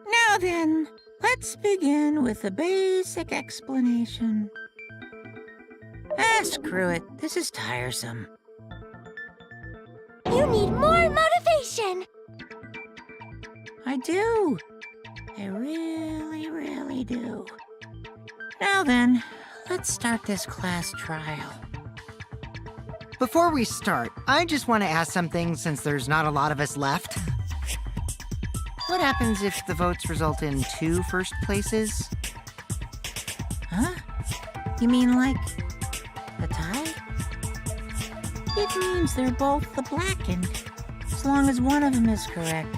Now then, let's begin with a basic explanation. Screw it. This is tiresome. You need more motivation! I do. I really, really do. Now then, let's start this class trial. Before we start, I just want to ask something since there's not a lot of us left. What happens if the votes result in 2 first places? Huh? You mean like a tie? It means they're both the blackened, as long as one of them is correct.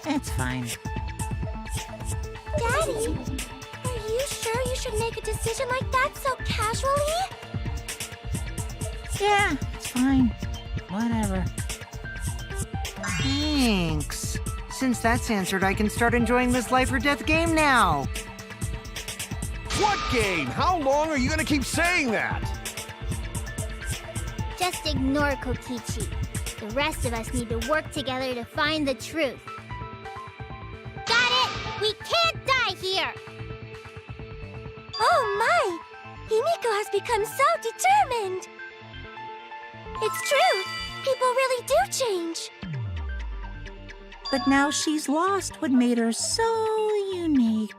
It's fine. Daddy, are you sure you should make a decision like that so casually? Yeah, it's fine. Whatever. Thanks. Since that's answered, I can start enjoying this life or death game now. What game? How long are you gonna keep saying that? Just ignore Kokichi. The rest of us need to work together to find the truth. Got it! We can't die here! Oh my! Himiko has become so determined! It's true! People really do change! But now she's lost what made her so unique.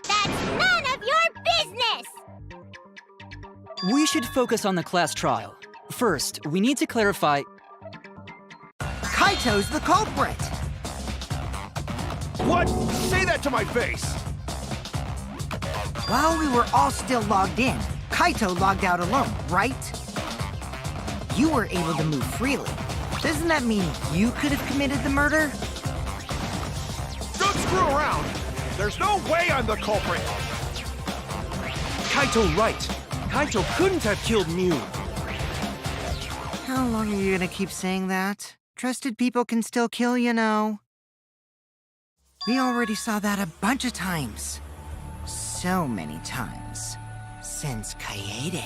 That's none of your business! We should focus on the class trial. First, we need to clarify... Kaito's the culprit! What? Say that to my face! While we were all still logged in, Kaito logged out alone, right? You were able to move freely. Doesn't that mean you could have committed the murder? Don't screw around! There's no way I'm the culprit! Kaito right. Kaito couldn't have killed Mew. How long are you gonna keep saying that? Trusted people can still kill, you know. We already saw that a bunch of times. So many times. Since Kaede.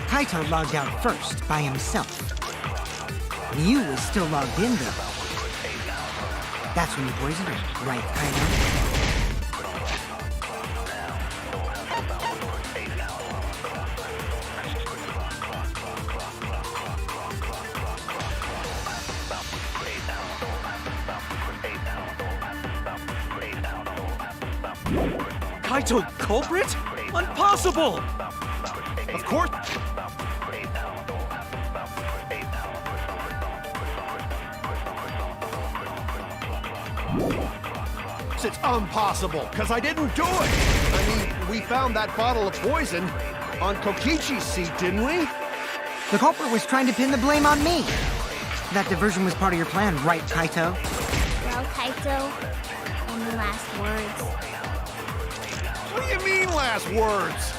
Kaito logged out first, by himself. Mew was still logged in, though. That's when you poisoned her, right, Kaito? Kaito culprit? Impossible! Of course. It's impossible, because I didn't do it. I mean, we found that bottle of poison on Kokichi's seat, didn't we? The culprit was trying to pin the blame on me. That diversion was part of your plan, right, Kaito? Well, Kaito, any last words? What do you mean, last words?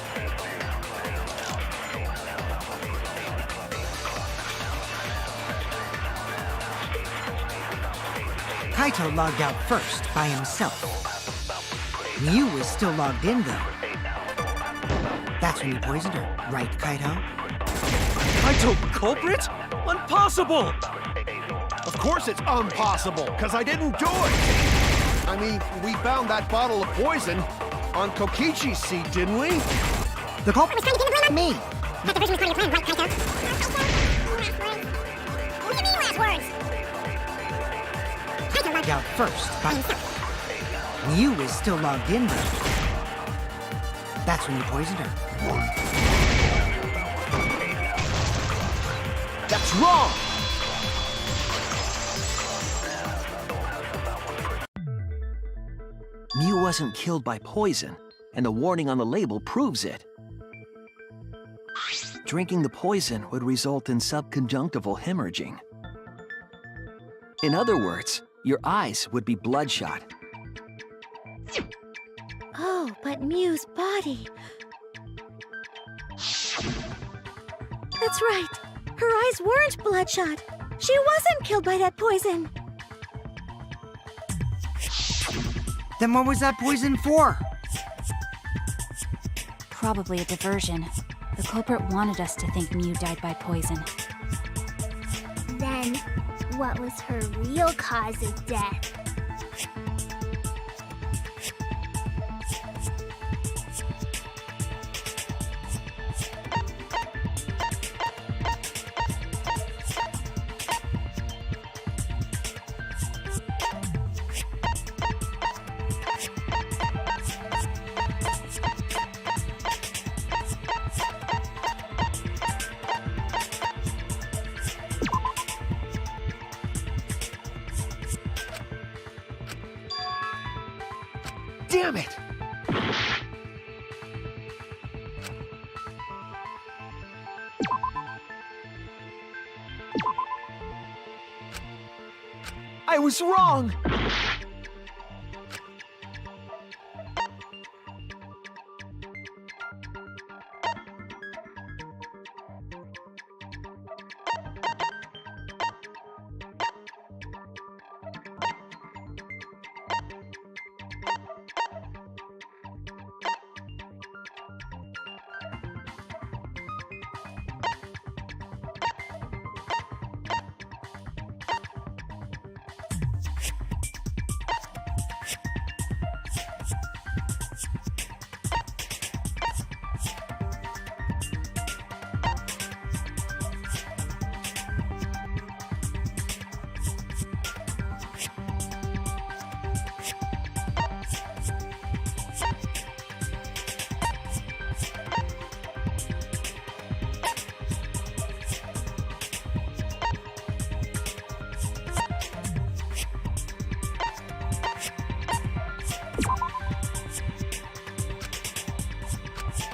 Kaito logged out first, by himself. Mew was still logged in, though. That's when you poisoned her, right, Kaito? Kaito culprit? Impossible! Of course it's impossible, because I didn't do it! I mean, we found that bottle of poison on Kokichi's seat, didn't we? The culprit was trying to pin the blame on me. That diversion was part of your plan, right, Kaito? What do you mean last words? Kaito Logged out first, by himself. Mew was still logged in, though. That's when you poisoned her. That's wrong! Mew wasn't killed by poison, and the warning on the label proves it. drinking the poison would result in subconjunctival hemorrhaging. In other words, your eyes would be bloodshot. Oh, but Miu's body. That's right. Her eyes weren't bloodshot. She wasn't killed by that poison. Then what was that poison for? Probably a diversion. The culprit wanted us to think Miu died by poison. Then, what was her real cause of death? Damn it! I was wrong!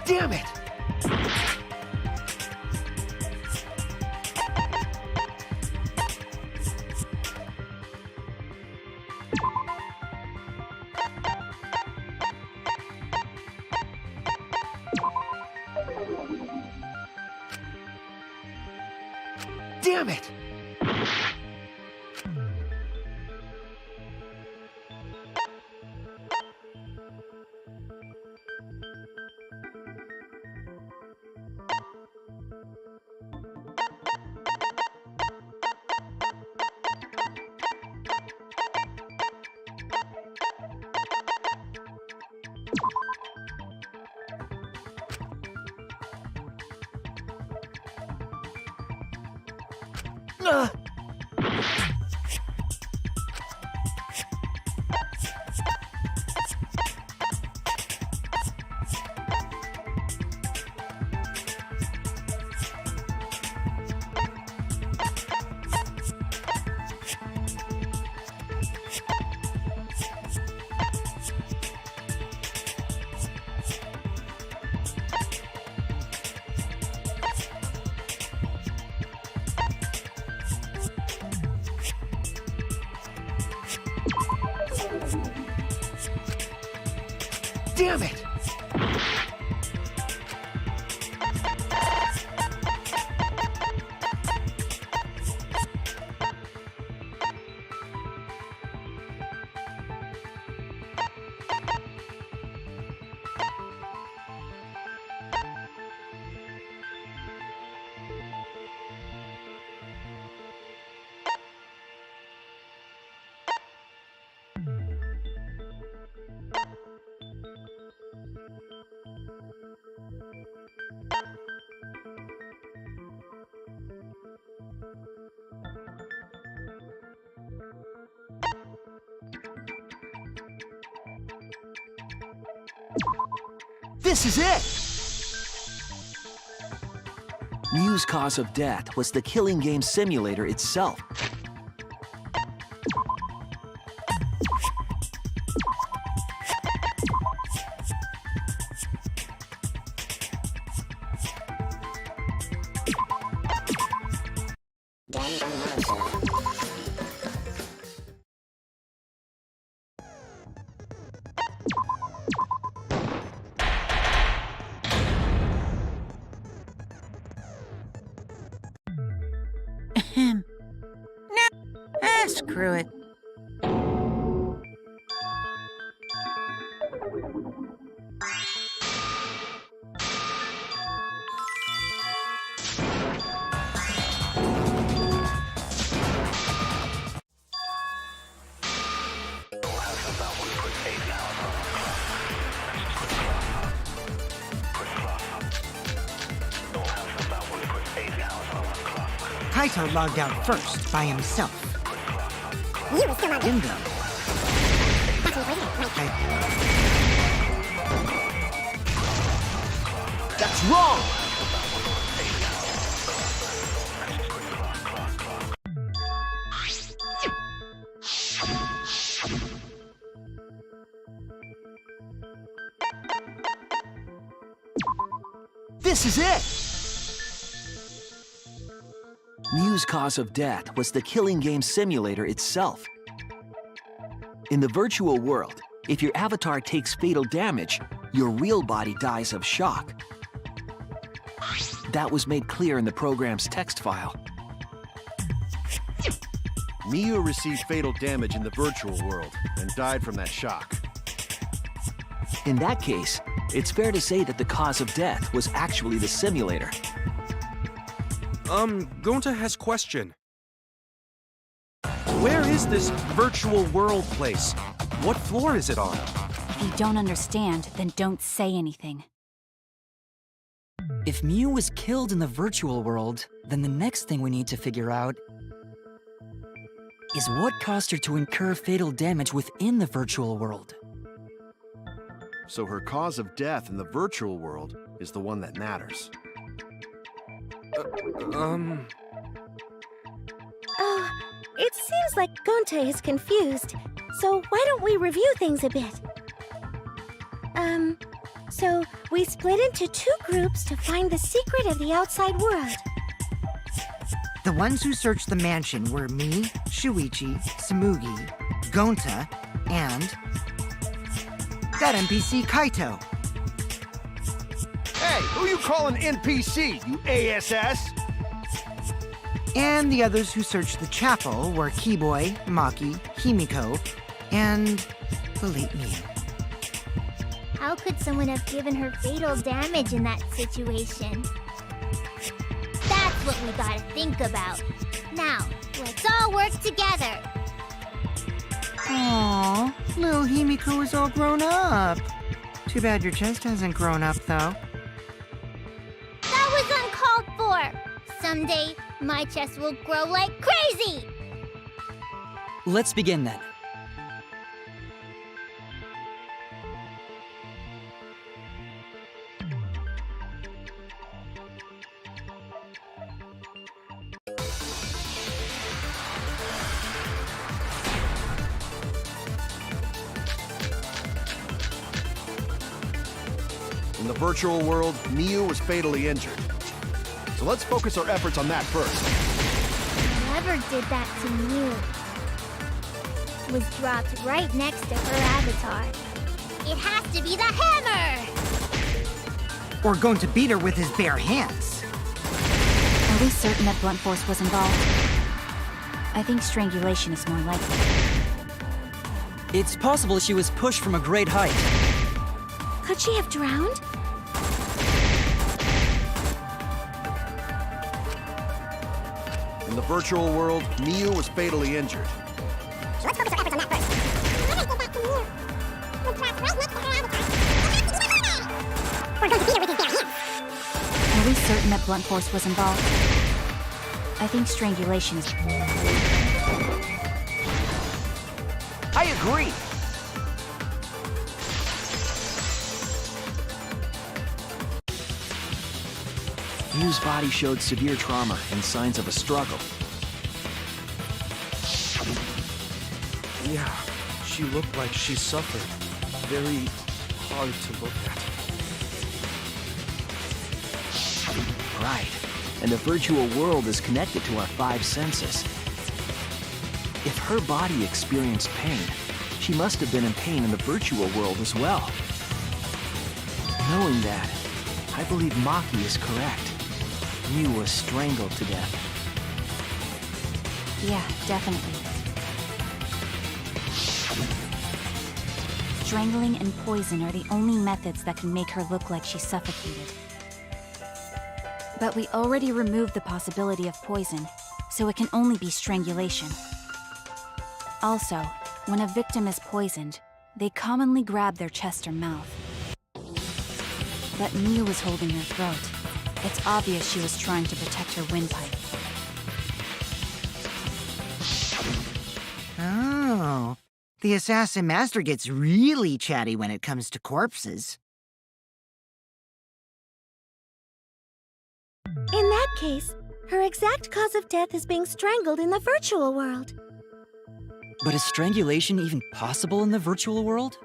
Damn it! Damn it! Damn it! This is it! Miu's cause of death was the killing game simulator itself. Ahem. No. Screw it. Kaito logged out first by himself. Bingo. That's wrong! This is it! Mew's cause of death was the killing game simulator itself. In the virtual world, if your avatar takes fatal damage, your real body dies of shock. That was made clear in the program's text file. Miu received fatal damage in the virtual world and died from that shock. In that case, it's fair to say that the cause of death was actually the simulator. Gonta has question. Where is this virtual world place? What floor is it on? If you don't understand, then don't say anything. If Mew was killed in the virtual world, then the next thing we need to figure out is what caused her to incur fatal damage within the virtual world. So her cause of death in the virtual world is the one that matters. Oh, it seems like Gonta is confused. So why don't we review things a bit? So we split into 2 groups to find the secret of the outside world. The ones who searched the mansion were me, Shuichi, Samugi, Gonta, and that NPC Kaito. Hey, who you calling NPC, you ASS? And the others who searched the chapel were Keyboy, Maki, Himiko, and the late Mew. How could someone have given her fatal damage in that situation? That's what we gotta think about. Now, let's all work together. Aww, little Himiko is all grown up. Too bad your chest hasn't grown up, though. That was uncalled for. Someday, my chest will grow like crazy. Let's begin then. In the virtual world, Miu was fatally injured. So let's focus our efforts on that first. Whoever did that to Mew was dropped right next to her avatar. It has to be the hammer! Or going to beat her with his bare hands. Are we certain that blunt force was involved? I think strangulation is more likely. It's possible she was pushed from a great height. Could she have drowned? In the virtual world, Miu was fatally injured. So let's focus our efforts on that first. We're going to beat her with his bare hands. Are we certain that blunt force was involved? I think strangulation is... I agree! Mew's body showed severe trauma and signs of a struggle. Yeah, she looked like she suffered. Very hard to look at. Right. and the virtual world is connected to our 5 senses. If her body experienced pain, she must have been in pain in the virtual world as well. Knowing that, I believe Maki is correct. Miu was strangled to death. Yeah, definitely. Strangling and poison are the only methods that can make her look like she's suffocated. But we already removed the possibility of poison, so it can only be strangulation. Also, when a victim is poisoned, they commonly grab their chest or mouth. But Miu was holding her throat. It's obvious she was trying to protect her windpipe. Oh, the Assassin Master gets really chatty when it comes to corpses. In that case, her exact cause of death is being strangled in the virtual world. But is strangulation even possible in the virtual world?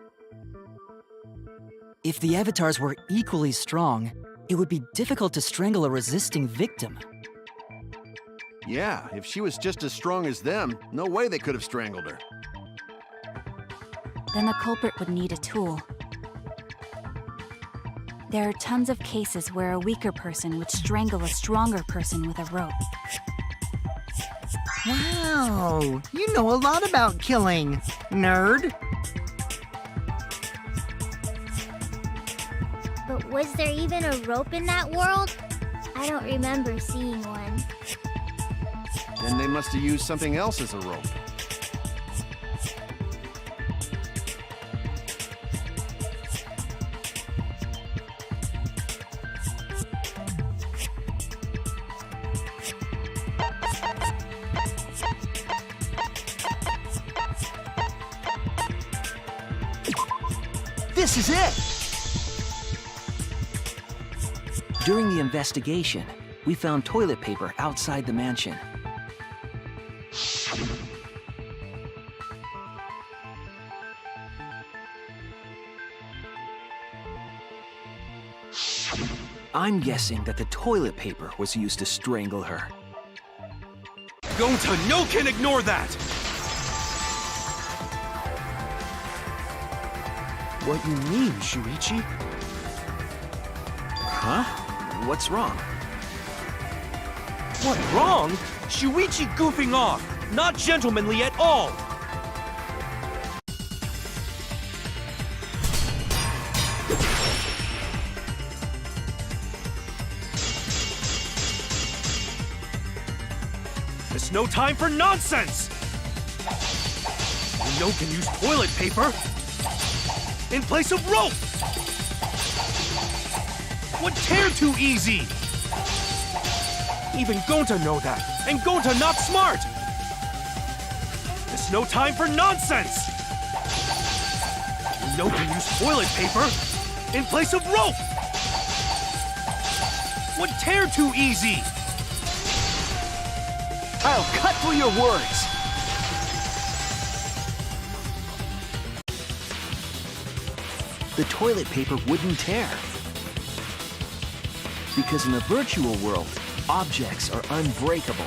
If the avatars were equally strong, it would be difficult to strangle a resisting victim. Yeah, if she was just as strong as them, no way they could have strangled her. Then the culprit would need a tool. There are tons of cases where a weaker person would strangle a stronger person with a rope. Wow, you know a lot about killing, nerd. But was there even a rope in that world? I don't remember seeing one. Then they must have used something else as a rope. This is it! During the investigation, we found toilet paper outside the mansion. I'm guessing that the toilet paper was used to strangle her. Gonta, no can ignore that! What you mean, Shuichi? Huh? What's wrong? What, wrong? Shuichi goofing off! Not gentlemanly at all! There's no time for nonsense! You can use toilet paper in place of rope! What tear too easy? Even Gonta know that, and Gonta not smart! There's no time for nonsense! You can use toilet paper in place of rope! What tear too easy? I'll cut through your words! The toilet paper wouldn't tear. Because in the virtual world, objects are unbreakable.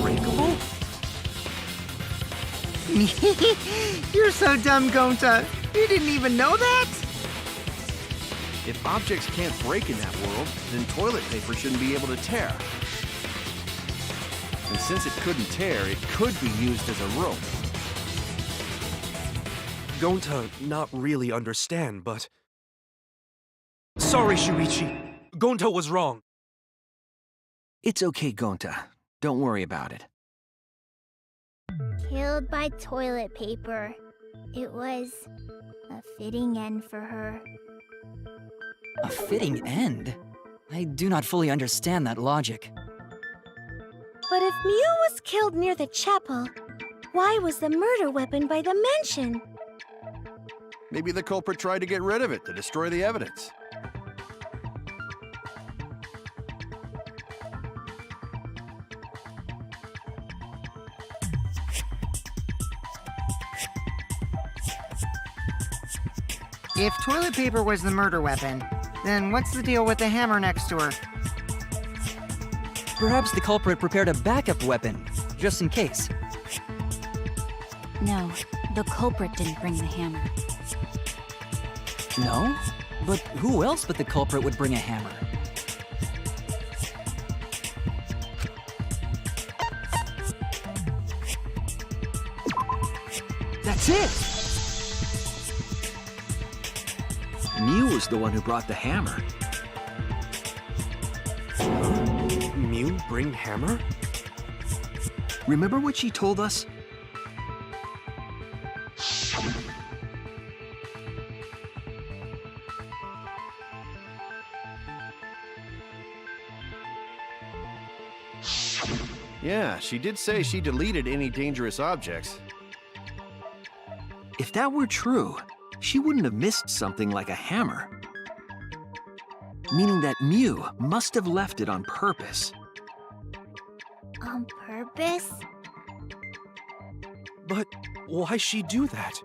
Breakable? You're so dumb, Gonta. You didn't even know that? If objects can't break in that world, then toilet paper shouldn't be able to tear. And since it couldn't tear, it could be used as a rope. Gonta not really understand, but... Sorry, Shuichi. Gonta was wrong. It's okay, Gonta. Don't worry about it. Killed by toilet paper. It was a fitting end for her. A fitting end? I do not fully understand that logic. But if Miu was killed near the chapel, why was the murder weapon by the mansion? Maybe the culprit tried to get rid of it to destroy the evidence. If toilet paper was the murder weapon, then what's the deal with the hammer next to her? Perhaps the culprit prepared a backup weapon, just in case. No, the culprit didn't bring the hammer. No? But who else but the culprit would bring a hammer? That's it! Mew was the one who brought the hammer. Mew bring hammer? Remember what she told us? Yeah, she did say she deleted any dangerous objects. If that were true, she wouldn't have missed something like a hammer. Meaning that Mew must have left it on purpose. On purpose? But why she do that?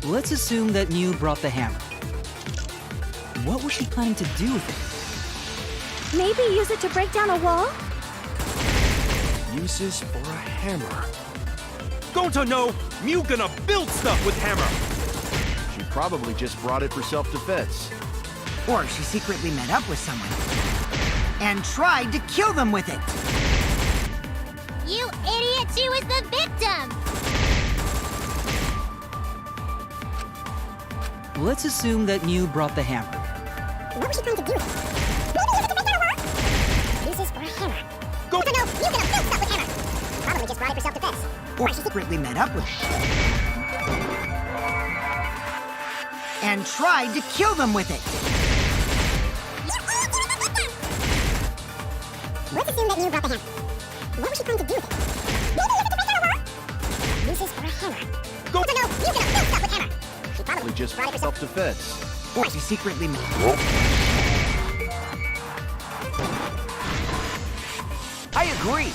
Let's assume that Mew brought the hammer. What was she planning to do with it? Maybe use it to break down a wall? Uses for a hammer. Don't I know? Mew gonna build stuff with hammer. She probably just brought it for self-defense. Or she secretly met up with someone and tried to kill them with it. You idiot, she was the victim! Let's assume that Mew brought the hammer. What was she trying to do? Maybe use it to break down a wall? Uses for a hammer. Go! No, you gonna build stuff with hammer! Probably just brought it for self-defense. Or she secretly met up with and tried to kill them with it. Let's assume that Mew brought the hammer. What was she trying to do with it? Maybe use it to break down a wall? Uses for a hammer. Go! No, you gonna build stuff with hammer! She Probably just brought it for self- self-defense. Or she secretly met. I agree!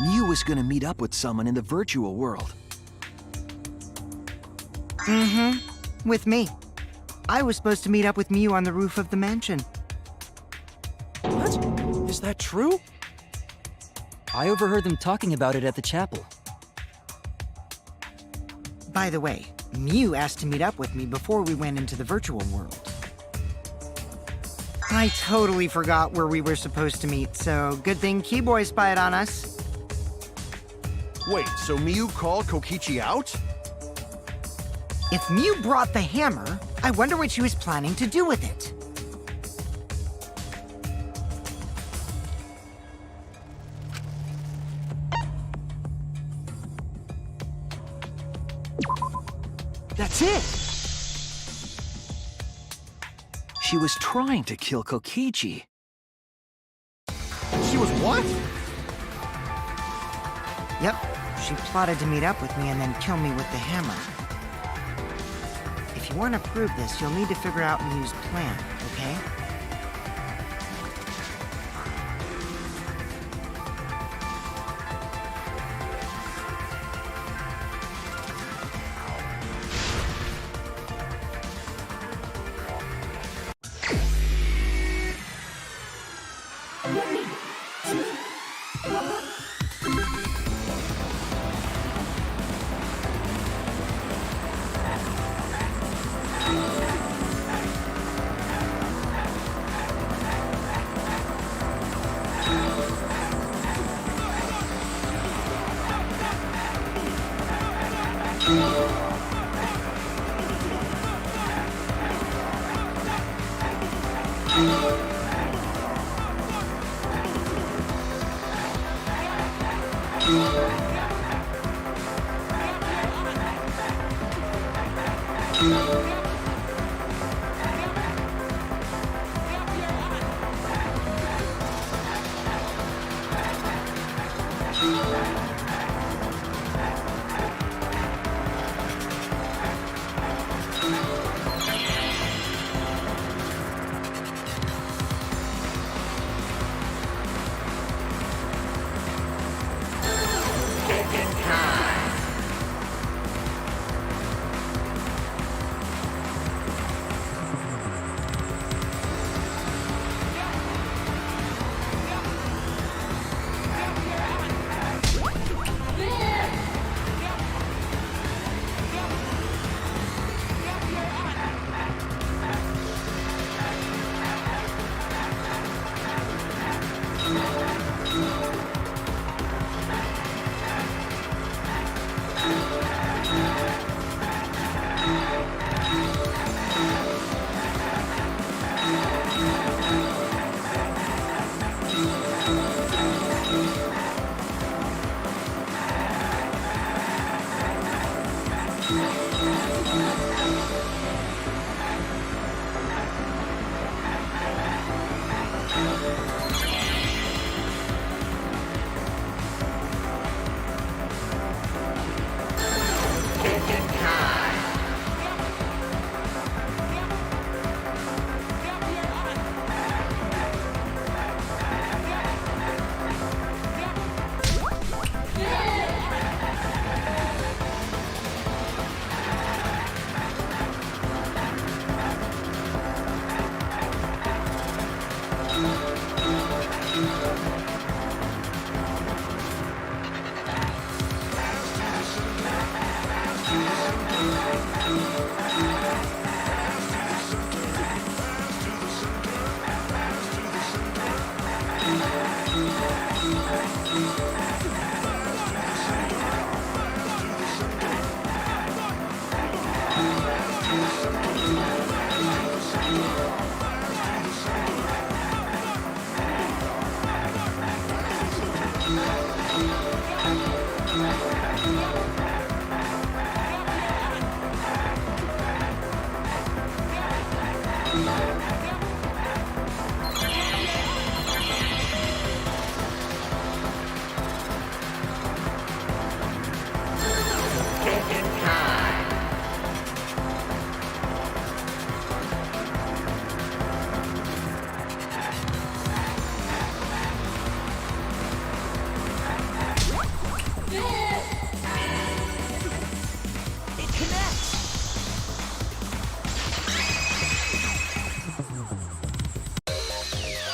Mew was gonna meet up with someone in the virtual world. Mm-hmm. With me. I was supposed to meet up with Mew on the roof of the mansion. What? Is that true? I overheard them talking about it at the chapel. By the way, Mew asked to meet up with me before we went into the virtual world. I totally forgot where we were supposed to meet, so good thing Keyboy spied on us. Wait, so Mew called Kokichi out? If Mew brought the hammer, I wonder what she was planning to do with it. That's it! She was trying to kill Kokichi. She was what? Yep, she plotted to meet up with me and then kill me with the hammer. If you want to prove this, you'll need to figure out Mew's plan, okay?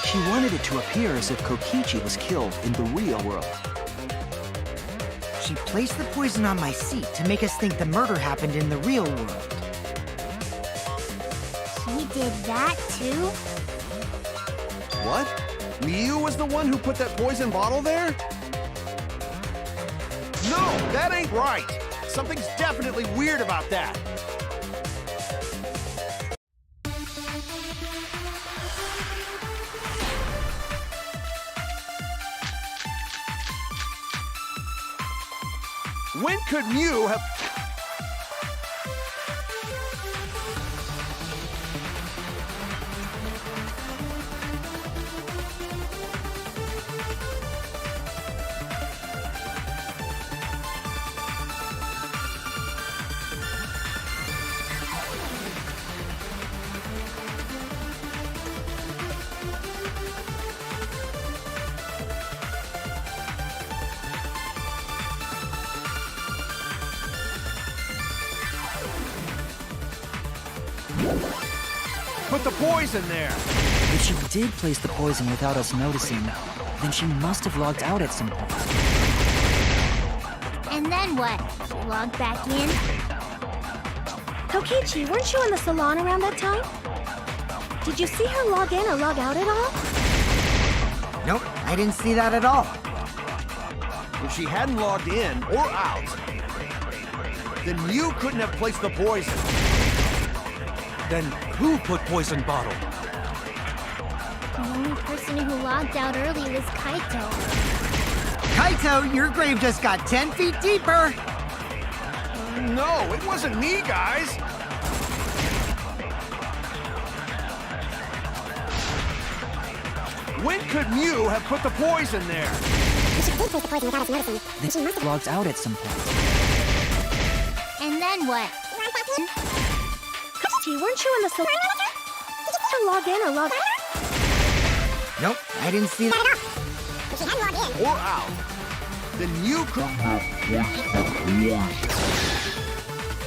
She wanted it to appear as if Kokichi was killed in the real world. She placed the poison on my seat to make us think the murder happened in the real world. She did that too? What? Miu was the one who put that poison bottle there? No, that ain't right. Something's definitely weird about that. When could Miu have... put the poison there? If she did place the poison without us noticing, then she must have logged out at some point. And then what? She logged back in? Kokichi, weren't you in the salon around that time? Did you see her log in or log out at all? Nope, I didn't see that at all. If she hadn't logged in or out, then Miu couldn't have placed the poison. Then who put poison bottle? The only person who logged out early was Kaito. Kaito, your grave just got 10 feet deeper! No, it wasn't me, guys! When could Miu have put the poison there? Then she logged out at some point. And then what? Kokichi, weren't you in the salon? Did you log in or log out? Nope, I didn't see that. If she hadn't logged in. Or out, then Miu could...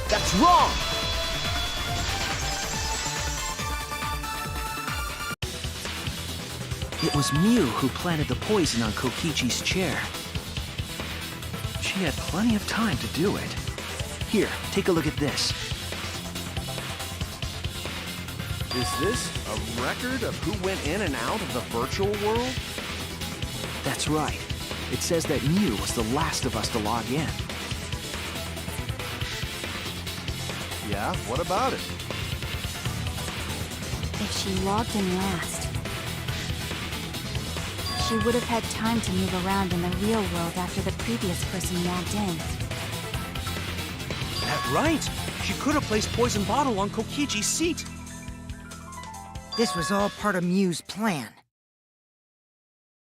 That's wrong! It was Miu who planted the poison on Kokichi's chair. She had plenty of time to do it. Here, take a look at this. Is this a record of who went in and out of the virtual world? That's right. It says that Miu was the last of us to log in. Yeah, what about it? If she logged in last, she would have had time to move around in the real world after the previous person logged in. That right. She could have placed poison bottle on Kokichi's seat. This was all part of Miu's plan.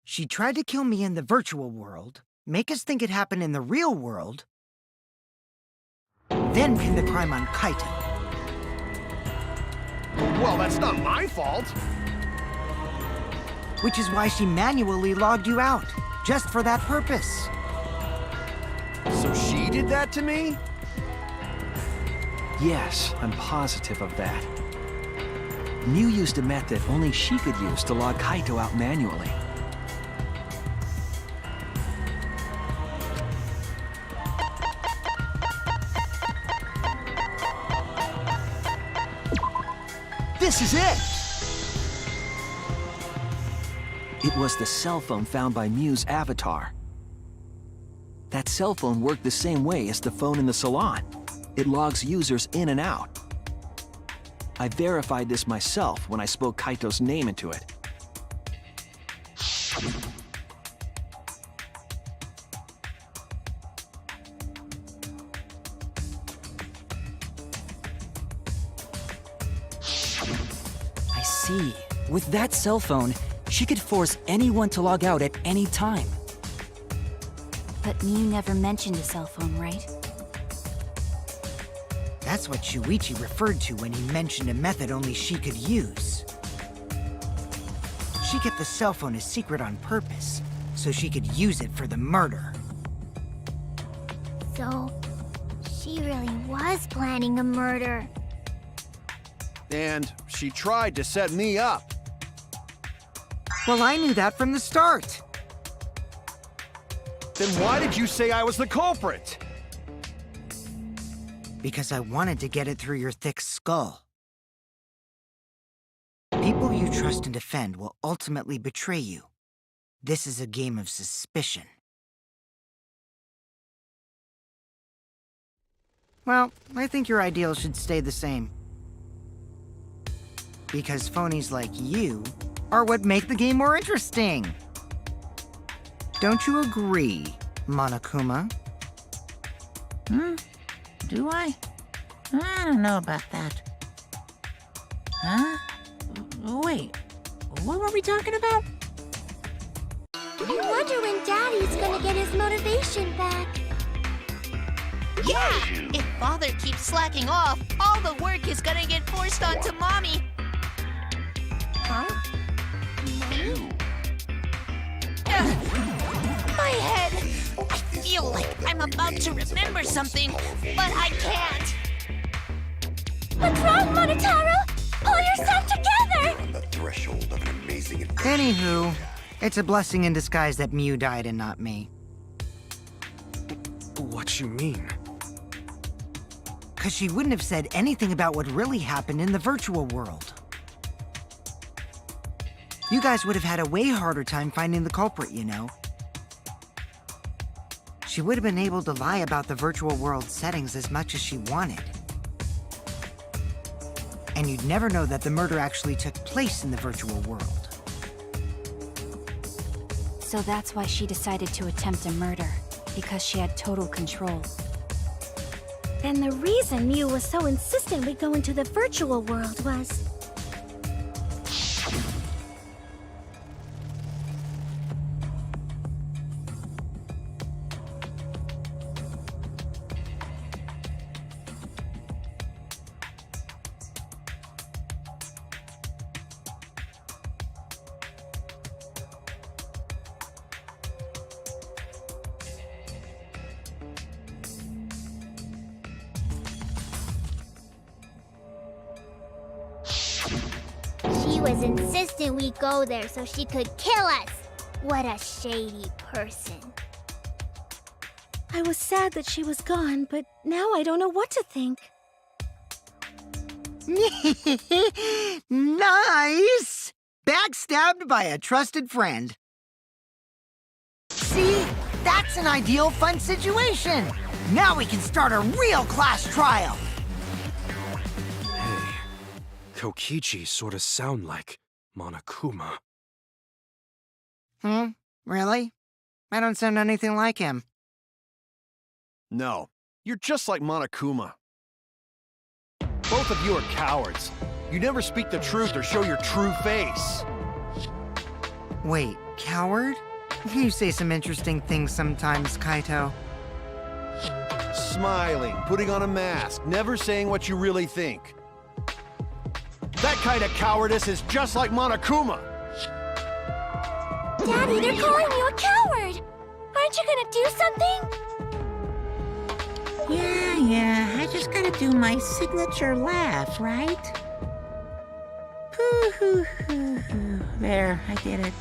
She tried to kill me in the virtual world, make us think it happened in the real world, then pin the crime on Kaito. Well, that's not my fault. Which is why she manually logged you out, just for that purpose. So she did that to me? Yes, I'm positive of that. Miu used a method only she could use to log Kaito out manually. This is it! It was the cell phone found by Miu's avatar. That cell phone worked the same way as the phone in the salon. It logs users in and out. I verified this myself when I spoke Kaito's name into it. I see. With that cell phone, she could force anyone to log out at any time. But Mew never mentioned a cell phone, right? That's what Shuichi referred to when he mentioned a method only she could use. She kept the cell phone a secret on purpose, so she could use it for the murder. So, she really was planning a murder. And she tried to set me up. Well, I knew that from the start. Then why did you say I was the culprit? Because I wanted to get it through your thick skull. People you trust and defend will ultimately betray you. This is a game of suspicion. Well, I think your ideals should stay the same. Because phonies like you are what make the game more interesting. Don't you agree, Monokuma? Do I? I don't know about that. Huh? Wait, what were we talking about? I wonder when Daddy's gonna get his motivation back. Yeah! If Father keeps slacking off, all the work is gonna get forced onto Mommy. Huh? Mommy? My head! I feel like I'm about to remember something, but I can't. What's wrong, Monotaro? Pull yourself together! On the threshold of an amazing adventure. Anywho, it's a blessing in disguise that Mew died and not me. What you mean? Because she wouldn't have said anything about what really happened in the virtual world. You guys would have had a way harder time finding the culprit, you know. She would have been able to lie about the virtual world settings as much as she wanted. And you'd never know that the murder actually took place in the virtual world. So that's why she decided to attempt a murder, because she had total control. And the reason Mew was so insistent we go into the virtual world was... She was insistent we go there so she could kill us. What a shady person. I was sad that she was gone, but now I don't know what to think. Nice! Backstabbed by a trusted friend. See? That's an ideal fun situation! Now we can start a real class trial! Hey, Kokichi sorta sound like Monokuma. Really? I don't sound anything like him. No, you're just like Monokuma. Both of you are cowards. You never speak the truth or show your true face. Wait, coward? You say some interesting things sometimes, Kaito. Smiling, putting on a mask, never saying what you really think. That kind of cowardice is just like Monokuma. Daddy, they're calling you a coward! Aren't you gonna do something? Yeah, I just gotta do my signature laugh, right? Hoo. There, I did it.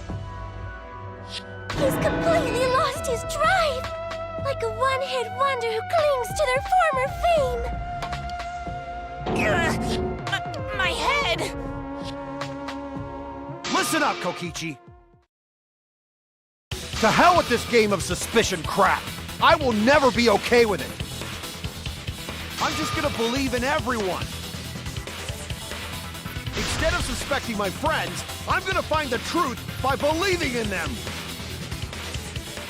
He's completely lost his drive! Like a one-hit wonder who clings to their former fame! Ugh, my head! Listen up, Kokichi. To hell with this game of suspicion crap. I will never be okay with it. I'm just gonna believe in everyone. Instead of suspecting my friends, I'm gonna find the truth by believing in them!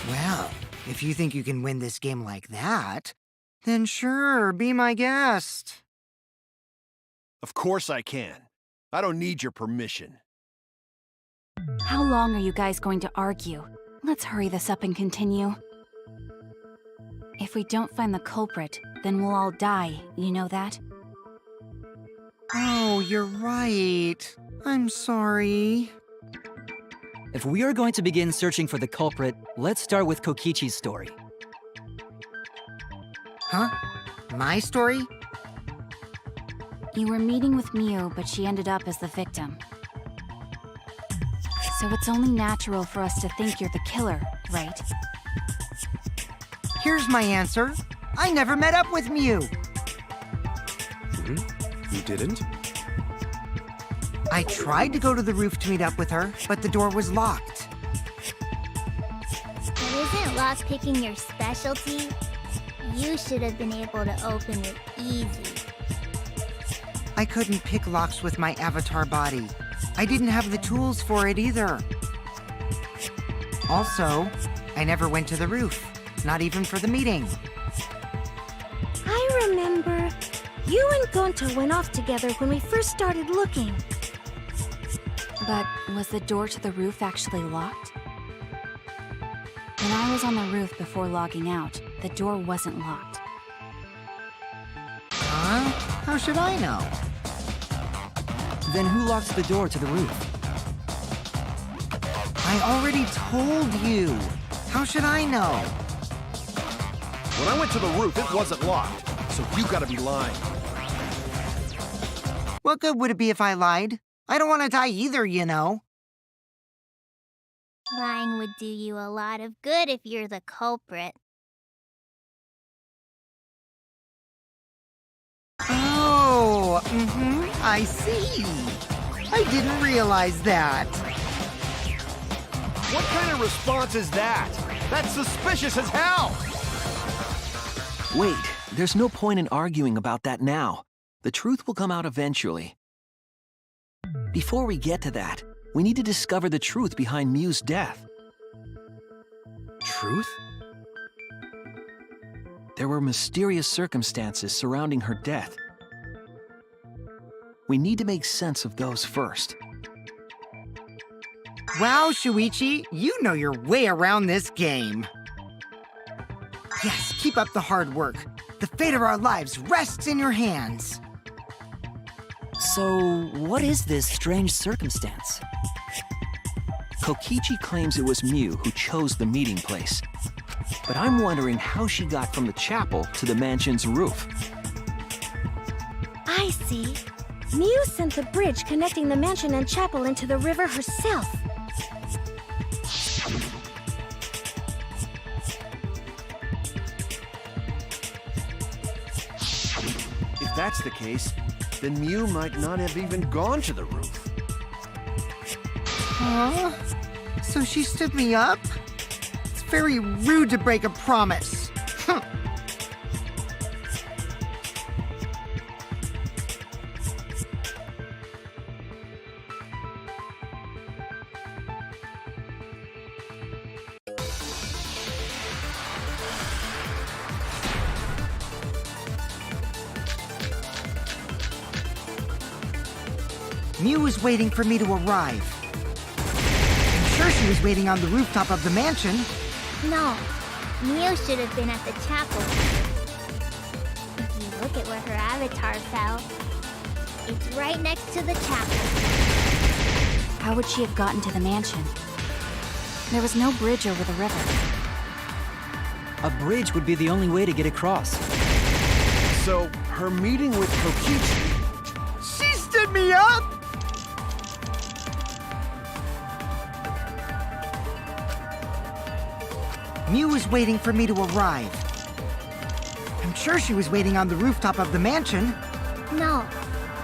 Well, if you think you can win this game like that, then sure, be my guest. Of course I can. I don't need your permission. How long are you guys going to argue? Let's hurry this up and continue. If we don't find the culprit, then we'll all die, you know that? Oh, you're right. I'm sorry. If we are going to begin searching for the culprit, let's start with Kokichi's story. Huh? My story? You were meeting with Miu, but she ended up as the victim. So it's only natural for us to think you're the killer, right? Here's my answer. I never met up with Miu. You didn't? I tried to go to the roof to meet up with her, but the door was locked. But isn't lockpicking your specialty? You should have been able to open it easy. I couldn't pick locks with my avatar body. I didn't have the tools for it either. Also, I never went to the roof, not even for the meeting. I remember you and Gonta went off together when we first started looking. But was the door to the roof actually locked? When I was on the roof before logging out, the door wasn't locked. Huh? How should I know? Then who locked the door to the roof? I already told you. How should I know? When I went to the roof, it wasn't locked, so you gotta be lying. What good would it be if I lied? I don't want to die either, you know. Lying would do you a lot of good if you're the culprit. Oh, I see. I didn't realize that. What kind of response is that? That's suspicious as hell! Wait, there's no point in arguing about that now. The truth will come out eventually. Before we get to that, we need to discover the truth behind Miu's death. Truth? There were mysterious circumstances surrounding her death. We need to make sense of those first. Wow, Shuichi, you know your way around this game. Yes, keep up the hard work. The fate of our lives rests in your hands. So, what is this strange circumstance? Kokichi claims it was Miu who chose the meeting place. But I'm wondering how she got from the chapel to the mansion's roof. I see. Miu sent the bridge connecting the mansion and chapel into the river herself. If that's the case, then Miu might not have even gone to the roof. Huh? So she stood me up? It's very rude to break a promise. Miu was waiting for me to arrive. I'm sure she was waiting on the rooftop of the mansion. No, Miu should have been at the chapel. If you look at where her avatar fell, it's right next to the chapel. How would she have gotten to the mansion? There was no bridge over the river. A bridge would be the only way to get across. So, her meeting with Kokichi... She stood me up! Miu was waiting for me to arrive. I'm sure she was waiting on the rooftop of the mansion. No,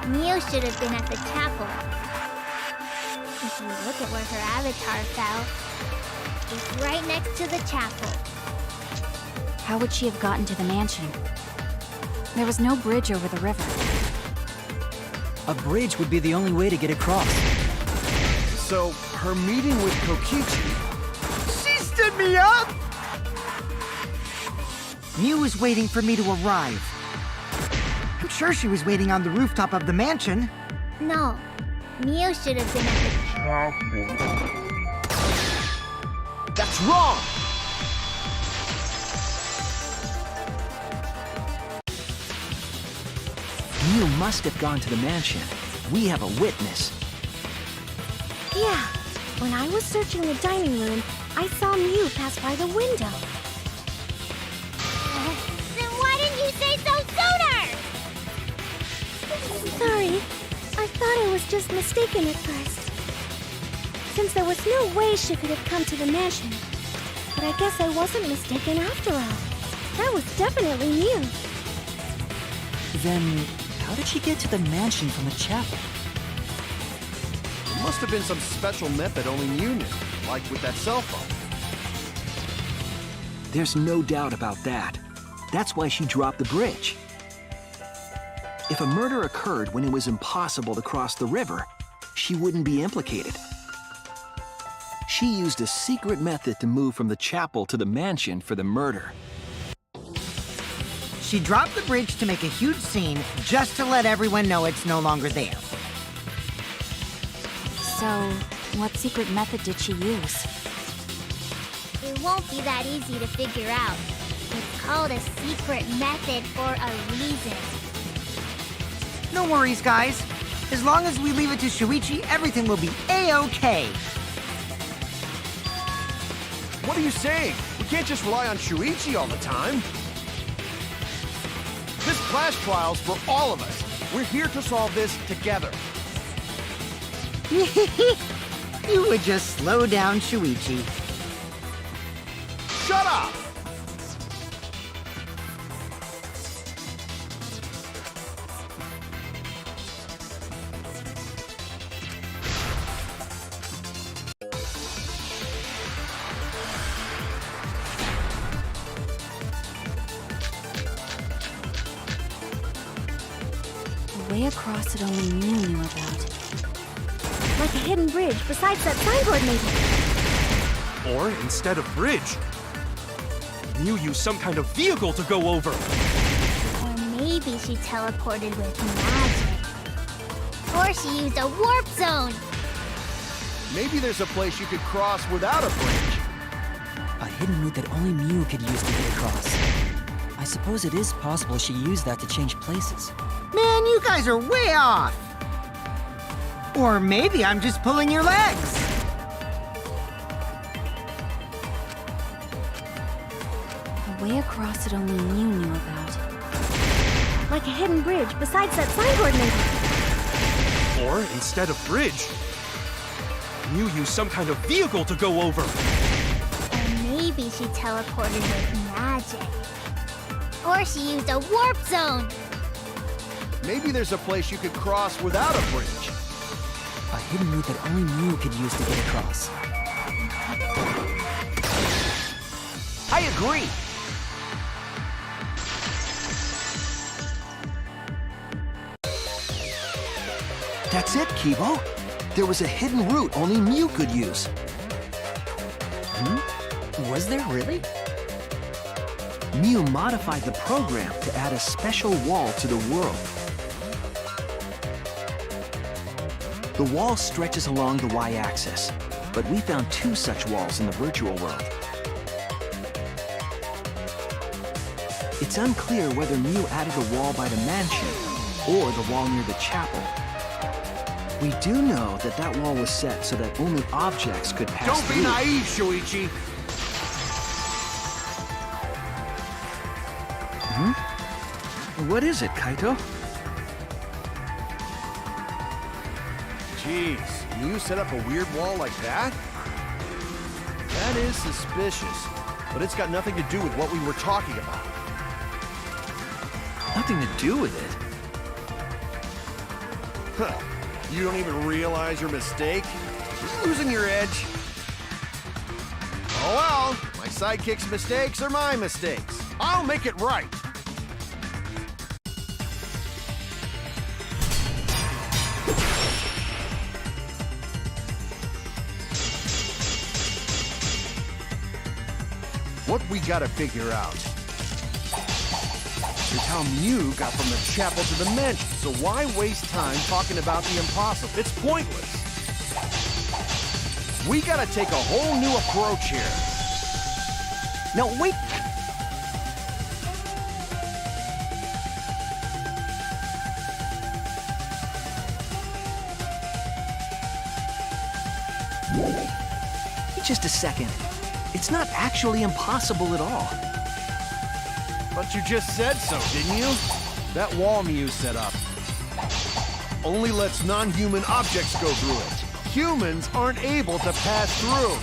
Miu should have been at the chapel. If you look at where her avatar fell, it's right next to the chapel. How would she have gotten to the mansion? There was no bridge over the river. A bridge would be the only way to get across. So, her meeting with Kokichi... She stood me up! Mew was waiting for me to arrive. I'm sure she was waiting on the rooftop of the mansion. No, Mew should have been at That's wrong! Mew must have gone to the mansion. We have a witness. Yeah, when I was searching the dining room, I saw Mew pass by the window. Then why didn't you say so sooner? Sorry, I thought I was just mistaken at first. Since there was no way she could have come to the mansion. But I guess I wasn't mistaken after all. That was definitely Mew. Then, how did she get to the mansion from the chapel? It must have been some special method only Mew knew, like with that cell phone. There's no doubt about that. That's why she dropped the bridge. If a murder occurred when it was impossible to cross the river, she wouldn't be implicated. She used a secret method to move from the chapel to the mansion for the murder. She dropped the bridge to make a huge scene just to let everyone know it's no longer there. So, what secret method did she use? It won't be that easy to figure out. It's called a secret method for a reason. No worries, guys. As long as we leave it to Shuichi, everything will be A-OK. What are you saying? We can't just rely on Shuichi all the time. This class trial's for all of us. We're here to solve this together. You would just slow down Shuichi. Shut up! The way across it only Mew knew about. Like a hidden bridge besides that signboard maybe. Or instead of bridge, Mew used some kind of vehicle to go over. Or maybe she teleported with magic. Or she used a warp zone. Maybe there's a place you could cross without a bridge. A hidden route that only Mew could use to get across. I suppose it is possible she used that to change places. Man, you guys are way off! Or maybe I'm just pulling your legs! The way across it only Mew knew about. Like a hidden bridge besides that signboard maybe. Or instead of bridge, Mew used some kind of vehicle to go over. Or maybe she teleported with magic. Or she used a warp zone. Maybe there's a place you could cross without a bridge. A hidden route that only Mew could use to get across. I agree. That's it, Kibo. There was a hidden route only Mew could use. Was there really? Mew modified the program to add a special wall to the world. The wall stretches along the y-axis, but we found 2 such walls in the virtual world. It's unclear whether Mew added a wall by the mansion or the wall near the chapel. We do know that that wall was set so that only objects could pass Don't through. be naive, Shuichi. What is it, Kaito? Jeez, Mew set up a weird wall like that? That is suspicious, but it's got nothing to do with what we were talking about. Nothing to do with it. Huh. You don't even realize your mistake? You're losing your edge. Oh well, my sidekick's mistakes are my mistakes. I'll make it right. what we gotta figure out is how Mew got from the chapel to the mansion. So why waste time talking about the impossible? It's pointless. We gotta take a whole new approach here. No, wait. Wait just a second. It's not actually impossible at all. But you just said so, didn't you? That wall Mew set up only lets non-human objects go through it. Humans aren't able to pass through.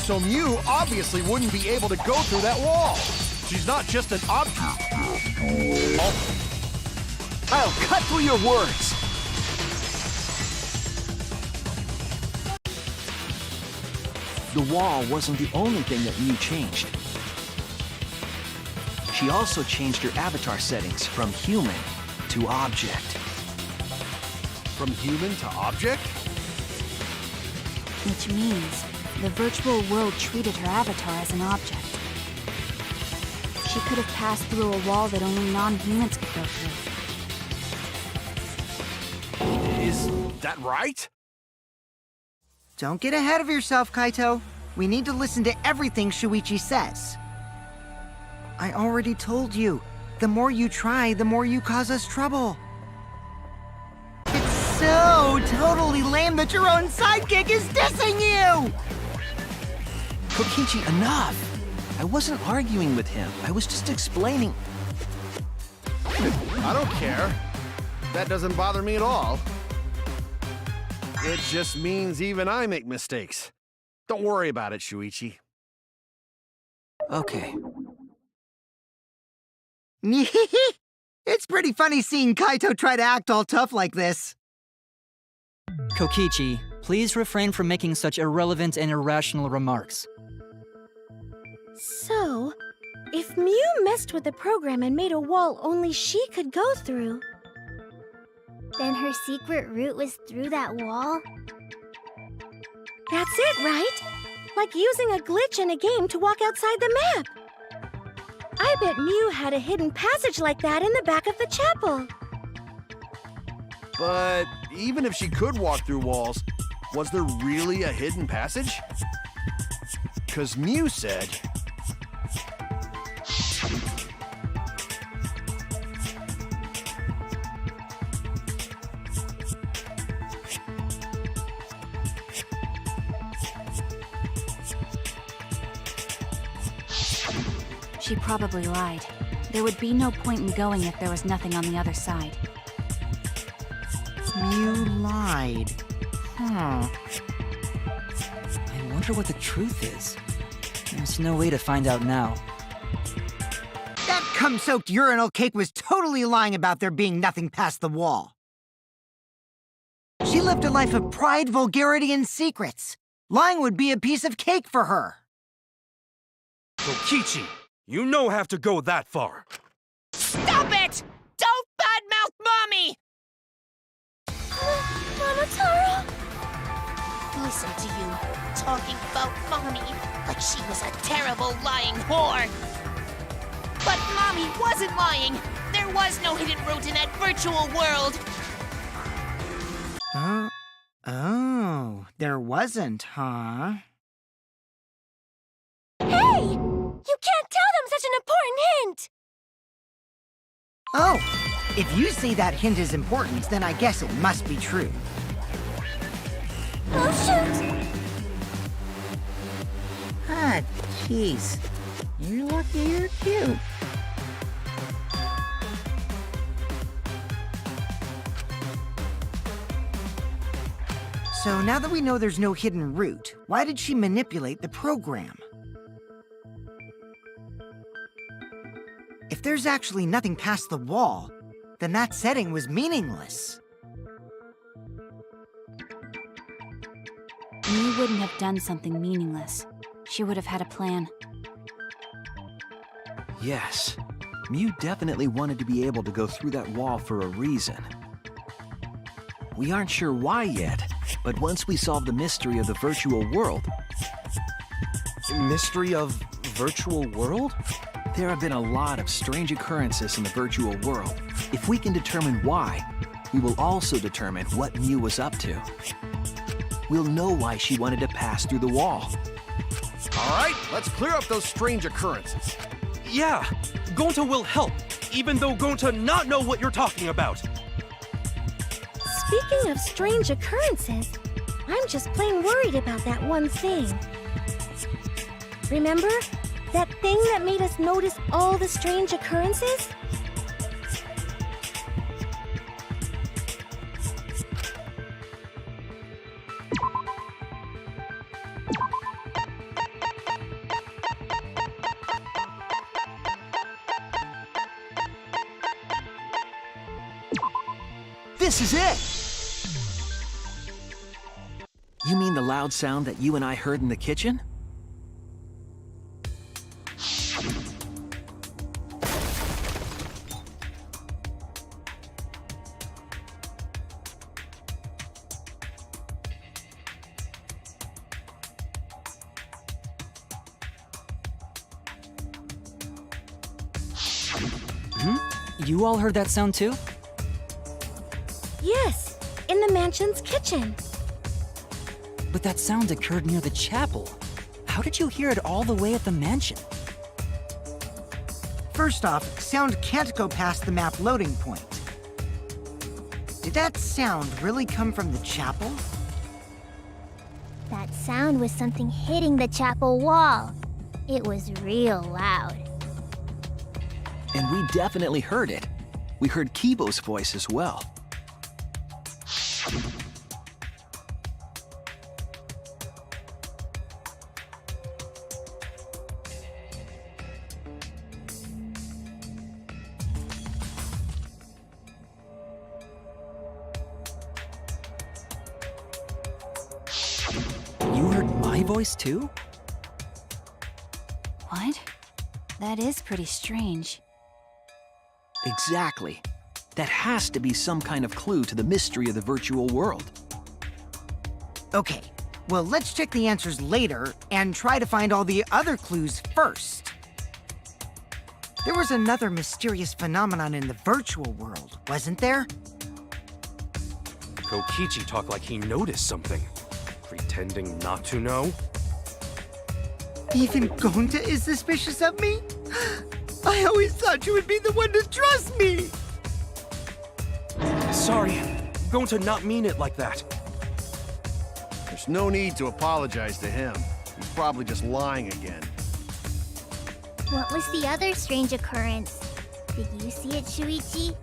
So Mew obviously wouldn't be able to go through that wall. She's not just an object. Oh. I'll cut through your words. The wall wasn't the only thing that Mew changed. She also changed her avatar settings from human to object. From human to object? Which means the virtual world treated her avatar as an object. She could have passed through a wall that only non-humans could go through. Is that right? Don't get ahead of yourself, Kaito. We need to listen to everything Shuichi says. I already told you, the more you try, the more you cause us trouble. It's so totally lame that your own sidekick is dissing you! Kokichi, enough! I wasn't arguing with him. I was just explaining. I don't care. That doesn't bother me at all. It just means even I make mistakes. Don't worry about it, Shuichi. Okay. It's pretty funny seeing Kaito try to act all tough like this. Kokichi, please refrain from making such irrelevant and irrational remarks. So, if Mew messed with the program and made a wall only she could go through, Then her secret route was through that wall? that's it, right? Like using a glitch in a game to walk outside the map. I bet Mew had a hidden passage like that in the back of the chapel. But even if she could walk through walls, was there really a hidden passage? 'Cause Mew said... She probably lied. There would be no point in going if there was nothing on the other side. Mew lied. Huh. I wonder what the truth is. There's no way to find out now. That cum-soaked urinal cake was totally lying about there being nothing past the wall. She lived a life of pride, vulgarity, and secrets. Lying would be a piece of cake for her. Kokichi, you no have to go that far. Stop it! Don't badmouth Mommy! Mama Taro! Listen to you, talking about Mommy like she was a terrible lying whore. But Mommy wasn't lying. There was no hidden route in that virtual world. Oh, there wasn't, huh? Hey! You can't tell them such an important hint! Oh, if you say that hint is important, then I guess it must be true. Oh, shoot! Ah, jeez. You're lucky you're cute. So now that we know there's no hidden route, why did she manipulate the program? If there's actually nothing past the wall, then that setting was meaningless. Mew wouldn't have done something meaningless. She would have had a plan. Yes. Mew definitely wanted to be able to go through that wall for a reason. We aren't sure why yet, but once we solve the mystery of the virtual world... Mystery of virtual world? There have been a lot of strange occurrences in the virtual world. If we can determine why, we will also determine what Mew was up to. We'll know why she wanted to pass through the wall. All right, let's clear up those strange occurrences. Yeah, Gonta will help, even though Gonta not know what you're talking about. Speaking of strange occurrences, I'm just plain worried about that one thing. Remember? That thing that made us notice all the strange occurrences? This is it! You mean the loud sound that you and I heard in the kitchen? You all heard that sound too? Yes, in the mansion's kitchen. But that sound occurred near the chapel. How did you hear it all the way at the mansion? First off, sound can't go past the map loading point. Did that sound really come from the chapel? That sound was something hitting the chapel wall. It was real loud. And we definitely heard it. We heard Kibo's voice as well. You heard my voice too? What? That is pretty strange. Exactly. That has to be some kind of clue to the mystery of the virtual world. Okay, well, let's check the answers later and try to find all the other clues first. There was another mysterious phenomenon in the virtual world, wasn't there? Kokichi talked like he noticed something, pretending not to know. Even Gonta is suspicious of me? I always thought you would be the one to trust me! Sorry, Gonta not mean it like that. There's no need to apologize to him. He's probably just lying again. What was the other strange occurrence? Did you see it, Shuichi?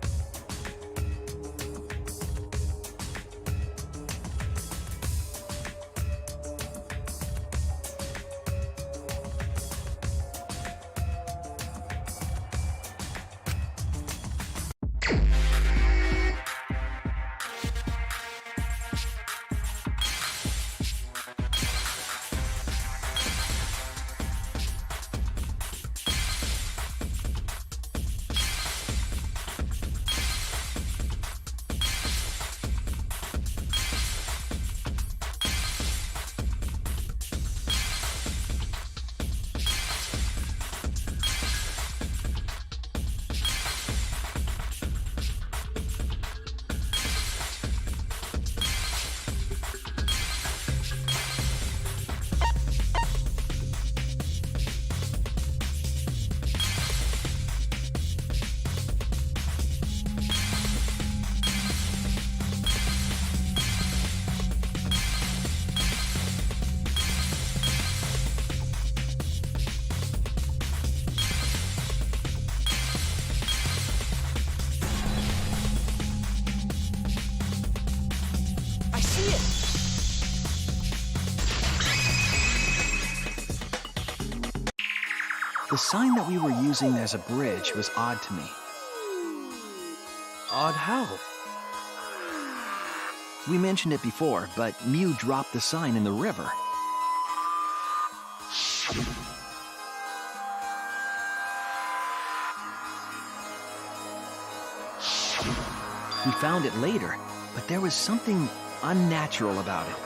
The sign that we were using as a bridge was odd to me. Odd how? We mentioned it before, but Mew dropped the sign in the river. We found it later, but there was something unnatural about it.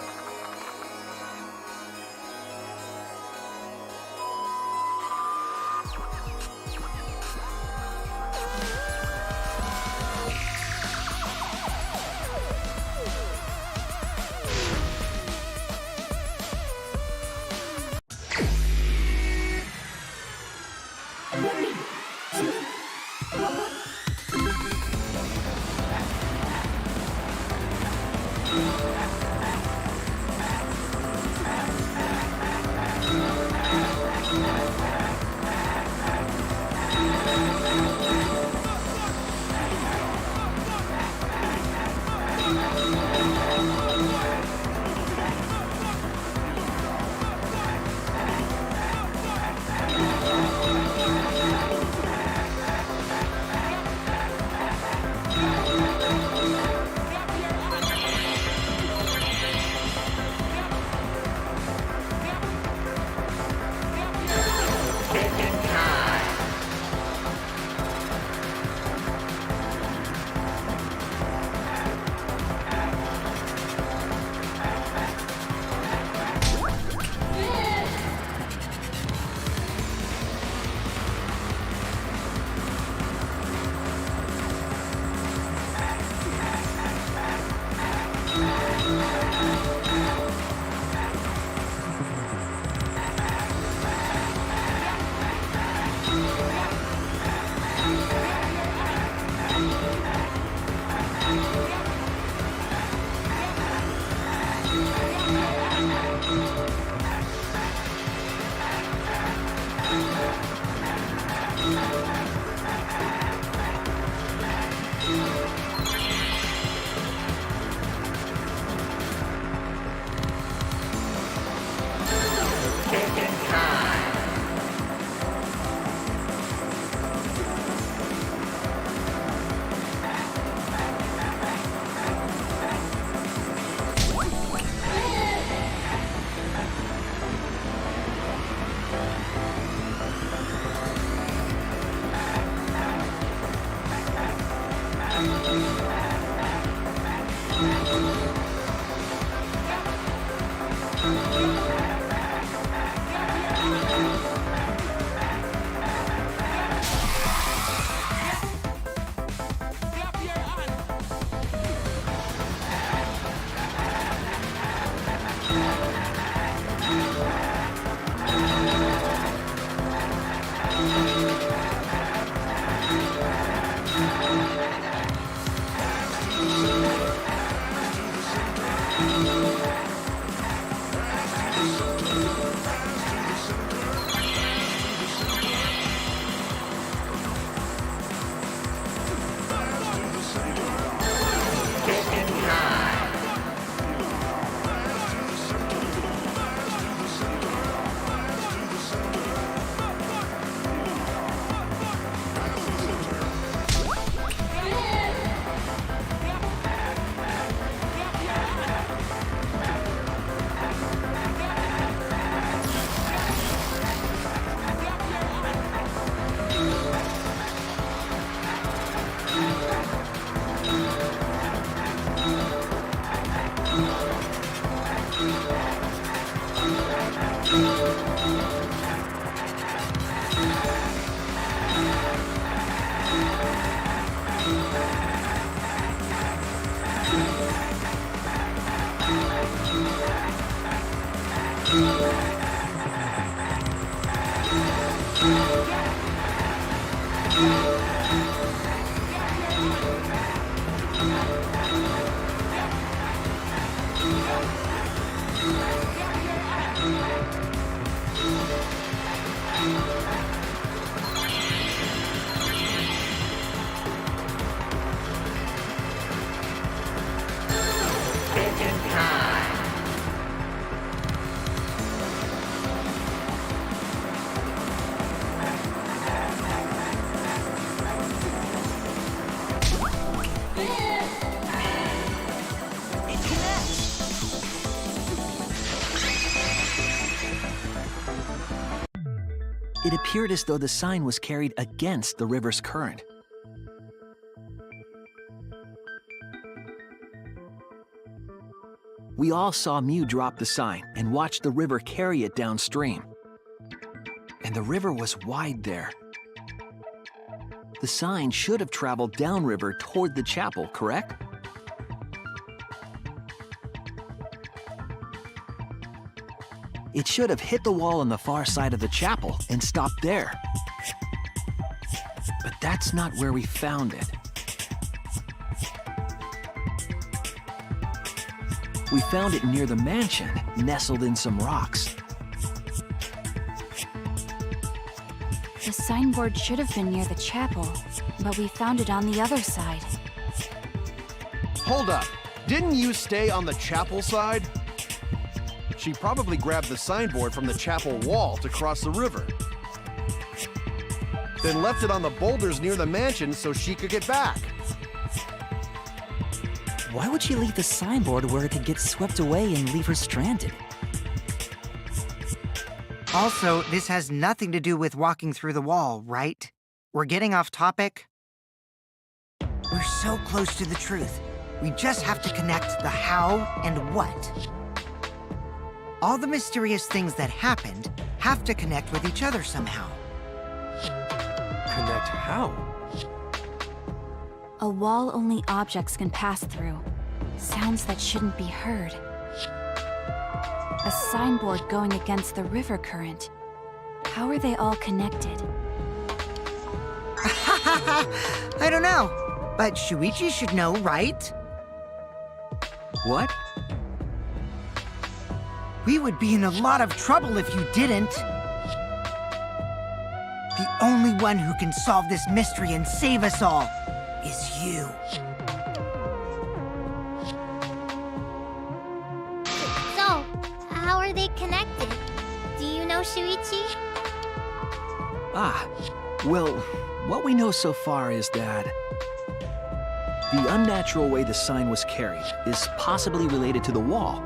It appeared as though the sign was carried against the river's current. We all saw Mew drop the sign and watch the river carry it downstream. And the river was wide there. The sign should have traveled downriver toward the chapel, correct? It should have hit the wall on the far side of the chapel and stopped there. But that's not where we found it. We found it near the mansion, nestled in some rocks. The signboard should have been near the chapel, but we found it on the other side. Hold up. Didn't you stay on the chapel side? She probably grabbed the signboard from the chapel wall to cross the river. Then left it on the boulders near the mansion so she could get back. Why would she leave the signboard where it could get swept away and leave her stranded? Also, this has nothing to do with walking through the wall, right? We're getting off topic. We're so close to the truth. We just have to connect the how and what. All the mysterious things that happened have to connect with each other somehow. Connect how? A wall only objects can pass through. Sounds that shouldn't be heard. A signboard going against the river current. How are they all connected? I don't know, but Shuichi should know, right? What? We would be in a lot of trouble if you didn't. The only one who can solve this mystery and save us all is you. So, how are they connected? Do you know, Shuichi? Ah, well, what we know so far is that the unnatural way the sign was carried is possibly related to the wall.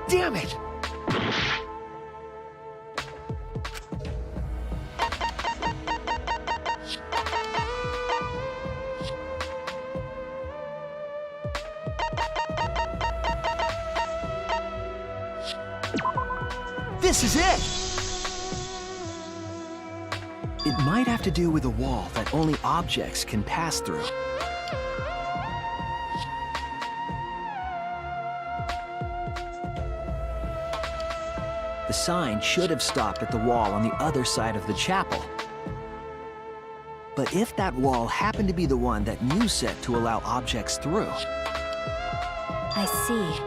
Damn it! This is it! It might have to do with a wall that only objects can pass through. The sign should have stopped at the wall on the other side of the chapel. But if that wall happened to be the one that Mew set to allow objects through, I see.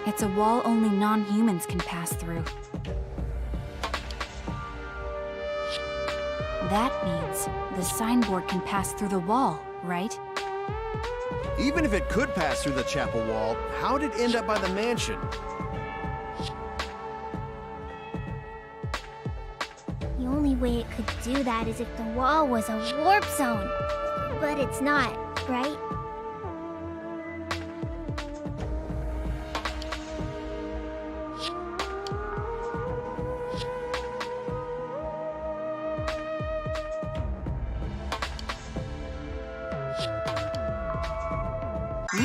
It's a wall only non-humans can pass through. That means the signboard can pass through the wall, right? Even if it could pass through the chapel wall, how did it end up by the mansion? The only way it could do that is if the wall was a warp zone. But it's not, right?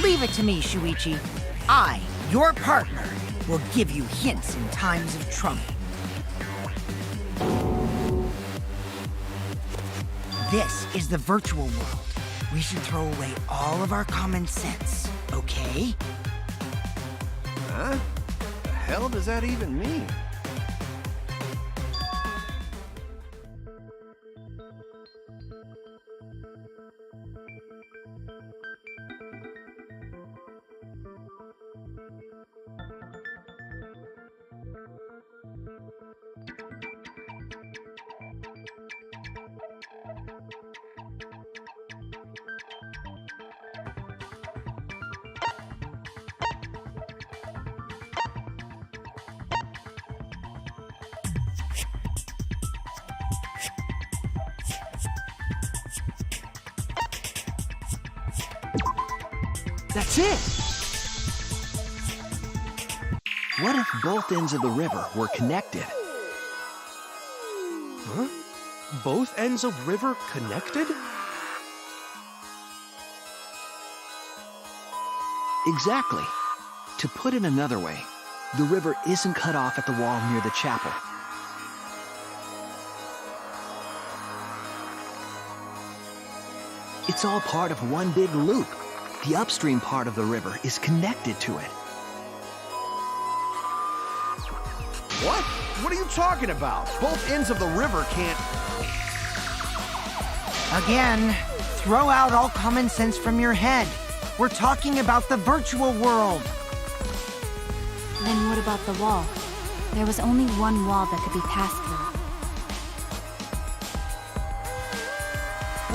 Leave it to me, Shuichi. I, your partner, will give you hints in times of trouble. This is the virtual world. We should throw away all of our common sense, okay? Huh? The hell does that even mean? That's it! What if both ends of the river were connected? Huh? Both ends of river connected? Exactly. To put it another way, the river isn't cut off at the wall near the chapel. It's all part of one big loop. The upstream part of the river is connected to it. What? What are you talking about? Both ends of the river can't... Again, throw out all common sense from your head. We're talking about the virtual world. Then what about the wall? There was only one wall that could be passed through.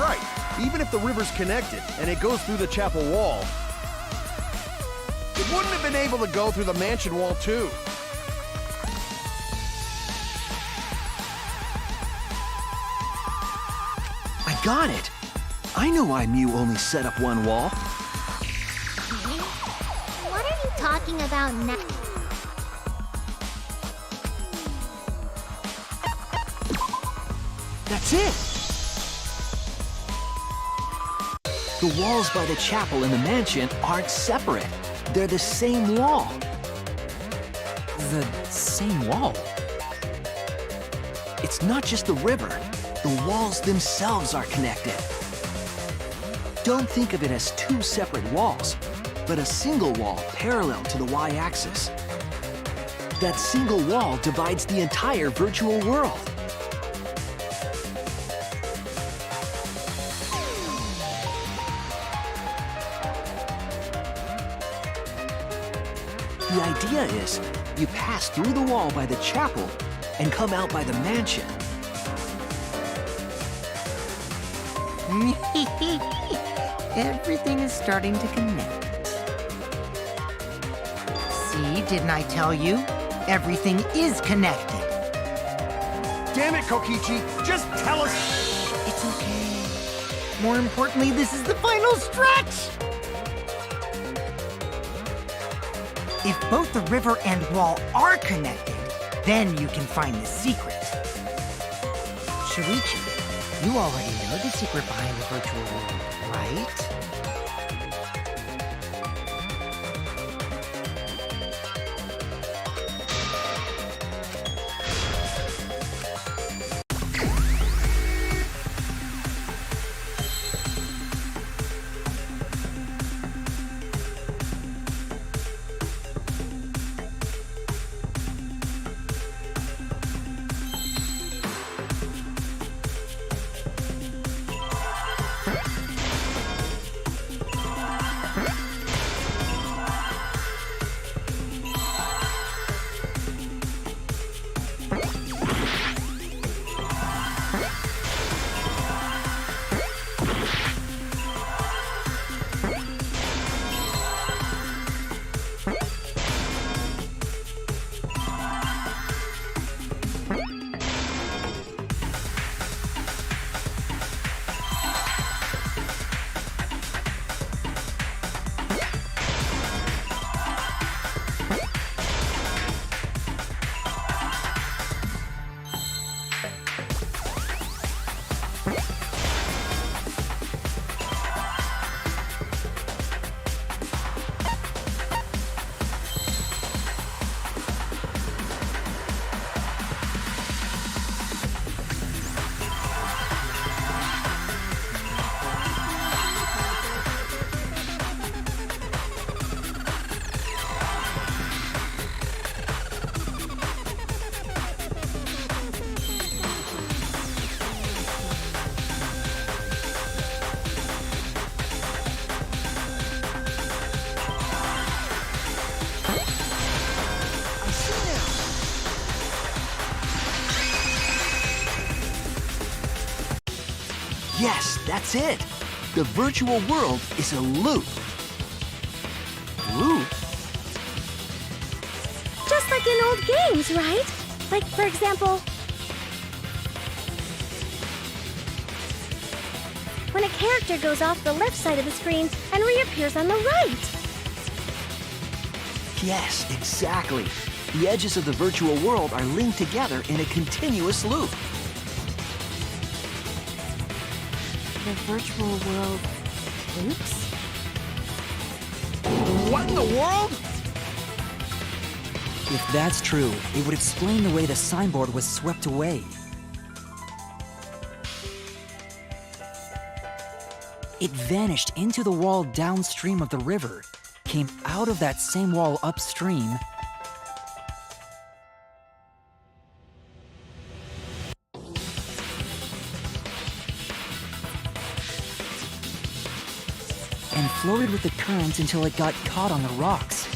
Right. Even if the river's connected and it goes through the chapel wall, it wouldn't have been able to go through the mansion wall, too. I got it! I know why Mew only set up one wall. What are you talking about now? That's it! The walls by the chapel and the mansion aren't separate. They're the same wall. The same wall? It's not just the river. The walls themselves are connected. Don't think of it as two separate walls, but a single wall parallel to the y-axis. That single wall divides the entire virtual world. The idea is, you pass through the wall by the chapel and come out by the mansion. Everything is starting to connect. See, didn't I tell you? Everything is connected. Damn it, Kokichi! Just tell us... It's okay. More importantly, this is the final stretch! If both the river and wall are connected, then you can find the secret. Shuichi, you already know the secret behind the virtual world, right? Yes, that's it. The virtual world is a loop. Loop? Just like in old games, right? Like, for example, when a character goes off the left side of the screen and reappears on the right. Yes, exactly. The edges of the virtual world are linked together in a continuous loop. The virtual world loops? What in the world? If that's true, it would explain the way the signboard was swept away. It vanished into the wall downstream of the river, came out of that same wall upstream, and floated with the current until it got caught on the rocks.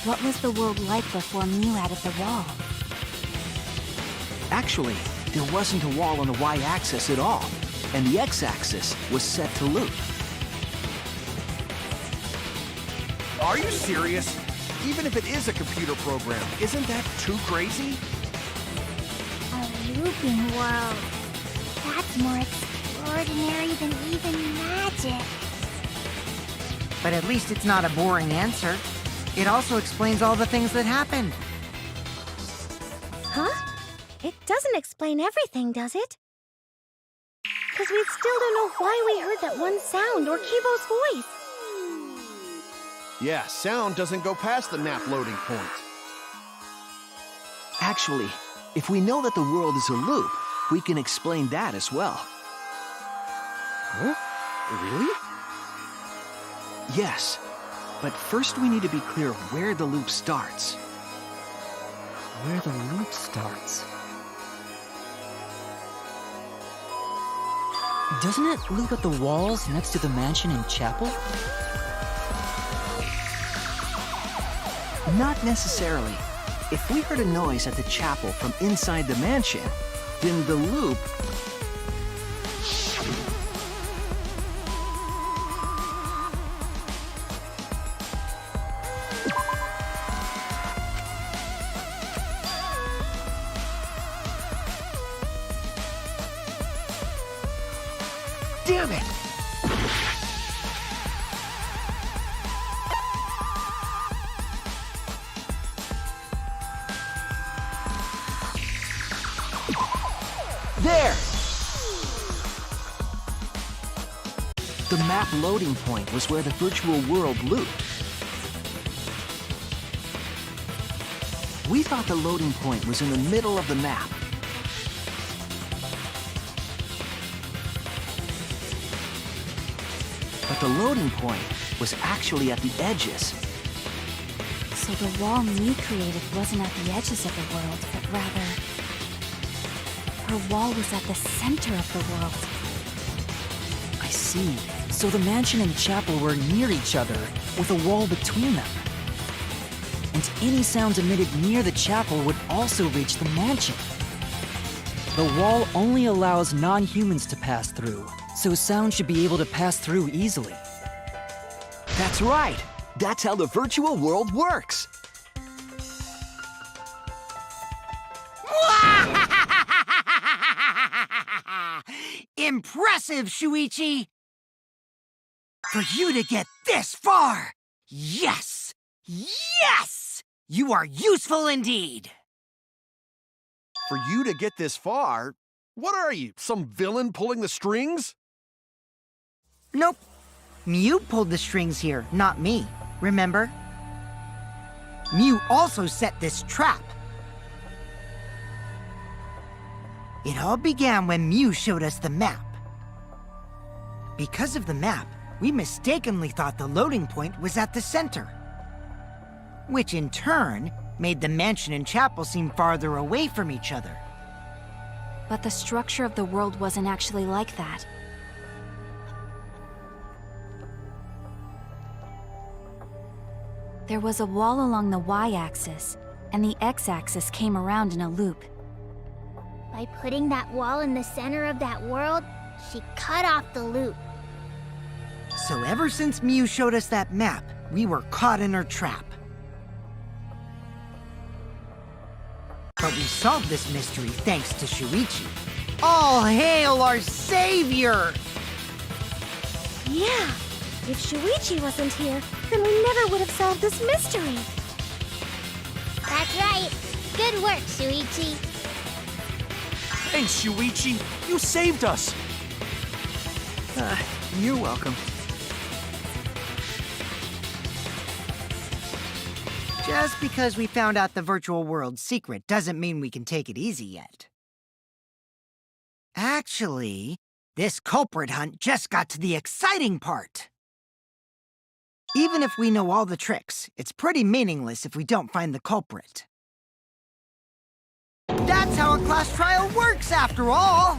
What was the world like before Mew added the wall? Actually, there wasn't a wall on the y-axis at all, and the x-axis was set to loop. Are you serious? Even if it is a computer program, isn't that too crazy? A looping world. That's more extraordinary than even magic. But at least it's not a boring answer. It also explains all the things that happened. Huh? It doesn't explain everything, does it? Because we still don't know why we heard that one sound or Kibo's voice. Yeah, sound doesn't go past the map loading point. Actually, if we know that the world is a loop, we can explain that as well. Huh? Really? Yes, but first we need to be clear where the loop starts. where the loop starts. Doesn't it loop at the walls next to the mansion and chapel? Not necessarily. If we heard a noise at the chapel from inside the mansion, then the loop... Damn it! There! The map loading point was where the virtual world looped. We thought the loading point was in the middle of the map. But the loading point was actually at the edges. So the wall Mew created wasn't at the edges of the world, but rather... her wall was at the center of the world. I see. So the mansion and chapel were near each other, with a wall between them. And any sounds emitted near the chapel would also reach the mansion. The wall only allows non-humans to pass through, so sound should be able to pass through easily. That's right! That's how the virtual world works! Impressive, Shuichi! For you to get this far! Yes! Yes! You are useful indeed! For you to get this far, what are you, some villain pulling the strings? Nope. Mew pulled the strings here, not me. Remember? Mew also set this trap. It all began when Mew showed us the map. Because of the map, we mistakenly thought the loading point was at the center, which in turn made the mansion and chapel seem farther away from each other. But the structure of the world wasn't actually like that. There was a wall along the y-axis, and the x-axis came around in a loop. By putting that wall in the center of that world, she cut off the loop. So ever since Mew showed us that map, we were caught in her trap. But we solved this mystery thanks to Shuichi. All hail our savior! Yeah, if Shuichi wasn't here, then we never would have solved this mystery. That's right. Good work, Shuichi. Thanks, Shuichi. You saved us. You're welcome. Just because we found out the virtual world's secret doesn't mean we can take it easy yet. Actually, this culprit hunt just got to the exciting part. Even if we know all the tricks, it's pretty meaningless if we don't find the culprit. That's how a class trial works, after all!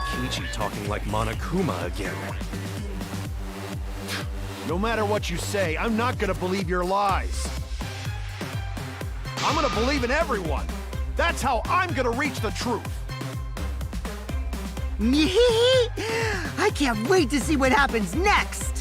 Kiichi talking like Monokuma again. No matter what you say, I'm not gonna believe your lies. I'm gonna believe in everyone. That's how I'm gonna reach the truth. I can't wait to see what happens next!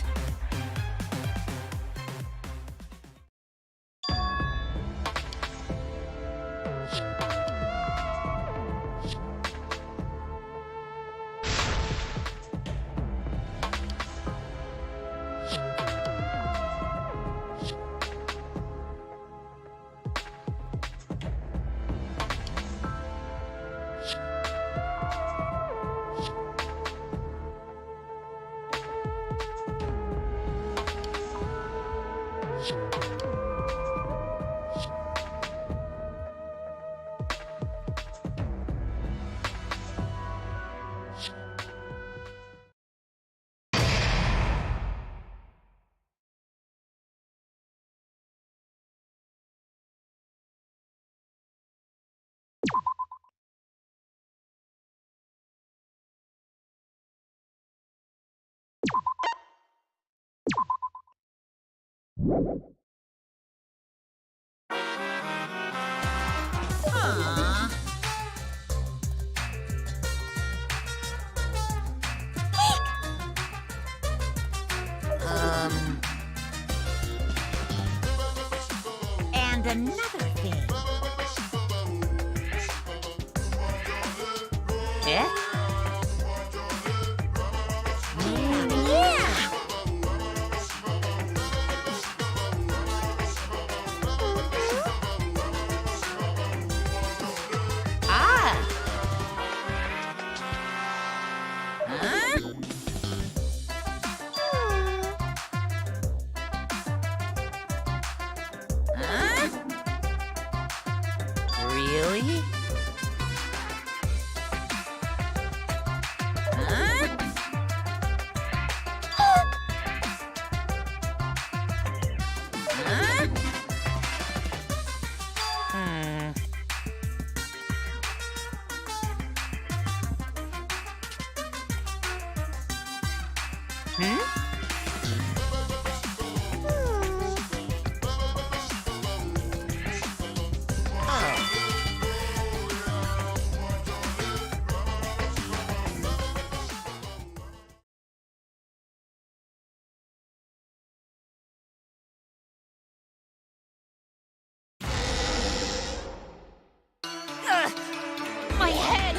And another thing. Eh? Yeah! Ah! Huh? Huh? Really? Huh? Huh? My head!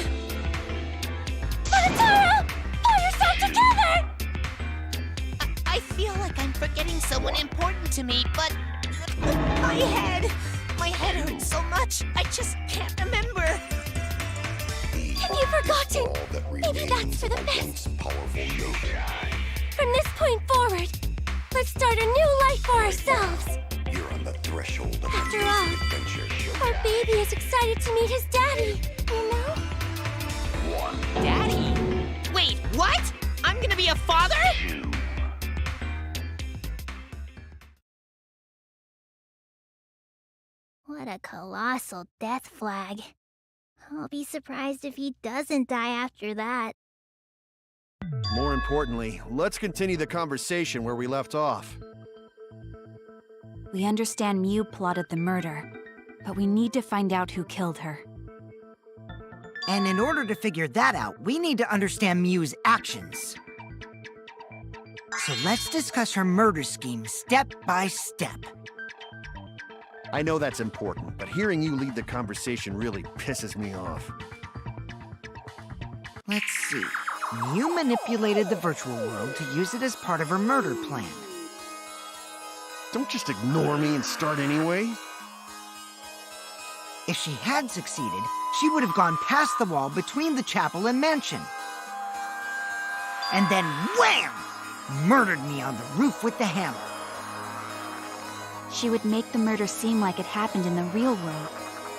Monotaro! Pull yourself together! I feel like I'm forgetting someone important to me, but my head hurts so much. I just can't remember. Have you forgotten? Maybe that's for the best. From this point forward, let's start a new life for ourselves. You're on the threshold of After a new all, adventure. our baby is excited to meet his daddy, you know? Daddy? Wait, what? I'm gonna be a father? What a colossal death flag. I'll be surprised if he doesn't die after that. More importantly, let's continue the conversation where we left off. We understand Mew plotted the murder, but we need to find out who killed her. And in order to figure that out, we need to understand Mew's actions. So let's discuss her murder scheme step by step. I know that's important, but hearing you lead the conversation really pisses me off. Let's see. Mew manipulated the virtual world to use it as part of her murder plan. Don't just ignore me and start anyway. If she had succeeded, she would have gone past the wall between the chapel and mansion. And then wham! Murdered me on the roof with the hammer. She would make the murder seem like it happened in the real world,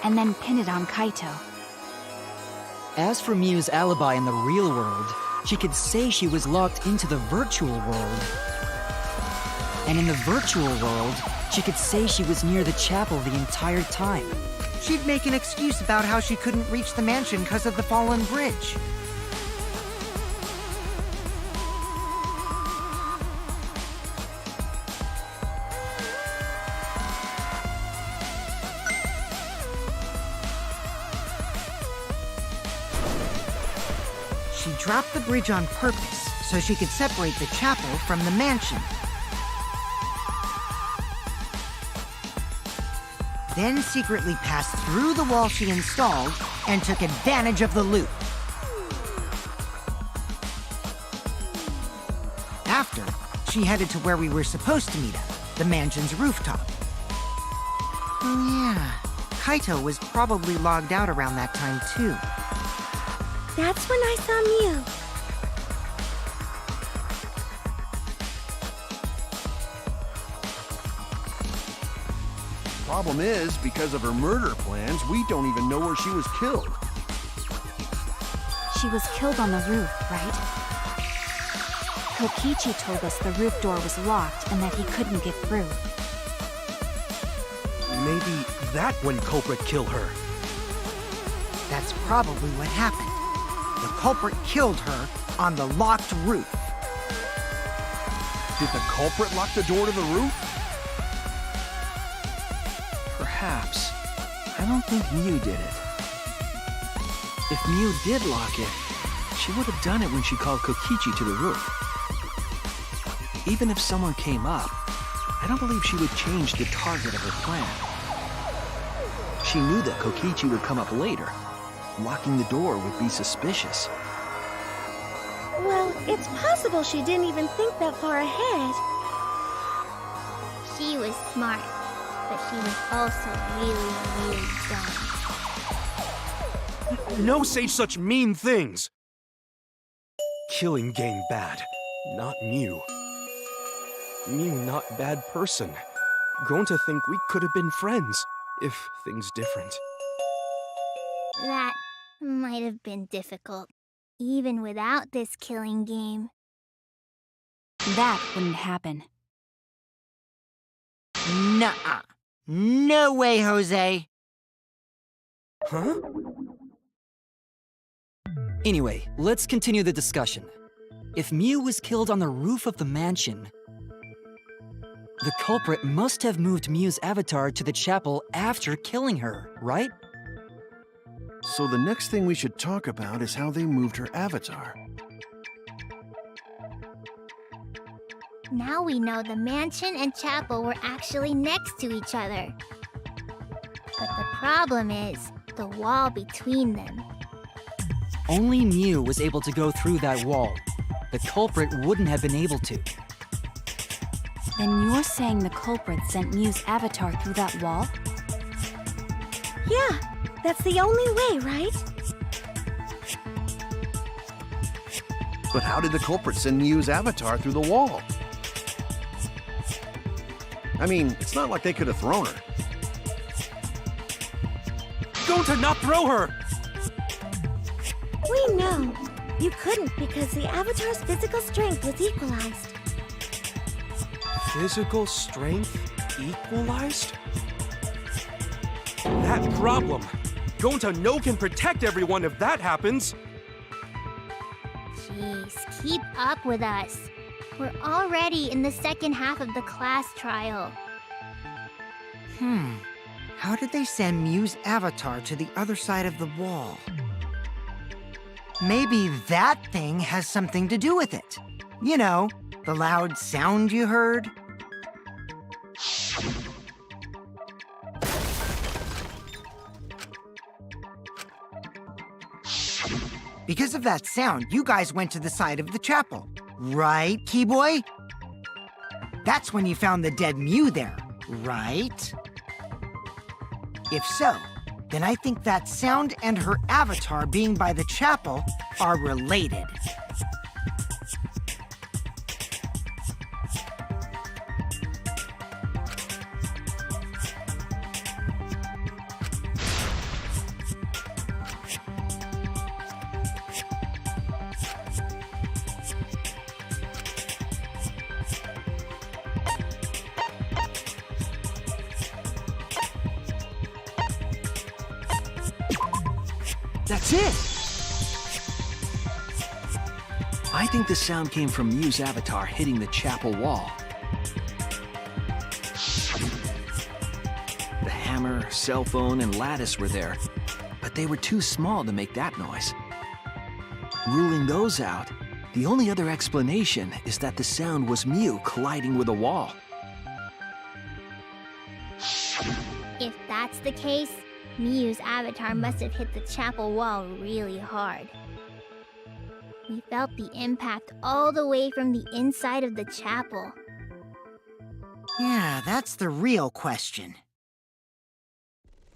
and then pin it on Kaito. As for Miu's alibi in the real world, she could say she was locked into the virtual world. And in the virtual world, she could say she was near the chapel the entire time. She'd make an excuse about how she couldn't reach the mansion because of the fallen bridge. She dropped the bridge on purpose so she could separate the chapel from the mansion. Then secretly passed through the wall she installed and took advantage of the loop. After, she headed to where we were supposed to meet up, the mansion's rooftop. Oh yeah, Kaito was probably logged out around that time too. That's when I saw Miu. Problem is, because of her murder plans, we don't even know where she was killed. She was killed on the roof, right? Kokichi told us the roof door was locked and that he couldn't get through. Maybe that when culprit killed her. That's probably what happened. The culprit killed her on the locked roof. Did the culprit lock the door to the roof? Perhaps. I don't think Miu did it. If Miu did lock it, she would have done it when she called Kokichi to the roof. Even if someone came up, I don't believe she would change the target of her plan. She knew that Kokichi would come up later. Locking the door would be suspicious. Well, it's possible she didn't even think that far ahead. She was smart, but she was also really, really dumb. No say such mean things! Killing game bad, not Miu. Miu not bad person. Grown to think we could have been friends, if things different. That might have been difficult, even without this killing game. That wouldn't happen. Nuh-uh. No way, Jose. Huh? Anyway, let's continue the discussion. If Miu was killed on the roof of the mansion, the culprit must have moved Miu's avatar to the chapel after killing her, right? So the next thing we should talk about is how they moved her avatar. Now we know the mansion and chapel were actually next to each other. But the problem is the wall between them. Only Miu was able to go through that wall. The culprit wouldn't have been able to. Then you're saying the culprit sent Miu's avatar through that wall? Yeah, that's the only way, right? But how did the culprit send Miu's avatar through the wall? I mean, it's not like they could have thrown her. Going to not throw her! We know. You couldn't because the avatar's physical strength was equalized. Physical strength equalized? That problem. Gonta no can protect everyone if that happens. Jeez, keep up with us. We're already in the second half of the class trial. How did they send Miu's avatar to the other side of the wall? Maybe that thing has something to do with it. You know, the loud sound you heard. Because of that sound, you guys went to the side of the chapel. Right, Keyboy? That's when you found the dead Mew there, right? If so, then I think that sound and her avatar being by the chapel are related. That's it! I think the sound came from Mew's avatar hitting the chapel wall. The hammer, cell phone, and lattice were there, but they were too small to make that noise. Ruling those out, the only other explanation is that the sound was Mew colliding with a wall. If that's the case, Mew's avatar must have hit the chapel wall really hard. We felt the impact all the way from the inside of the chapel. Yeah, that's the real question.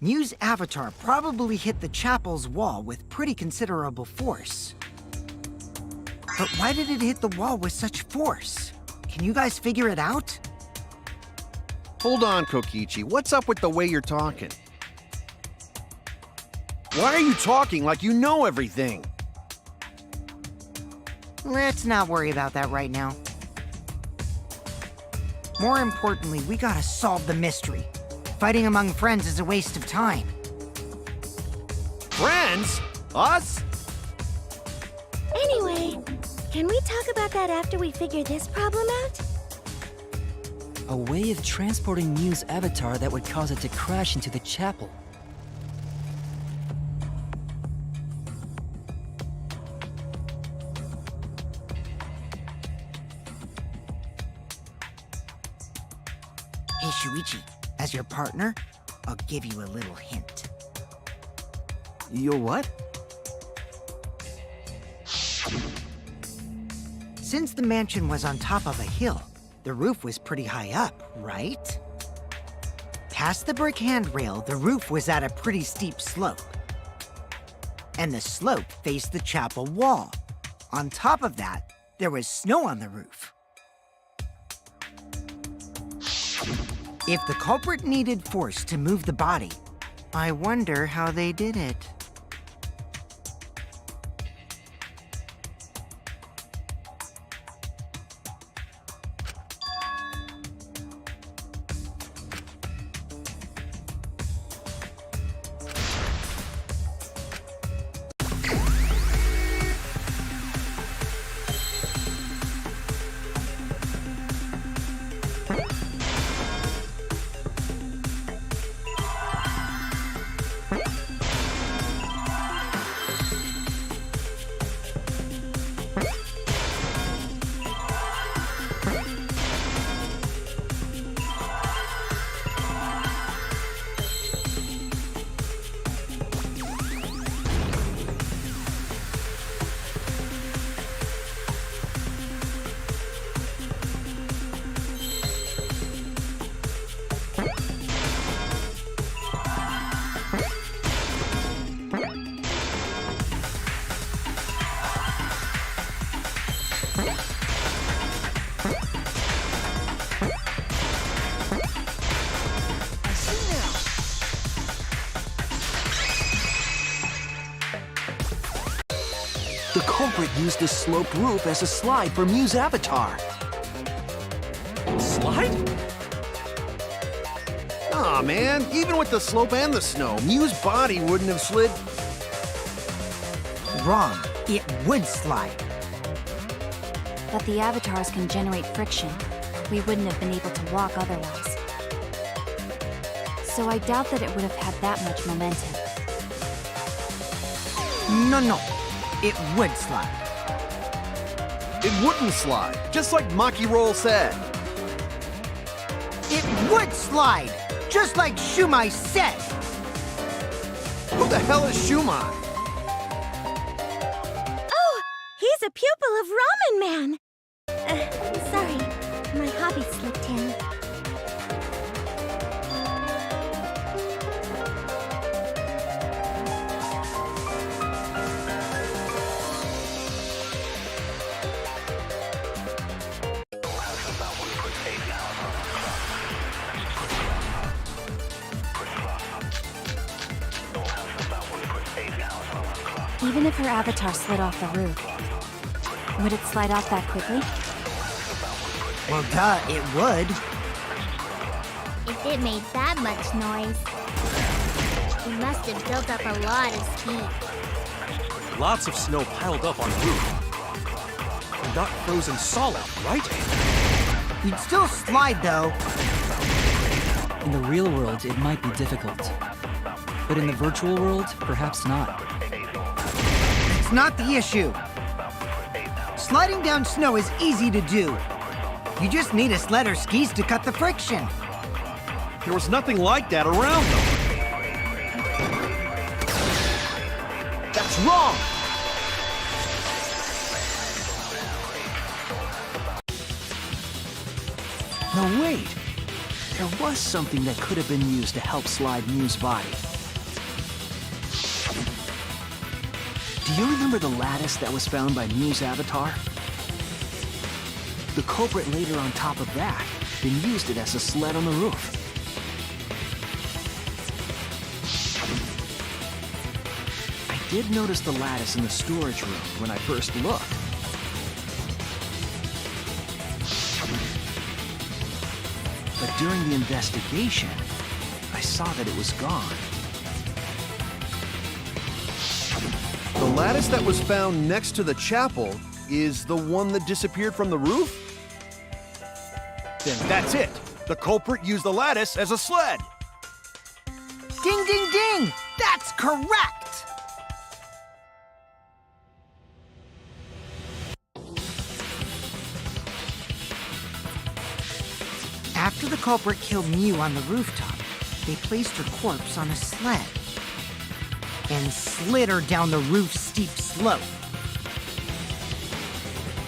Mew's avatar probably hit the chapel's wall with pretty considerable force. But why did it hit the wall with such force? Can you guys figure it out? Hold on, Kokichi. What's up with the way you're talking? Why are you talking like you know everything? Let's not worry about that right now. More importantly, we gotta solve the mystery. Fighting among friends is a waste of time. Friends? Us? Anyway, can we talk about that after we figure this problem out? A way of transporting Mew's avatar that would cause it to crash into the chapel. Hey, Shuichi, as your partner, I'll give you a little hint. Your what? Since the mansion was on top of a hill, the roof was pretty high up, right? Past the brick handrail, the roof was at a pretty steep slope. And the slope faced the chapel wall. On top of that, there was snow on the roof. If the culprit needed force to move the body, I wonder how they did it. The culprit used the sloped roof as a slide for Mew's avatar. Slide? Aw, man. Even with the slope and the snow, Mew's body wouldn't have slid. Wrong. It would slide. But the avatars can generate friction. We wouldn't have been able to walk otherwise. So I doubt that it would have had that much momentum. No. It would slide. It wouldn't slide, just like Maki Roll said. It would slide, just like Shumai said. Who the hell is Shumai? Oh, he's a pupil of Ramen Man. Sorry, my hobby slipped Even if her avatar slid off the roof, would it slide off that quickly? Well, duh, it would. If it made that much noise, it must have built up a lot of speed. Lots of snow piled up on the roof. And not frozen solid, right? You'd still slide, though. In the real world, it might be difficult. But in the virtual world, perhaps not. It's not the issue. Sliding down snow is easy to do. You just need a sled or skis to cut the friction. There was nothing like that around them. That's wrong! No, wait. There was something that could have been used to help slide Mew's body. Do you remember the lattice that was found by Mew's avatar? The culprit laid her on top of that, then used it as a sled on the roof. I did notice the lattice in the storage room when I first looked. But during the investigation, I saw that it was gone. The lattice that was found next to the chapel is the one that disappeared from the roof? Then that's it. The culprit used the lattice as a sled. Ding, ding, ding! That's correct! After the culprit killed Mew on the rooftop, they placed her corpse on a sled and slid her down the roof's steep slope.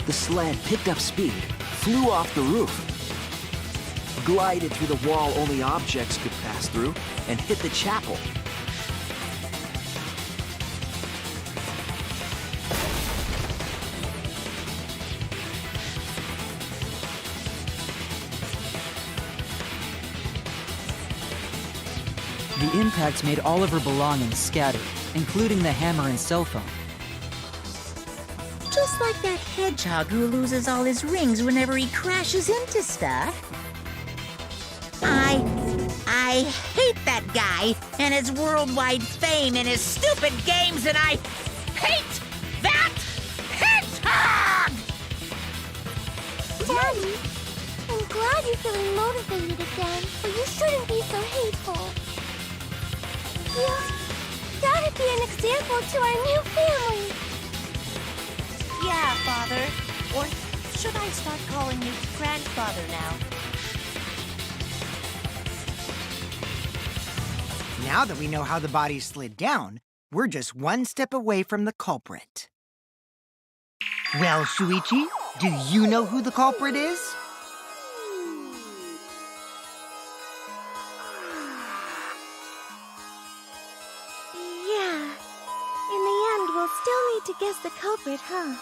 The sled picked up speed, flew off the roof, glided through the wall only objects could pass through, and hit the chapel. The impact made all of her belongings scattered, including the hammer and cell phone. Just like that hedgehog who loses all his rings whenever he crashes into stuff. I hate that guy and his worldwide fame and his stupid games, and I hate that hedgehog! Daddy, I'm glad you're feeling motivated again, but you shouldn't be so hateful. That'd be an example to our new family. Yeah, Father. Or should I start calling you grandfather now? Now that we know how the body slid down, we're just one step away from the culprit. Well, Shuichi, do you know who the culprit is? Yeah. In the end, we'll still need to guess the culprit, huh?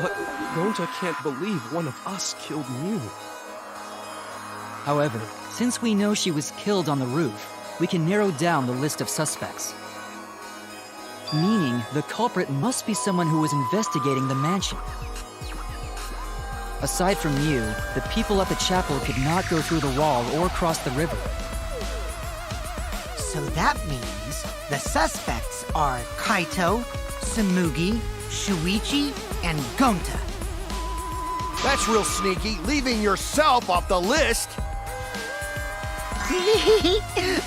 But Gonta can't believe one of us killed Mew. However, since we know she was killed on the roof, we can narrow down the list of suspects. Meaning, the culprit must be someone who was investigating the mansion. Aside from Mew, the people at the chapel could not go through the wall or cross the river. So that means the suspects are Kaito, Samugi, Shuichi, and Gonta. That's real sneaky, leaving yourself off the list.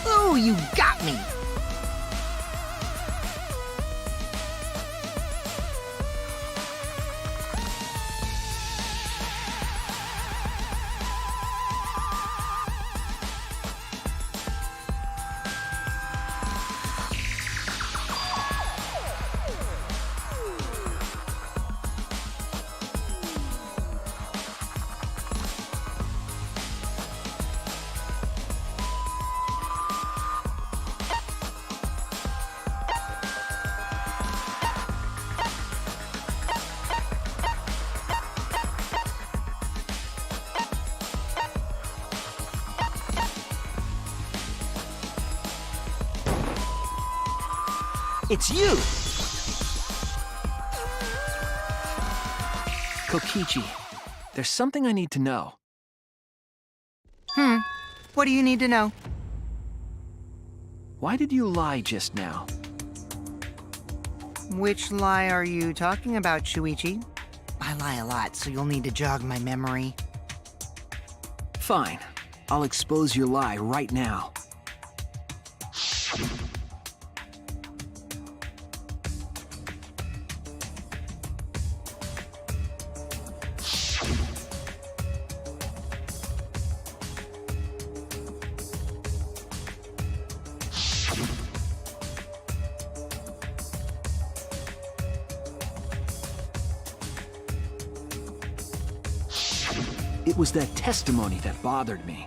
Ooh, you got me! It's you! Kokichi, there's something I need to know. What do you need to know? Why did you lie just now? Which lie are you talking about, Shuichi? I lie a lot, so you'll need to jog my memory. Fine. I'll expose your lie right now. It was that testimony that bothered me.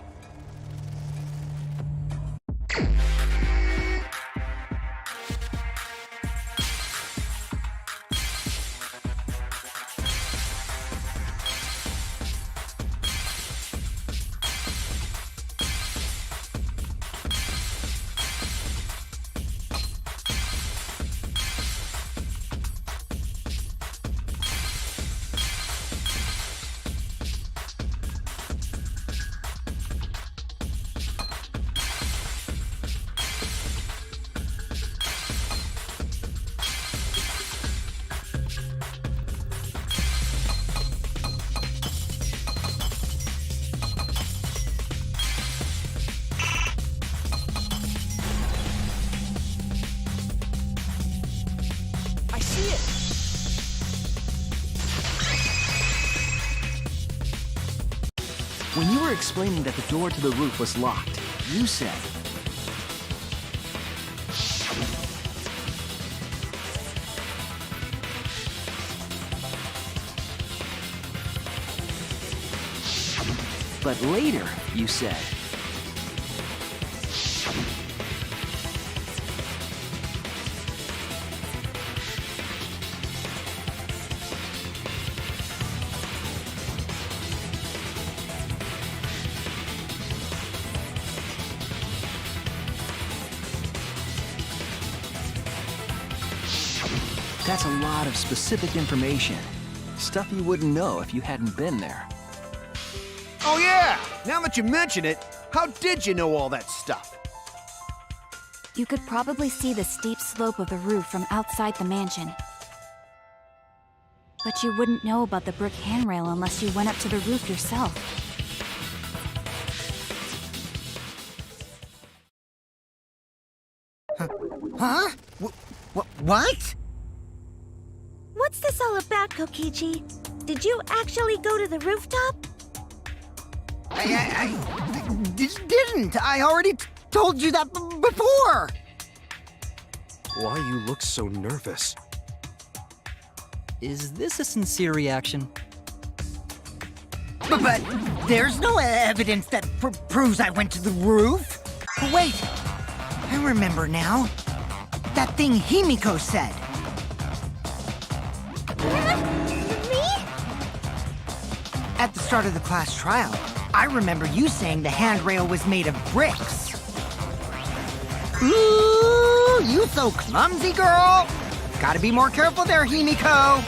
I see it! When you were explaining that the door to the roof was locked, you said... But later, you said... That's a lot of specific information. Stuff you wouldn't know if you hadn't been there. Oh yeah! Now that you mention it, how did you know all that stuff? You could probably see the steep slope of the roof from outside the mansion. But you wouldn't know about the brick handrail unless you went up to the roof yourself. Huh? What? What's this all about, Kokichi? Did you actually go to the rooftop? I didn't. I already told you that before. Why you look so nervous? Is this a sincere reaction? But there's no evidence that proves I went to the roof. Wait, I remember now. That thing Himiko said. Me? At the start of the class trial, I remember you saying the handrail was made of bricks. Ooh, you so clumsy, girl. Gotta be more careful there, Himiko.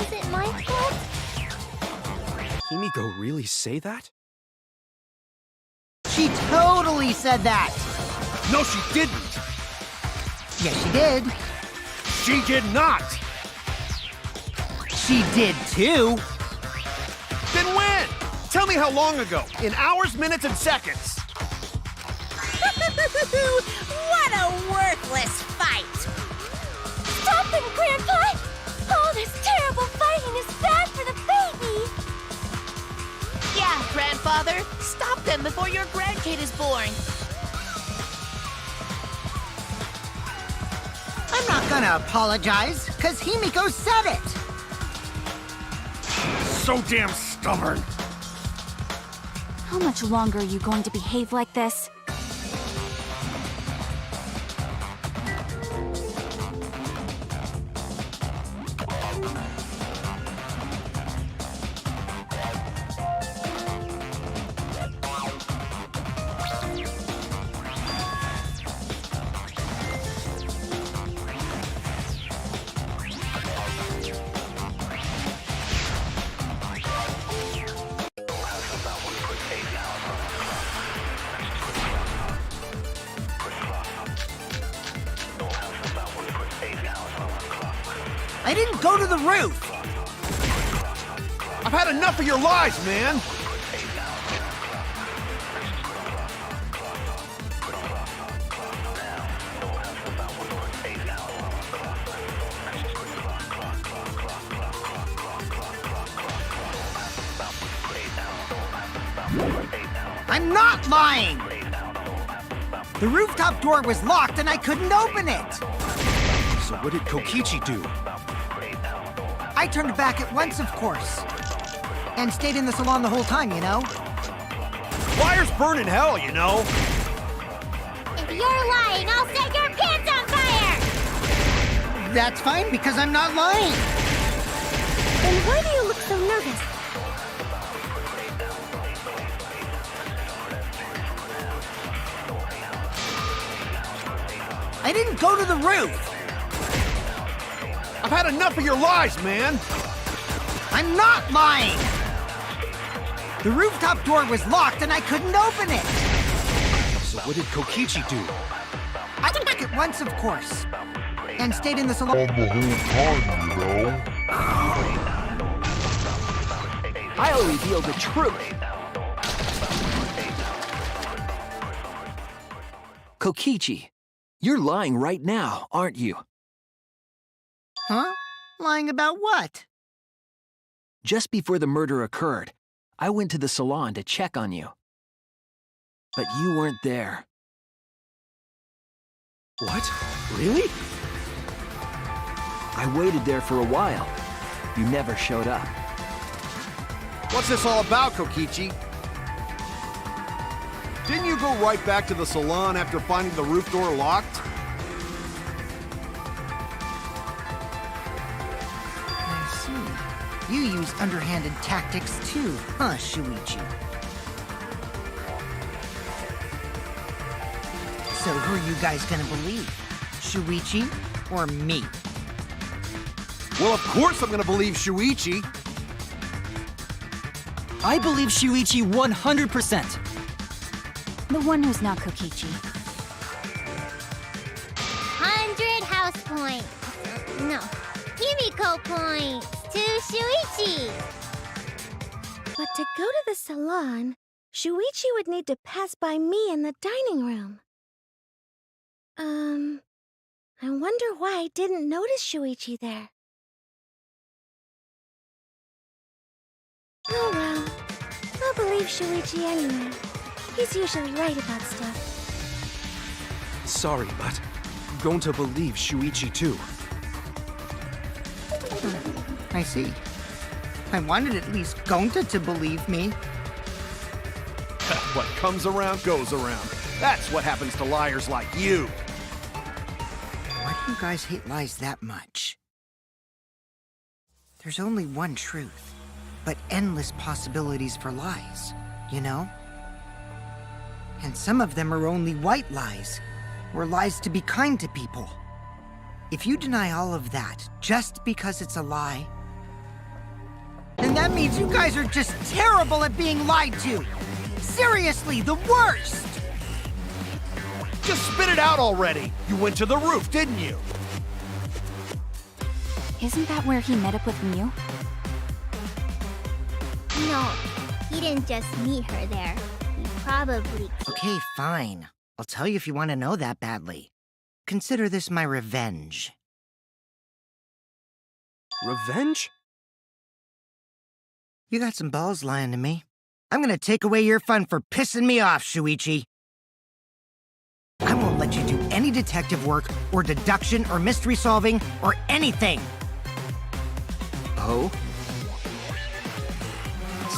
Is it my fault? Himiko really say that? She totally said that. No, she didn't! Yes, she did. She did not! She did too. Then when? Tell me how long ago. In hours, minutes, and seconds. What a worthless fight! Stop him, Grandpa! All this terrible fighting is bad for the baby! Yeah, Grandfather, stop them before your grandkid is born. I'm not gonna apologize, because Himiko said it. So damn stubborn. How much longer are you going to behave like this? I didn't go to the roof! I've had enough of your lies, man! I'm not lying! The rooftop door was locked and I couldn't open it! So what did Kokichi do? I turned back at once, of course. And stayed in the salon the whole time, you know? Liars burn in hell, you know? If you're lying, I'll set your pants on fire! That's fine, because I'm not lying! Then why do you look so nervous? I didn't go to the roof! I've had enough of your lies, man! I'm not lying! The rooftop door was locked and I couldn't open it! So what did Kokichi do? I turned back at once, of course. And stayed in the salon The whole time, you know? I'll reveal the truth. Kokichi, you're lying right now, aren't you? Huh? Lying about what? Just before the murder occurred, I went to the salon to check on you. But you weren't there. What? Really? I waited there for a while. You never showed up. What's this all about, Kokichi? Didn't you go right back to the salon after finding the roof door locked? I see. You use underhanded tactics too, huh, Shuichi? So who are you guys gonna believe? Shuichi or me? Well, of course I'm gonna believe Shuichi. I believe Shuichi 100%. The one who's not Kokichi. 100 house points. No, Himiko points to Shuichi. But to go to the salon, Shuichi would need to pass by me in the dining room. I wonder why I didn't notice Shuichi there. Oh well, I'll believe Shuichi anyway. He's usually right about stuff. Sorry, but I'm going to believe Shuichi too. I see. I wanted at least Gonta to believe me. What comes around goes around. That's what happens to liars like you. Why do you guys hate lies that much? There's only one truth, but endless possibilities for lies, you know? And some of them are only white lies, or lies to be kind to people. If you deny all of that just because it's a lie, then that means you guys are just terrible at being lied to! Seriously, the worst! Just spit it out already. You went to the roof, didn't you? Isn't that where he met up with Mew? No, he didn't just meet her there. He probably... Okay, fine. I'll tell you if you want to know that badly. Consider this my revenge. Revenge? You got some balls lying to me. I'm gonna take away your fun for pissing me off, Shuichi. I won't let you do any detective work, or deduction, or mystery solving, or anything. Oh?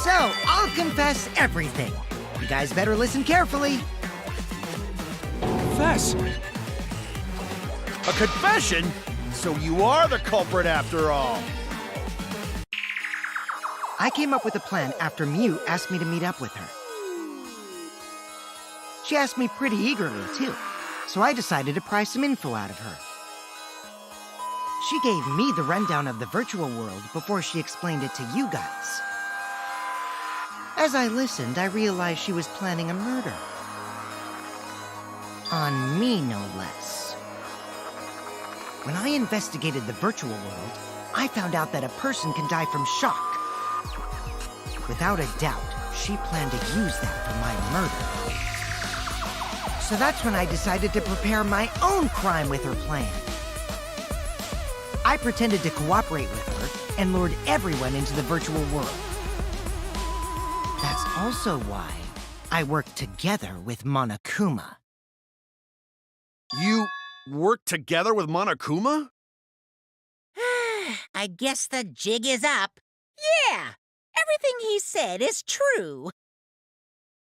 So, I'll confess everything. You guys better listen carefully. Confess. A confession? So you are the culprit after all. I came up with a plan after Mew asked me to meet up with her. She asked me pretty eagerly, too, so I decided to pry some info out of her. She gave me the rundown of the virtual world before she explained it to you guys. As I listened, I realized she was planning a murder. On me, no less. When I investigated the virtual world, I found out that a person can die from shock. Without a doubt, she planned to use that for my murder. So that's when I decided to prepare my own crime with her plan. I pretended to cooperate with her and lured everyone into the virtual world. That's also why I worked together with Monokuma. You worked together with Monokuma? I guess the jig is up. Yeah, everything he said is true.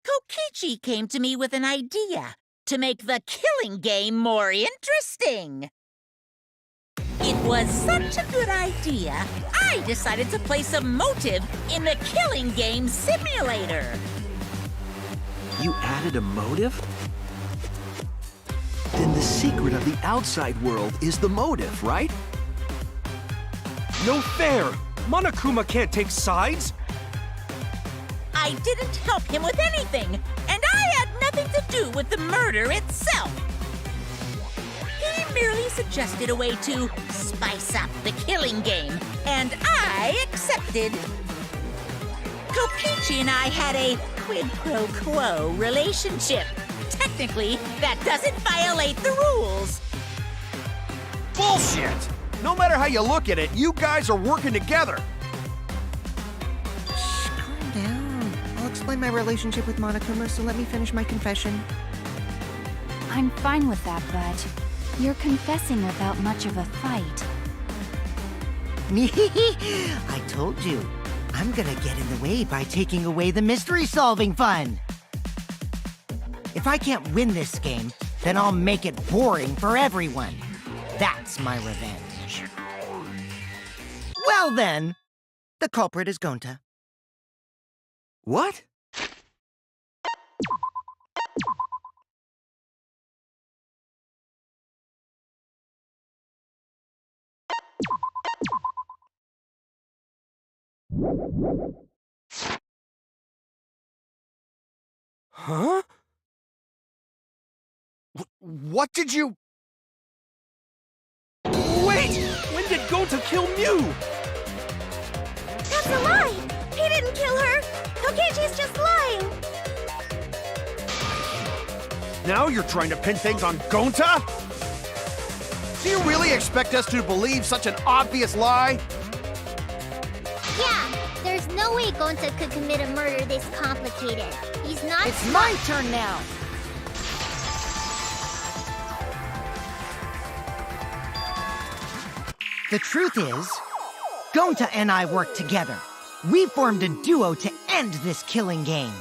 Kokichi came to me with an idea to make the killing game more interesting. It was such a good idea, I decided to place a motive in the killing game simulator. You added a motive? Then the secret of the outside world is the motive, right? No fair! Monokuma can't take sides! I didn't help him with anything, and I had nothing to do with the murder itself. He merely suggested a way to spice up the killing game, and I accepted. Kokichi and I had a quid pro quo relationship. Technically, that doesn't violate the rules. Bullshit! No matter how you look at it, you guys are working together. Shh, calm down. I'll explain my relationship with Monokuma, so let me finish my confession. I'm fine with that, but you're confessing without much of a fight. I told you, I'm gonna get in the way by taking away the mystery-solving fun. If I can't win this game, then I'll make it boring for everyone. That's my revenge. Well then, the culprit is Gonta. What? Huh? What did you... Wait! When did Gonta kill Mew? That's a lie! He didn't kill her! Kokichi's just lying! Now you're trying to pin things on Gonta? Do you really expect us to believe such an obvious lie? Yeah, there's no way Gonta could commit a murder this complicated. He's not. It's my turn now! The truth is, Gonta and I worked together. We formed a duo to end this killing game.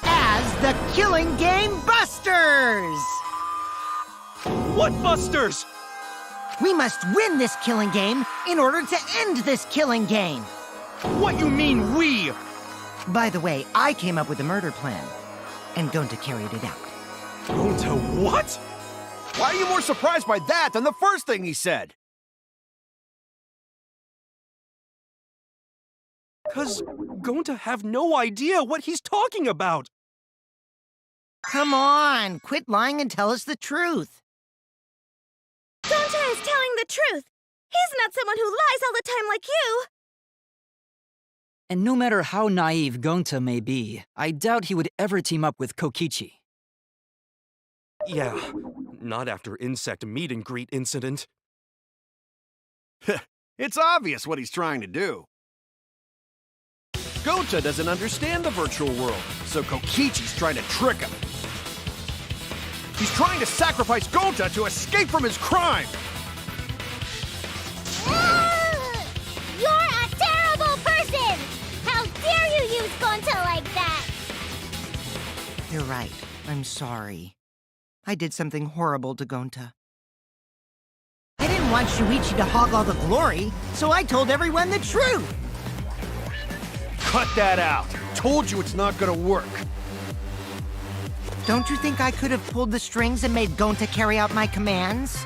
As the Killing Game Busters! What busters? We must win this killing game in order to end this killing game. What you mean, we? By the way, I came up with the murder plan, and Gonta carried it out. Gonta what? Why are you more surprised by that than the first thing he said? 'Cause Gonta have no idea what he's talking about. Come on, quit lying and tell us the truth. Gonta is telling the truth! He's not someone who lies all the time like you! And no matter how naive Gonta may be, I doubt he would ever team up with Kokichi. Yeah, not after insect meet and greet incident. It's obvious what he's trying to do. Gonta doesn't understand the virtual world, so Kokichi's trying to trick him. He's trying to sacrifice Gonta to escape from his crime! You're a terrible person! How dare you use Gonta like that? You're right. I'm sorry. I did something horrible to Gonta. I didn't want Shuichi to hog all the glory, so I told everyone the truth! Cut that out! Told you it's not gonna work! Don't you think I could have pulled the strings and made Gonta carry out my commands?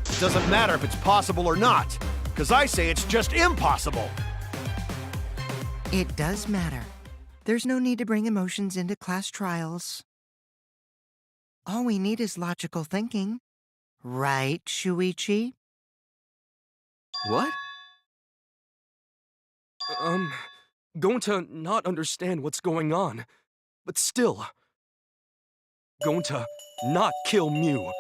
It doesn't matter if it's possible or not, because I say it's just impossible! It does matter. There's no need to bring emotions into class trials. All we need is logical thinking. Right, Shuichi? What? Going to not understand what's going on, but still. Going to not kill Mew.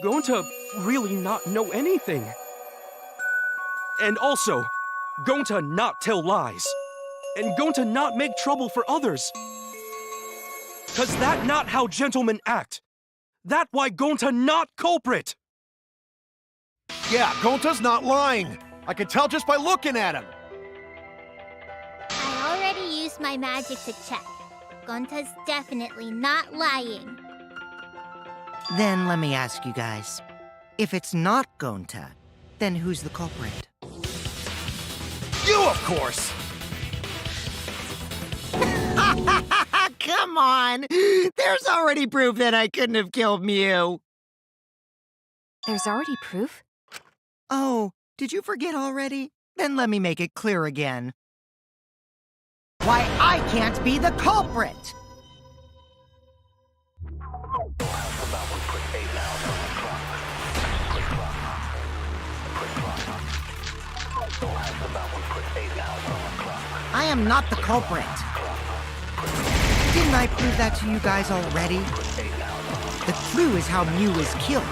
Going to really not know anything. And also, going to not tell lies. And going to not make trouble for others. 'Cause that not how gentlemen act. That why Gonta not culprit. Yeah, Gonta's not lying. I can tell just by looking at him. I already used my magic to check. Gonta's definitely not lying. Then let me ask you guys. If it's not Gonta, then who's the culprit? You, of course! Come on! There's already proof that I couldn't have killed Mew. There's already proof? Oh, did you forget already? Then let me make it clear again. Why I can't be the culprit! I am not the culprit. Didn't I prove that to you guys already? The clue is how Mew is killed.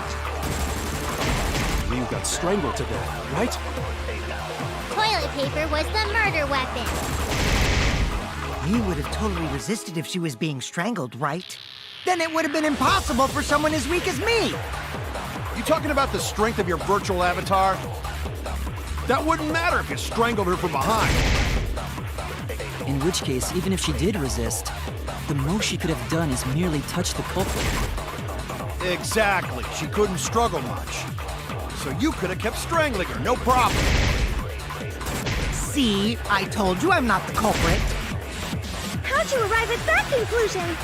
Mew got strangled to death, right? Toilet paper was the murder weapon. Mew would have totally resisted if she was being strangled, right? Then it would have been impossible for someone as weak as me! You talking about the strength of your virtual avatar? That wouldn't matter if you strangled her from behind. In which case, even if she did resist, the most she could have done is merely touch the culprit. Exactly. She couldn't struggle much. So you could have kept strangling her, no problem. See, I told you I'm not the culprit. How'd you arrive at that conclusion?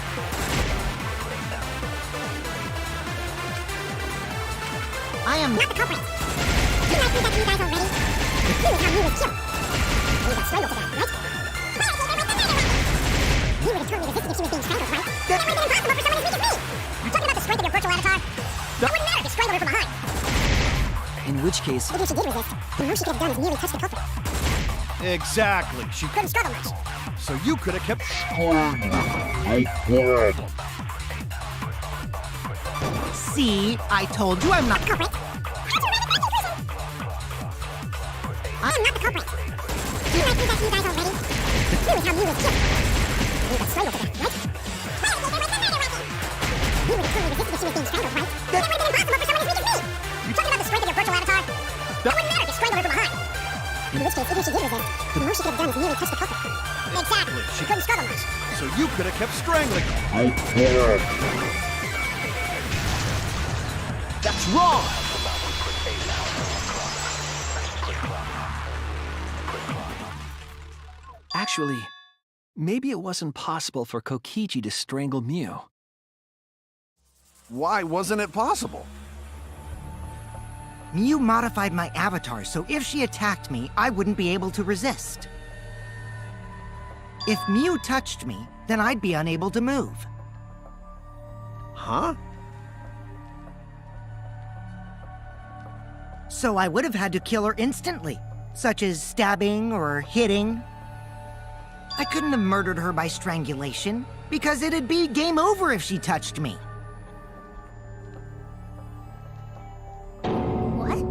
I am Not the culprit. Didn't I prove that to you guys already? The clue is how Mew was killed. Mew got strangled to death, right? Mew would have totally resisted if she was being strangled, right? That would have been impossible for someone as weak as me! You talking about the strength of your virtual avatar? That wouldn't matter if you strangled her from behind. In which case, Even if she did resist, the most she could have done is merely touch the culprit. Exactly. She Couldn't struggle much. So you could have kept... See, I told you I'm not the Culprit. I am not the culprit. Didn't I prove that to you guys already? The clue is how Mew was killed. Mew got strangled to death, right? Mew would have totally resisted if she was being strangled, right? That would have been impossible for someone as weak as me! You talking about the strength of your virtual avatar? That wouldn't matter if you strangled her from behind. In which case, even if she did resist, the most she could have done is merely touch the culprit. Exactly. She couldn't struggle much. So you could have kept strangling her. That's wrong! Actually, maybe it wasn't possible for Kokichi to strangle Mew. Why wasn't it possible? Mew modified my avatar, so if she attacked me, I wouldn't be able to resist. If Mew touched me, then I'd be unable to move. Huh? So I would have had to kill her instantly, such as stabbing or hitting. I couldn't have murdered her by strangulation, because it'd be game over if she touched me. What?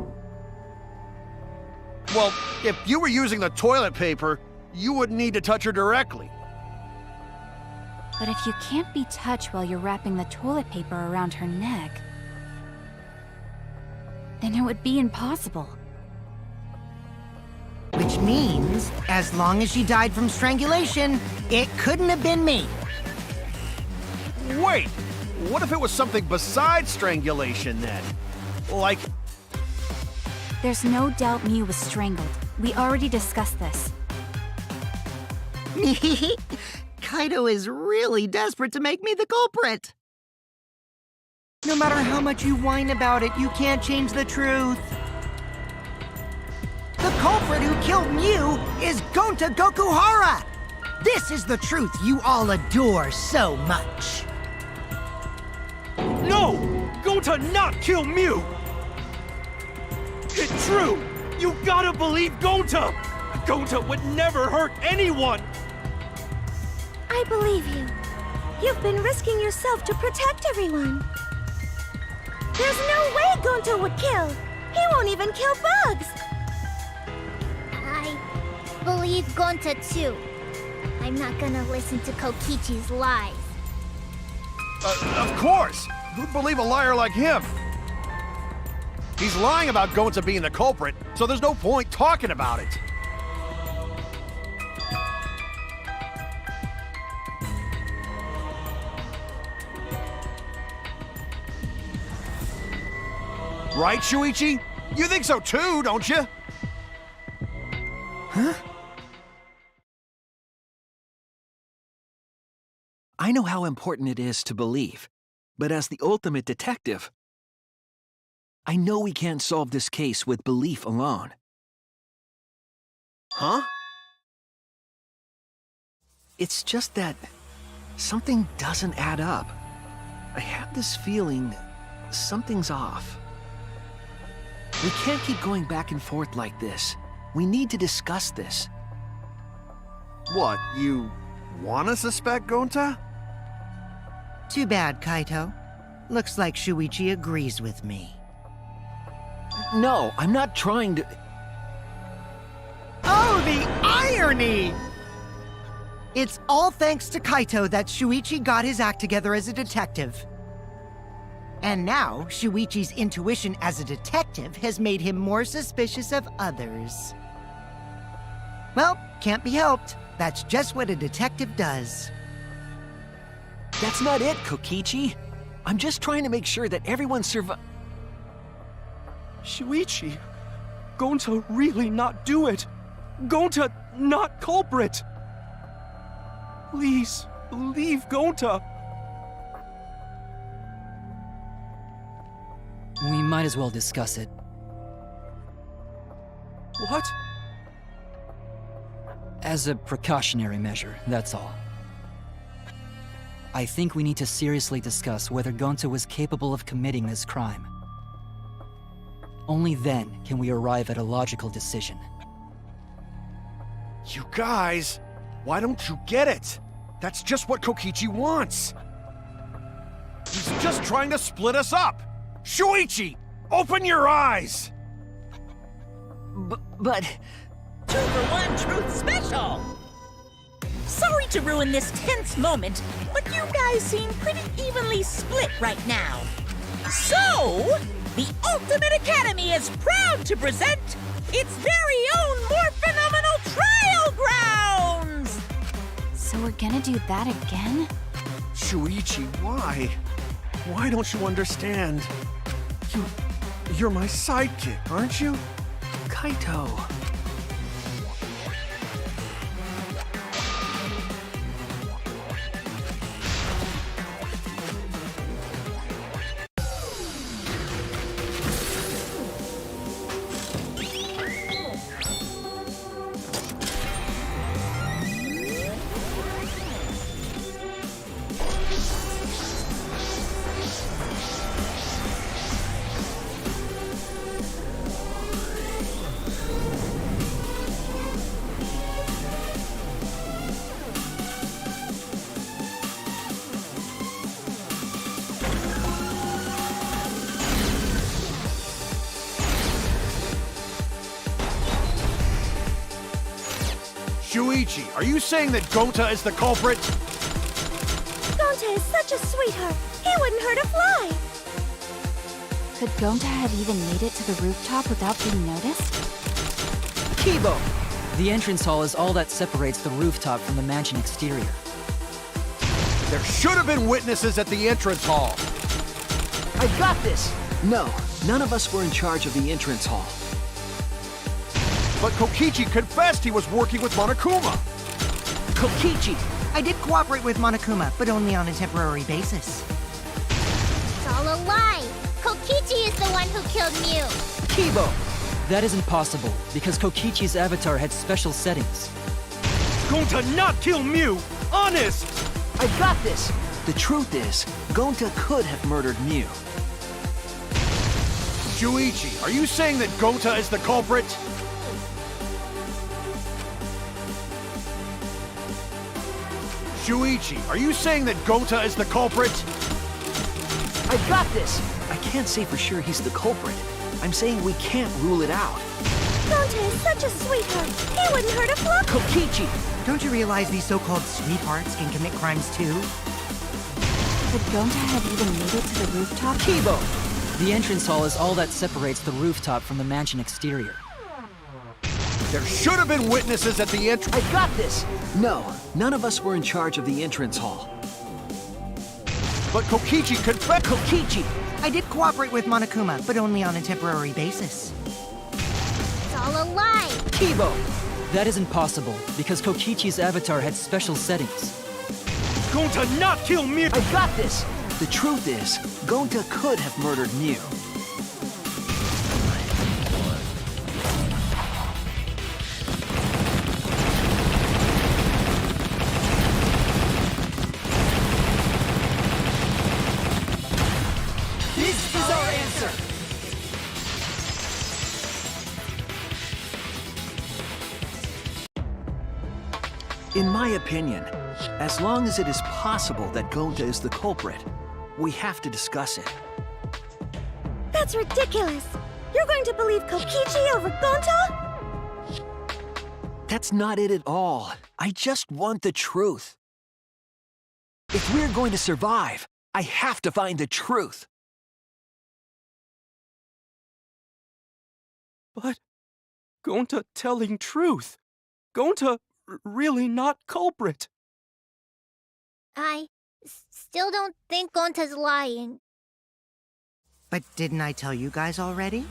Well, if you were using the toilet paper, you wouldn't need to touch her directly. But if you can't be touched while you're wrapping the toilet paper around her neck, then it would be impossible. Which means, as long as she died from strangulation, it couldn't have been me. Wait! What if it was something besides strangulation then? Like, There's no doubt Mew was strangled. We already discussed this. Kaido is really desperate to make me the culprit. No matter how much you whine about it, you can't change the truth. The culprit who killed Mew is Gonta Gokuhara! This is the truth you all adore so much. No! Gonta not kill Mew! It's true! You gotta believe Gonta! Gonta would never hurt anyone! I believe you. You've been risking yourself to protect everyone. There's no way Gonta would kill. He won't even kill bugs. I believe Gonta too. I'm not gonna listen to Kokichi's lies. Of course! Who'd believe a liar like him? He's lying about Gonta being the culprit, so there's no point talking about it. Right, Shuichi? You think so too, don't you? Huh? I know how important it is to believe, but as the ultimate detective, I know we can't solve this case with belief alone. Huh? It's just that something doesn't add up. I have this feeling something's off. We can't keep going back and forth like this. We need to discuss this. What, you wanna suspect Gonta? Too bad, Kaito. Looks like Shuichi agrees with me. No, I'm not trying to... Oh, the irony! It's all thanks to Kaito that Shuichi got his act together as a detective. And now, Shuichi's intuition as a detective has made him more suspicious of others. Well, can't be helped. That's just what a detective does. That's not it, Kokichi. I'm just trying to make sure that everyone Shuichi, Gonta really not do it. Gonta not culprit. Please, believe Gonta. We might as well discuss it. What? As a precautionary measure, that's all. I think we need to seriously discuss whether Gonta was capable of committing this crime. Only then can we arrive at a logical decision. You guys, why don't you get it? That's just what Kokichi wants. He's just trying to split us up. Shuichi, open your eyes! But... 2 for 1 Truth Special! Sorry to ruin this tense moment, but you guys seem pretty evenly split right now. So, the Ultimate Academy is proud to present its very own more phenomenal trial grounds! So we're gonna do that again? Shuichi, why? Why don't you understand? You're my sidekick, aren't you? Kaito... Shuichi, are you saying that Gonta is the culprit? Gonta is such a sweetheart. He wouldn't hurt a fly. Could Gonta have even made it to the rooftop without being noticed? Kibo! The entrance hall is all that separates the rooftop from the mansion exterior. There should have been witnesses at the entrance hall. I got this! No, none of us were in charge of the entrance hall. But Kokichi confessed he was working with Monokuma. Kokichi! I did cooperate with Monokuma, but only on a temporary basis. It's all a lie. Kokichi is the one who killed Mew. Kibo! That isn't possible, because Kokichi's avatar had special settings. Gonta not kill Mew! Honest! I got this! The truth is, Gonta could have murdered Mew. Shuichi, are you saying that Gonta is the culprit? Shuichi, are you saying that Gonta is the culprit? I got this! I can't say for sure he's the culprit. I'm saying we can't rule it out. Gonta is such a sweetheart. He wouldn't hurt a fly. Kokichi! Don't you realize these so-called sweethearts can commit crimes too? Could Gonta have even made it to the rooftop? Kibo! The entrance hall is all that separates the rooftop from the mansion exterior. There should have been witnesses at the entrance. I got this! No, none of us were in charge of the entrance hall. But Kokichi confessed. Kokichi! I did cooperate with Monokuma, but only on a temporary basis. It's all a lie. Kibo! That isn't possible, because Kokichi's avatar had special settings. Gonta not kill me! I got this! The truth is, Gonta could have murdered Mew. This is our answer! In my opinion, as long as it is possible that Gonta is the culprit, we have to discuss it. That's ridiculous. You're going to believe Kokichi over Gonta? That's not it at all. I just want the truth. If we're going to survive, I have to find the truth. But Gonta telling truth. Gonta really not culprit. I still don't think Gonta's lying. But didn't I tell you guys already?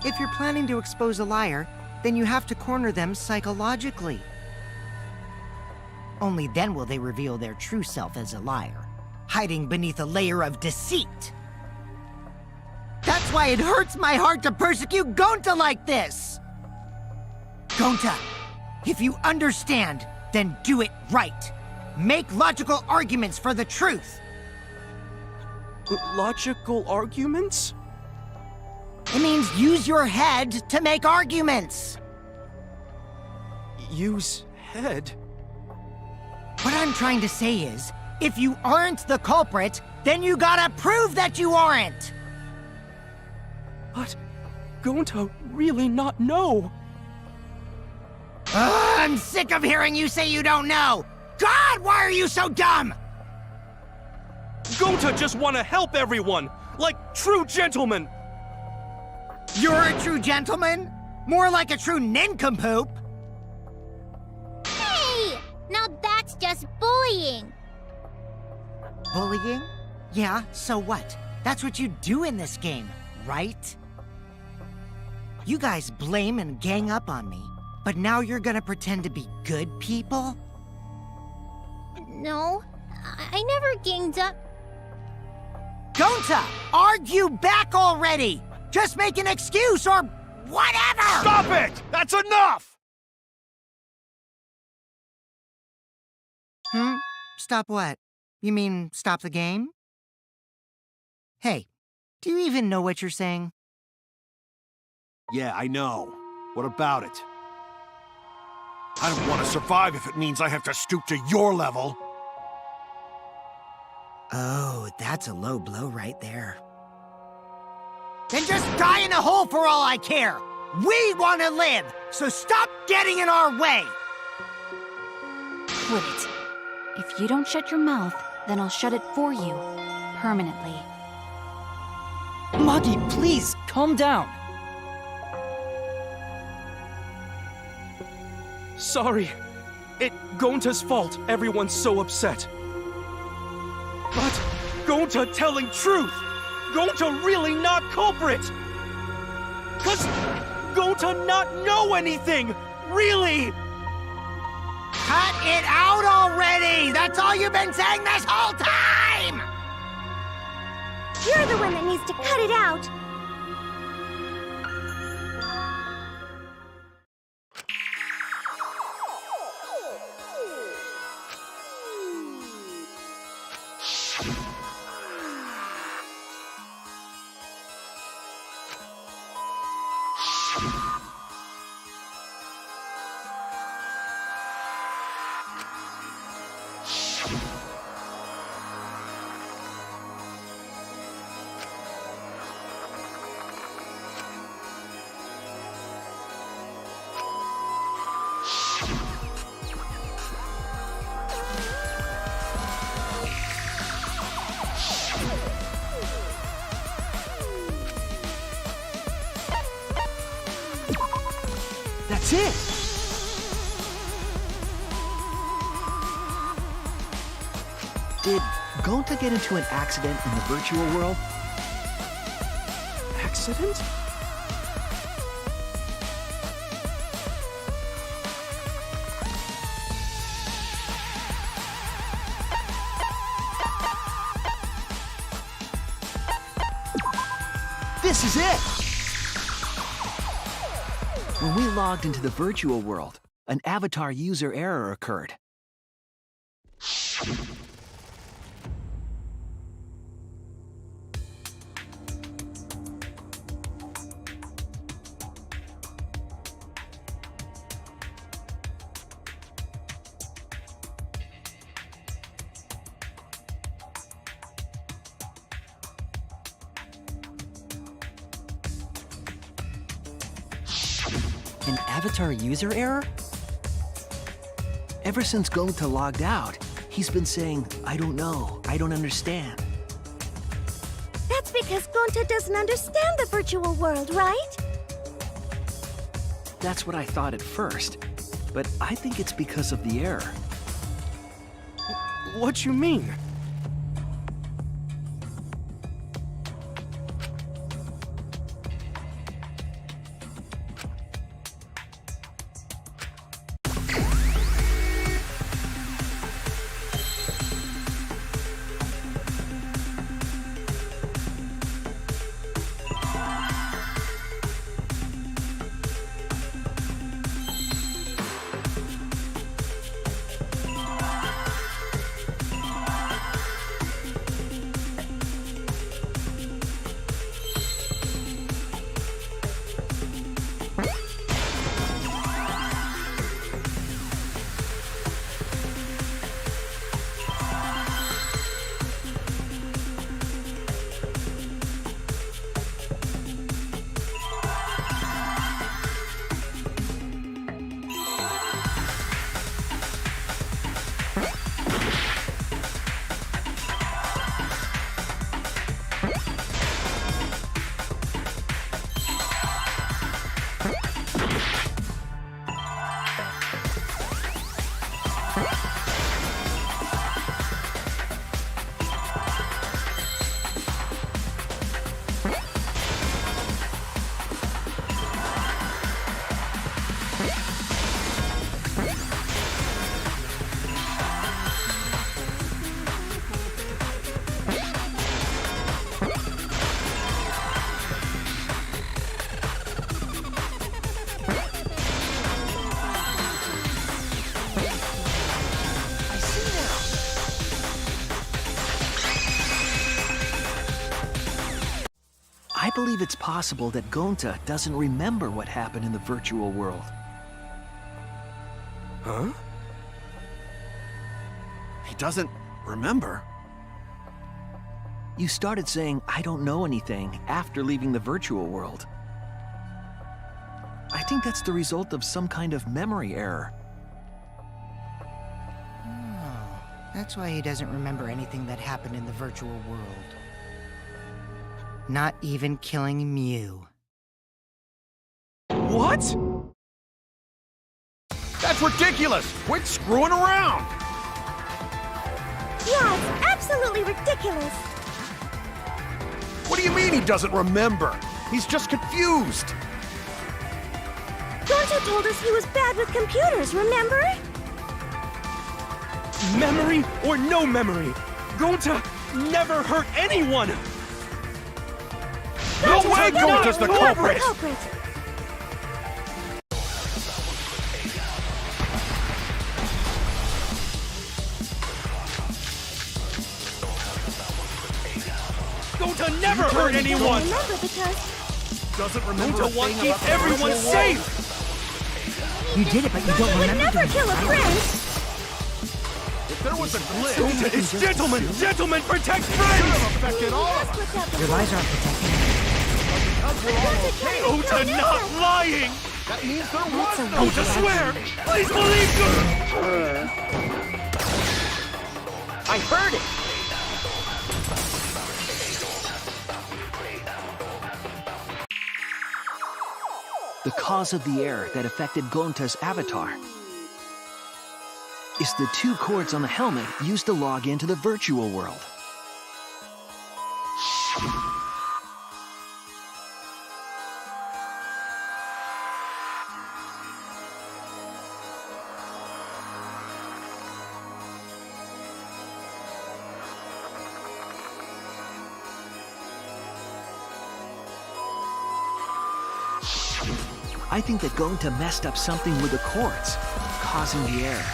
If you're planning to expose a liar, then you have to corner them psychologically. Only then will they reveal their true self as a liar, hiding beneath a layer of deceit. That's why it hurts my heart to persecute Gonta like this! Gonta, if you understand, then do it right. Make logical arguments for the truth. Logical arguments? It means use your head to make arguments. Use head? What I'm trying to say is, if you aren't the culprit, then you gotta prove that you aren't! But Gonta really not know. I'm sick of hearing you say you don't know! God, why are you so dumb? Gonta just want to help everyone, like true gentlemen. You're a true gentleman? More like a true nincompoop! Hey! Now that's just bullying. Bullying? Yeah, so what? That's what you do in this game, right? You guys blame and gang up on me, but now you're gonna pretend to be good people? No, I never ganged up. Gonta, argue back already! Just make an excuse or whatever! Stop it! That's enough! Stop what? You mean stop the game? Hey, do you even know what you're saying? Yeah, I know. What about it? I don't want to survive if it means I have to stoop to your level. Oh, that's a low blow right there. Then just die in a hole for all I care! We want to live, so stop getting in our way! Quit it. If you don't shut your mouth, then I'll shut it for you. Permanently. Maki, please, calm down. Sorry. It Gonta's fault everyone's so upset. But Gonta telling truth. Gonta really not culprit. 'Cause Gonta not know anything. Really. Cut it out already! That's all you've been saying this whole time! You're the one that needs to cut it out. That's it! Did Gonta get into an accident in the virtual world? Accident? This is it! When we logged into the virtual world, an avatar user error occurred. An avatar user error? Ever since Gonta logged out, he's been saying, I don't know, I don't understand. That's because Gonta doesn't understand the virtual world, right? That's what I thought at first, but I think it's because of the error. What you mean? I believe it's possible that Gonta doesn't remember what happened in the virtual world. Huh? He doesn't remember. You started saying, I don't know anything, after leaving the virtual world. I think that's the result of some kind of memory error. Oh, that's why he doesn't remember anything that happened in the virtual world. Not even killing Mew. What? That's ridiculous! Quit screwing around! Yeah, it's absolutely ridiculous. What do you mean he doesn't remember? He's just confused. Gonta told us he was bad with computers, remember? Memory or no memory, Gonta never hurt anyone! No way Gonta's the culprit! Gonta never hurt anyone! Remember because Doesn't remember a Gonta wants to thing about keep the everyone virtual world. safe! You did it, but you don't Gonta would remember never doing kill a it. friend. There was a glitch. Gonta is gentlemen! Gentlemen, protect Could friends! have affected all of us. Your lies aren't protecting me. Because we're all okay. Gonta not lying! That means there was no Gonta, swear! Please believe me! I heard it! The cause of the error that affected Gonta's avatar is the 2 cords on the helmet used to log into the virtual world. I think that Gonta messed up something with the cords, causing the error.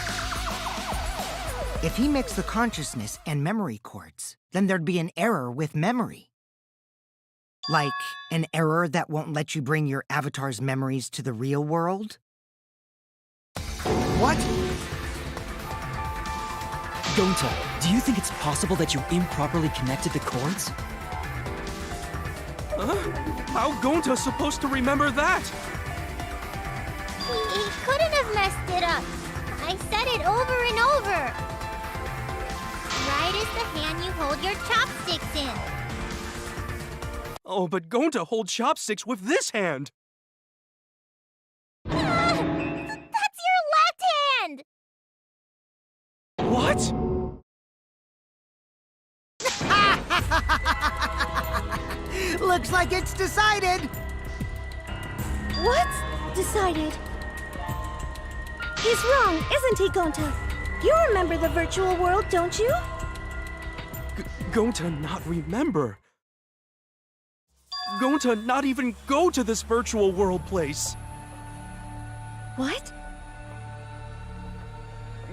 If he mixed the consciousness and memory cords, then there'd be an error with memory. Like an error that won't let you bring your avatar's memories to the real world? What? Gonta, do you think it's possible that you improperly connected the cords? Huh? How Gonta's supposed to remember that? He couldn't have messed it up. I said it over and over. Right is the hand you hold your chopsticks in. Oh, but Gonta holds chopsticks with this hand! That's your left hand! What? Looks like it's decided! What? Decided. He's wrong, isn't he, Gonta? You remember the virtual world, don't you? Gonta not remember. Gonta not even go to this virtual world place. What?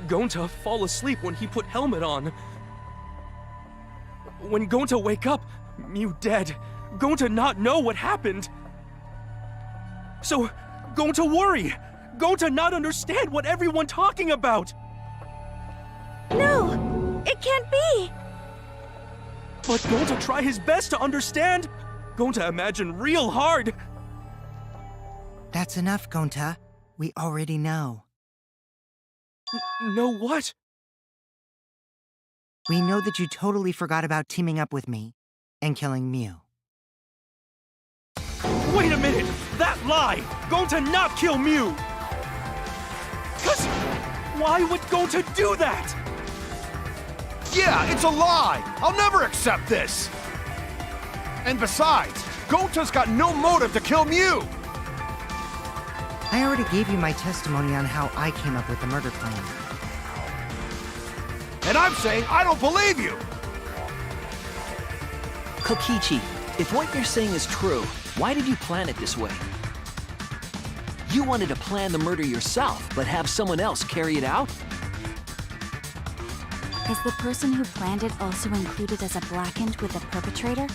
Gonta fall asleep when he put helmet on. When Gonta wake up, Mew dead. Gonta not know what happened. So, Gonta worry. Gonta not understand what everyone talking about. No, it can't be. But Gonta try his best to understand. Gonta imagine real hard. That's enough, Gonta. We already know. Know what? We know that you totally forgot about teaming up with me and killing Mew. Wait a minute! That lie! Gonta not kill Mew! Cause why would Gonta do that? Yeah, it's a lie! I'll never accept this! And besides, Gonta's got no motive to kill Mew! I already gave you my testimony on how I came up with the murder plan. And I'm saying I don't believe you! Kokichi, if what you're saying is true, why did you plan it this way? You wanted to plan the murder yourself, but have someone else carry it out? Is the person who planned it also included as a blackened with the perpetrator?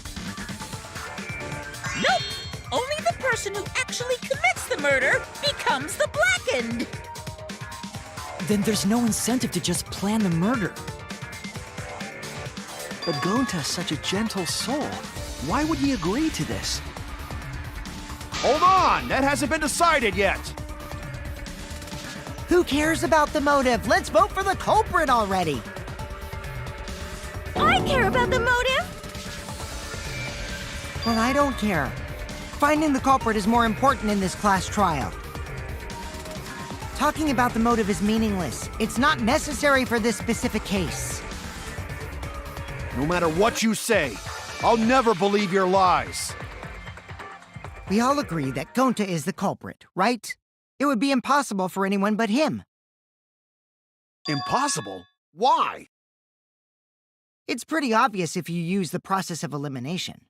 Nope! Only the person who actually commits the murder becomes the blackened! Then there's no incentive to just plan the murder. But Gonta's such a gentle soul. Why would he agree to this? Hold on! That hasn't been decided yet! Who cares about the motive? Let's vote for the culprit already! I care about the motive. Well, I don't care. Finding the culprit is more important in this class trial. Talking about the motive is meaningless. It's not necessary for this specific case. No matter what you say, I'll never believe your lies. We all agree that Gonta is the culprit, right? It would be impossible for anyone but him. Impossible? Why? It's pretty obvious if you use the process of elimination.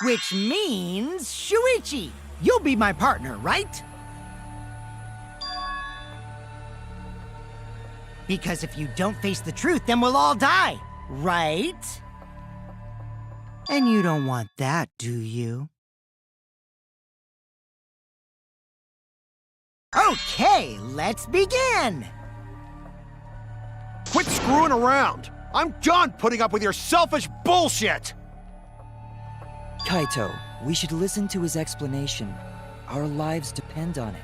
Which means, Shuichi, you'll be my partner, right? Because if you don't face the truth, then we'll all die, right? And you don't want that, do you? Okay, let's begin! Quit screwing around! I'm done putting up with your selfish bullshit! Kaito, we should listen to his explanation. Our lives depend on it.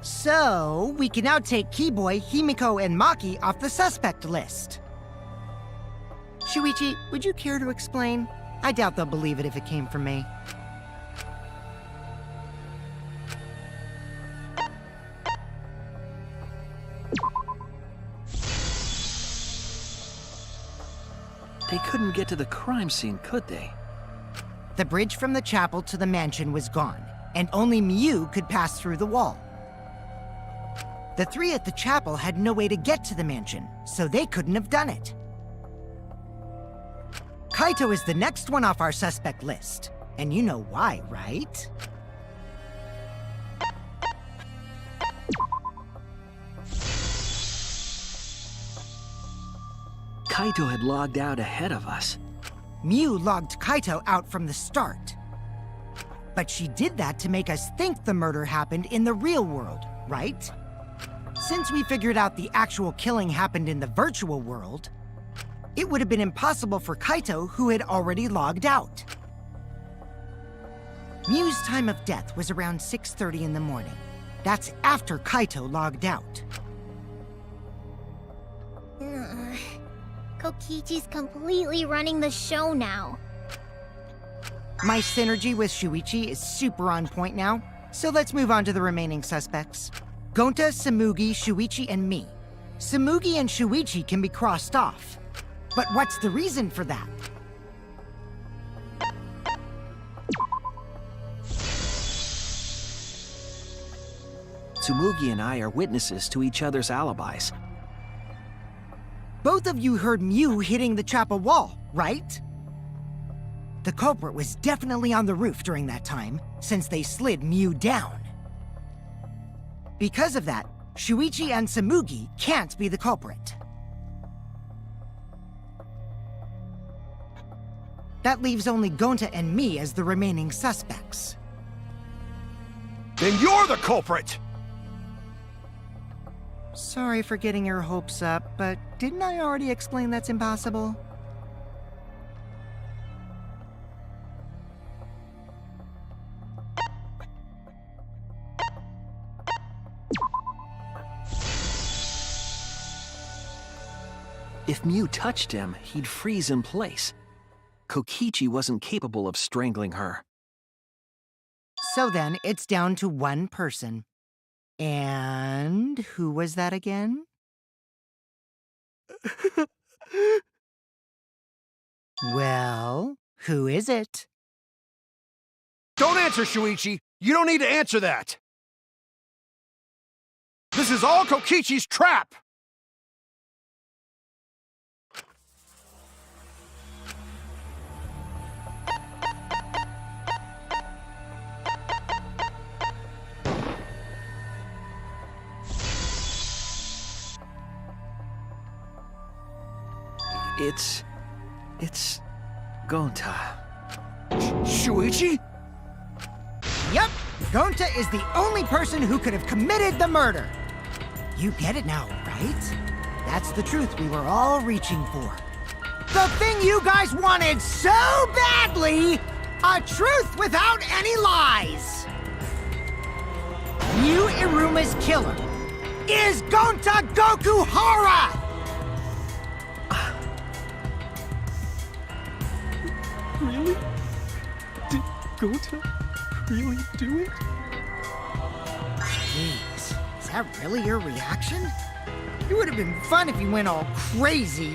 So, we can now take Keyboy, Himiko, and Maki off the suspect list. Shuichi, would you care to explain? I doubt they'll believe it if it came from me. They couldn't get to the crime scene, could they? The bridge from the chapel to the mansion was gone, and only Miu could pass through the wall. The three at the chapel had no way to get to the mansion, so they couldn't have done it. Kaito is the next one off our suspect list, and you know why, right? Kaito had logged out ahead of us. Miu logged Kaito out from the start. But she did that to make us think the murder happened in the real world, right? Since we figured out the actual killing happened in the virtual world, it would have been impossible for Kaito, who had already logged out. Miu's time of death was around 6:30 in the morning. That's after Kaito logged out. Kokichi's completely running the show now. My synergy with Shuichi is super on point now, so let's move on to the remaining suspects. Gonta, Samugi, Shuichi, and me. Samugi and Shuichi can be crossed off. But what's the reason for that? Tsumugi and I are witnesses to each other's alibis. Both of you heard Miu hitting the chapel wall, right? The culprit was definitely on the roof during that time, since they slid Miu down. Because of that, Shuichi and Samugi can't be the culprit. That leaves only Gonta and me as the remaining suspects. Then you're the culprit! Sorry for getting your hopes up, but didn't I already explain that's impossible? If Miu touched him, he'd freeze in place. Kokichi wasn't capable of strangling her. So then, it's down to one person. And who was that again? Well, who is it? Don't answer, Shuichi! You don't need to answer that! This is all Kokichi's trap! It's Gonta. Shuichi? Yep, Gonta is the only person who could have committed the murder. You get it now, right? That's the truth we were all reaching for. The thing you guys wanted so badly! A truth without any lies! Yu Iruma's killer is Gonta Gokuhara! Really? Did Gonta really do it? Jeez, is that really your reaction? It would have been fun if you went all crazy.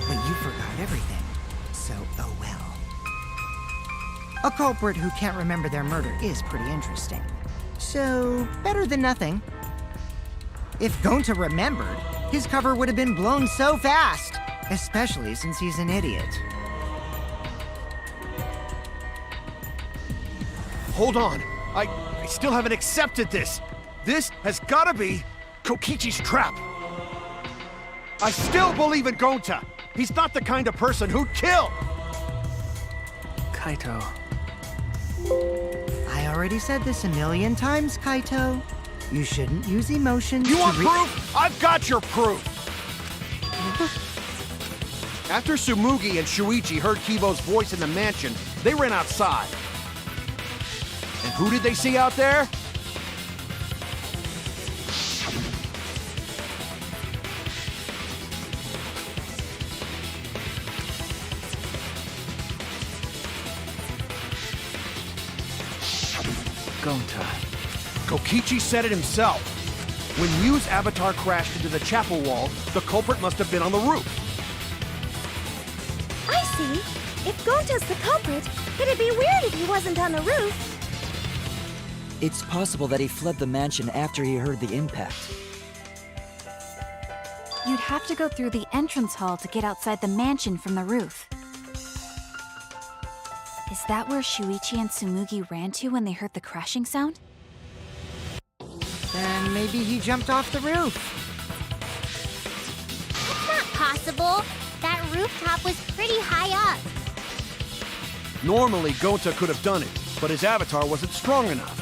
But you forgot everything, so oh well. A culprit who can't remember their murder is pretty interesting. So, better than nothing. If Gonta remembered, his cover would have been blown so fast, especially since he's an idiot. Hold on. I still haven't accepted this. This has gotta be Kokichi's trap. I still believe in Gonta. He's not the kind of person who'd kill. Kaito. I already said this a million times, Kaito. You shouldn't use emotions You to want proof? I've got your proof! After Tsumugi and Shuichi heard Kibo's voice in the mansion, they ran outside. And who did they see out there? Gonta. Kokichi said it himself. When Miu's avatar crashed into the chapel wall, the culprit must have been on the roof. I see. If Gonta's the culprit, it'd be weird if he wasn't on the roof. It's possible that he fled the mansion after he heard the impact. You'd have to go through the entrance hall to get outside the mansion from the roof. Is that where Shuichi and Tsumugi ran to when they heard the crashing sound? Then maybe he jumped off the roof. It's not possible. That rooftop was pretty high up. Normally, Gonta could have done it, but his avatar wasn't strong enough.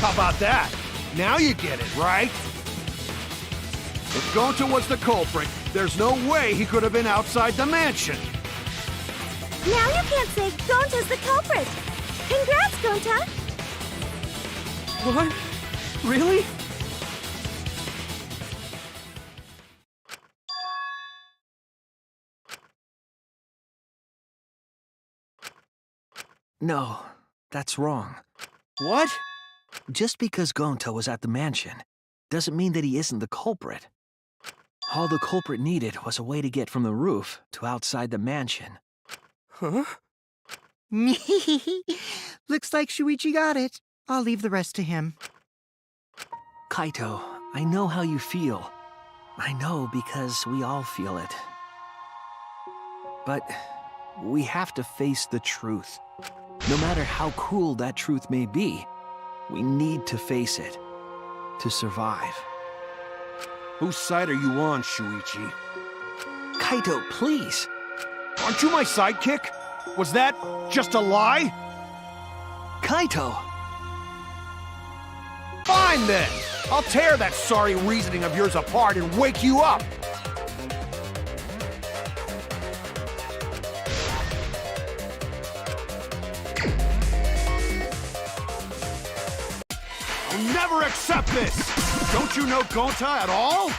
How about that? Now you get it, right? If Gonta was the culprit, there's no way he could have been outside the mansion. Now you can't say Gonta's the culprit. Congrats, Gonta. What? Really? No, that's wrong. What? Just because Gonta was at the mansion doesn't mean that he isn't the culprit. All the culprit needed was a way to get from the roof to outside the mansion. Huh? Looks like Shuichi got it. I'll leave the rest to him. Kaito, I know how you feel. I know because we all feel it. But we have to face the truth. No matter how cruel that truth may be, we need to face it to survive. Whose side are you on, Shuichi? Kaito, please! Aren't you my sidekick? Was that just a lie? Kaito! Fine then! I'll tear that sorry reasoning of yours apart and wake you up! I'll never accept this! Don't you know Gonta at all?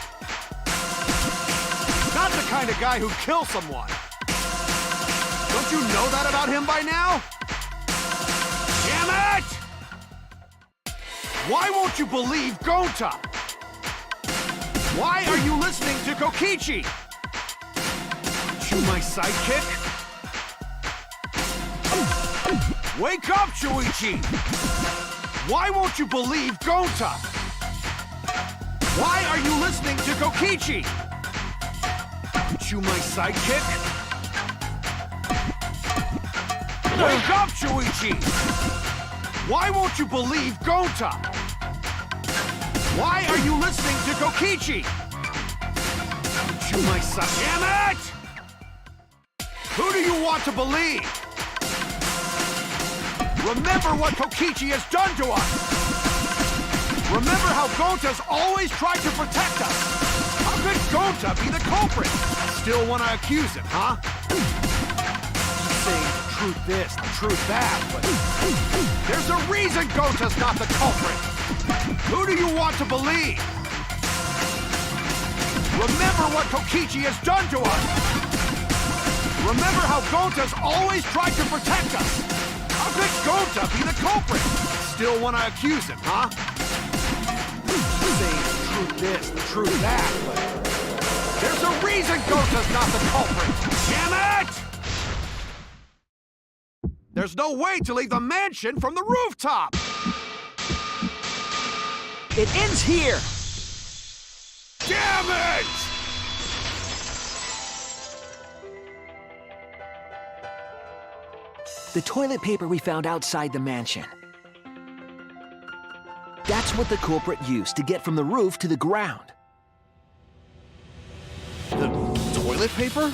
Not the kind of guy who'd kill someone. Don't you know that about him by now? Damn it! Why won't you believe Gonta? Why are you listening to Kokichi? Aren't you my sidekick? Wake up, Shuichi! Why won't you believe Gonta? Why are you listening to Kokichi? Aren't you my sidekick? Wake up, Shuichi! Why won't you believe Gonta? Why are you listening to Kokichi? Aren't you my son? Damn it! Who do you want to believe? Remember what Kokichi has done to us! Remember how Gonta's always tried to protect us! How could Gonta be the culprit? Still want to accuse him, huh? You say the truth this, the truth that, but there's a reason Gonta's not the culprit! Who do you want to believe? Remember what Kokichi has done to us! Remember how Gonta's always tried to protect us! How could Gonta be the culprit? Still want to accuse him, huh? You say the truth this, the truth that, but there's a reason Gonta's not the culprit! Damn it! There's no way to leave the mansion from the rooftop! It ends here! Damn it! The toilet paper we found outside the mansion. That's what the culprit used to get from the roof to the ground. The toilet paper?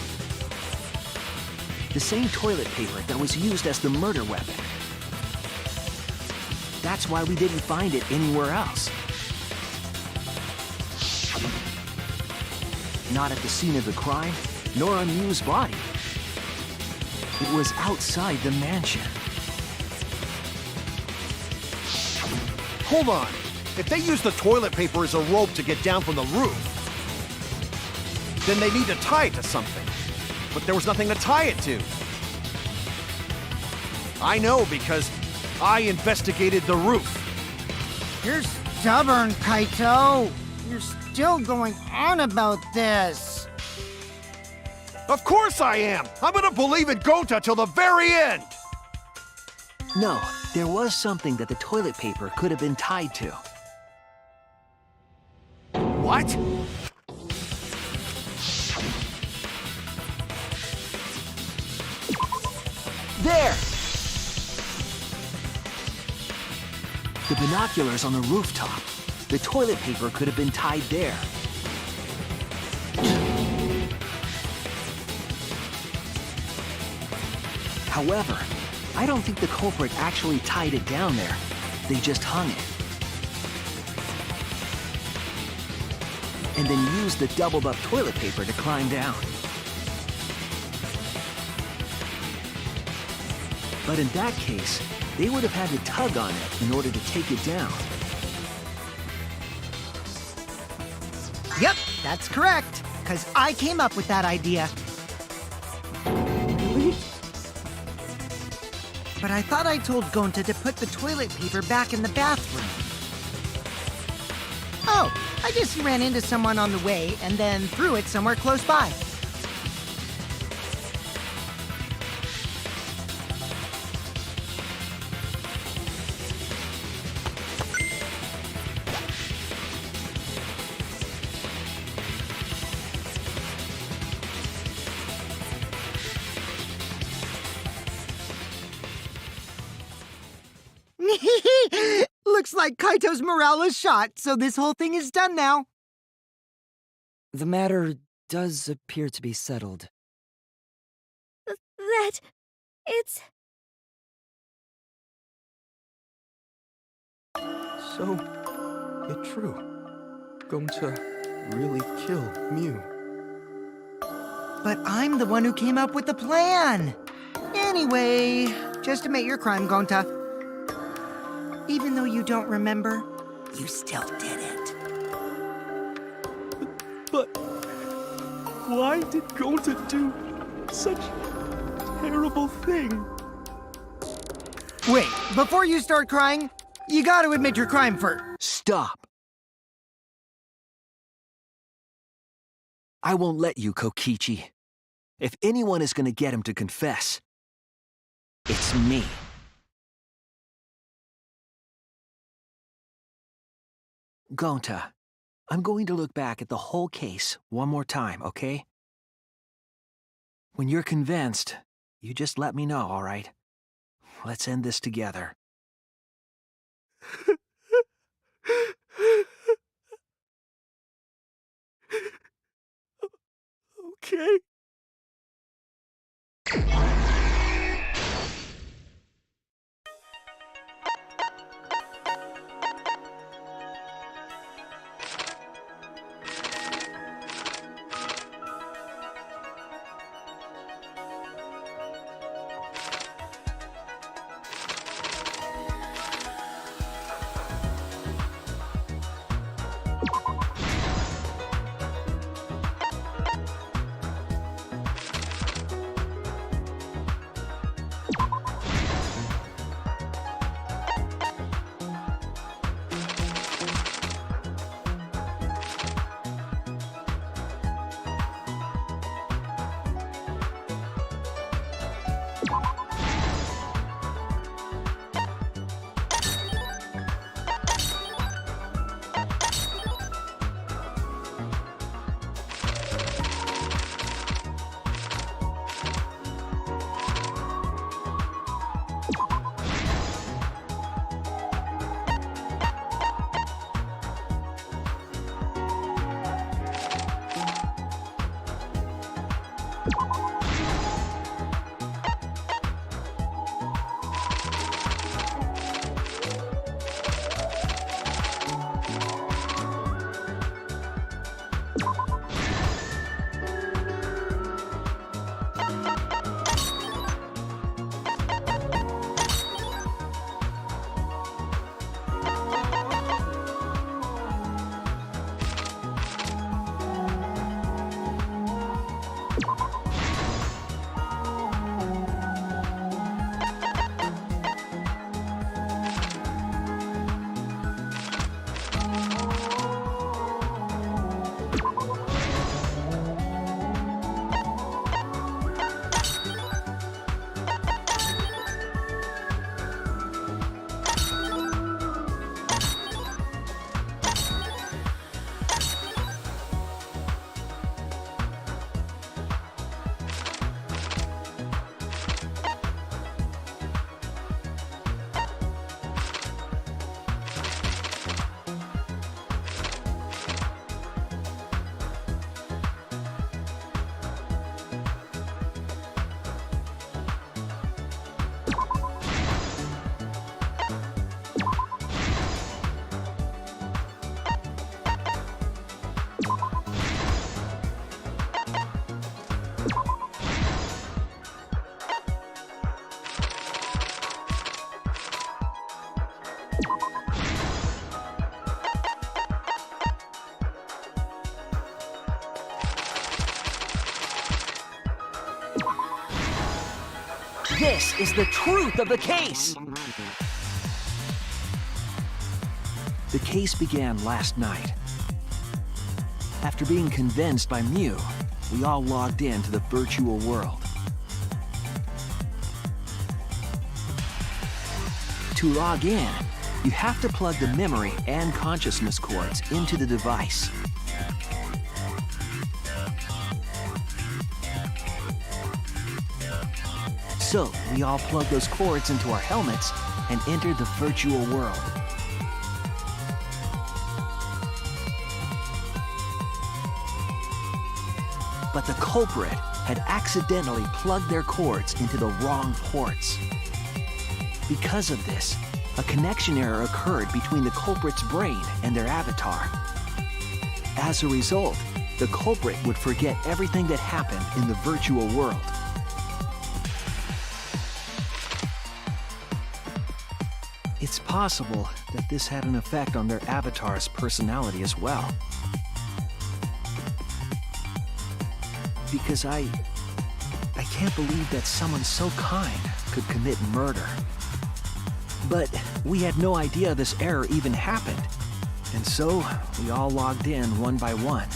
The same toilet paper that was used as the murder weapon. That's why we didn't find it anywhere else. Not at the scene of the crime, nor on Miu's body. It was outside the mansion. Hold on. If they use the toilet paper as a rope to get down from the roof, then they need to tie it to something. But there was nothing to tie it to. I know because I investigated the roof. You're stubborn, Kaito. You're still going on about this. Of course I am! I'm gonna believe in Gonta till the very end! No, there was something that the toilet paper could have been tied to. What? There! The binoculars on the rooftop. The toilet paper could have been tied there. However, I don't think the culprit actually tied it down there. They just hung it. And then used the doubled up toilet paper to climb down. But in that case, they would have had to tug on it in order to take it down. Yep, that's correct. Because I came up with that idea. But I thought I told Gonta to put the toilet paper back in the bathroom. Oh, I guess he ran into someone on the way and then threw it somewhere close by. Looks like Kaito's morale is shot, so this whole thing is done now. The matter does appear to be settled. That... it's... So, it's true. Going to really kill Miu. But I'm the one who came up with the plan. Anyway, just admit your crime, Gonta. Even though you don't remember, you still did it. But why did Gonta do such a terrible thing? Wait, before you start crying, you gotta admit your crime first. Stop! I won't let you, Kokichi. If anyone is gonna get him to confess, it's me. Gonta, I'm going to look back at the whole case one more time, okay? When you're convinced, you just let me know, all right? Let's end this together. Okay. This is the truth of the case! The case began last night. After being convinced by Mew, we all logged in to the virtual world. To log in, you have to plug the memory and consciousness cords into the device. So, we all plugged those cords into our helmets and entered the virtual world. But the culprit had accidentally plugged their cords into the wrong ports. Because of this, a connection error occurred between the culprit's brain and their avatar. As a result, the culprit would forget everything that happened in the virtual world. It's possible that this had an effect on their avatar's personality as well. Because I can't believe that someone so kind could commit murder. But we had no idea this error even happened. And so, we all logged in one by one.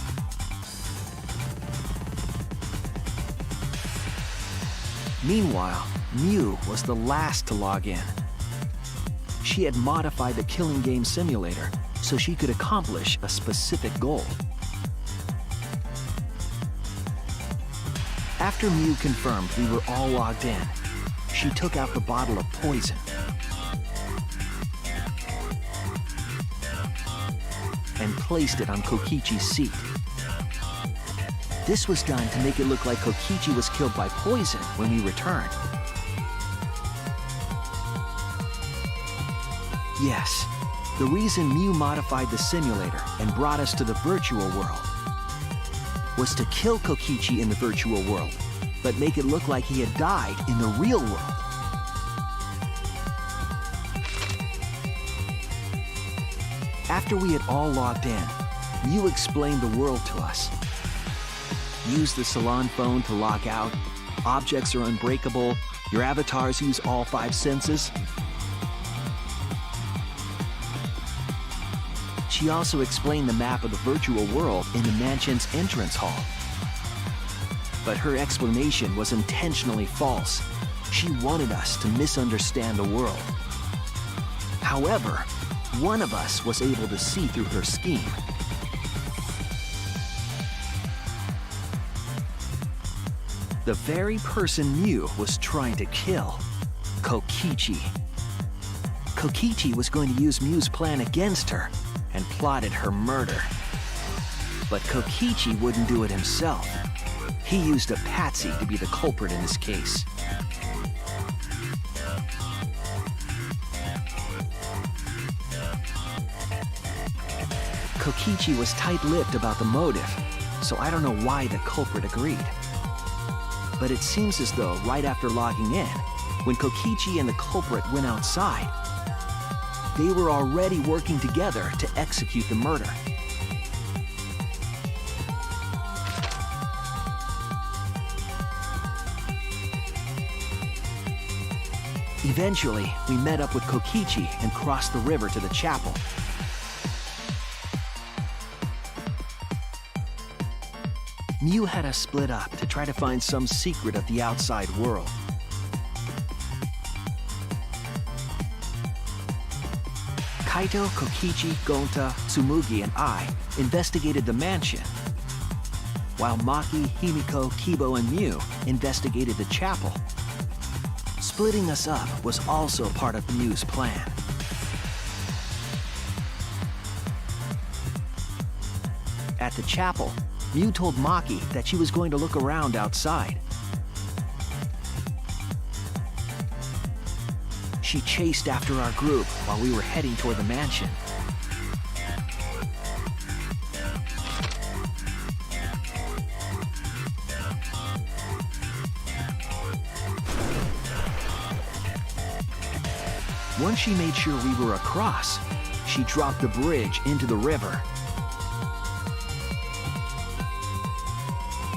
Meanwhile, Mew was the last to log in. She had modified the killing game simulator so she could accomplish a specific goal. After Mew confirmed we were all logged in, she took out the bottle of poison and placed it on Kokichi's seat. This was done to make it look like Kokichi was killed by poison when we returned. Yes, the reason Mew modified the simulator and brought us to the virtual world was to kill Kokichi in the virtual world, but make it look like he had died in the real world. After we had all logged in, Mew explained the world to us. Use the salon phone to log out, objects are unbreakable, your avatars use all 5 senses. She also explained the map of the virtual world in the mansion's entrance hall. But her explanation was intentionally false. She wanted us to misunderstand the world. However, one of us was able to see through her scheme. The very person Mew was trying to kill, Kokichi. Kokichi was going to use Mew's plan against her and plotted her murder. But Kokichi wouldn't do it himself. He used a patsy to be the culprit in this case. Kokichi was tight-lipped about the motive, so I don't know why the culprit agreed. But it seems as though right after logging in, when Kokichi and the culprit went outside, they were already working together to execute the murder. Eventually, we met up with Kokichi and crossed the river to the chapel. Mew had us split up to try to find some secret of the outside world. Kaito, Kokichi, Gonta, Tsumugi, and I investigated the mansion, while Maki, Himiko, Kibo, and Mew investigated the chapel. Splitting us up was also part of Mew's plan. At the chapel, Mew told Maki that she was going to look around outside. She chased after our group while we were heading toward the mansion. Once she made sure we were across, she dropped the bridge into the river.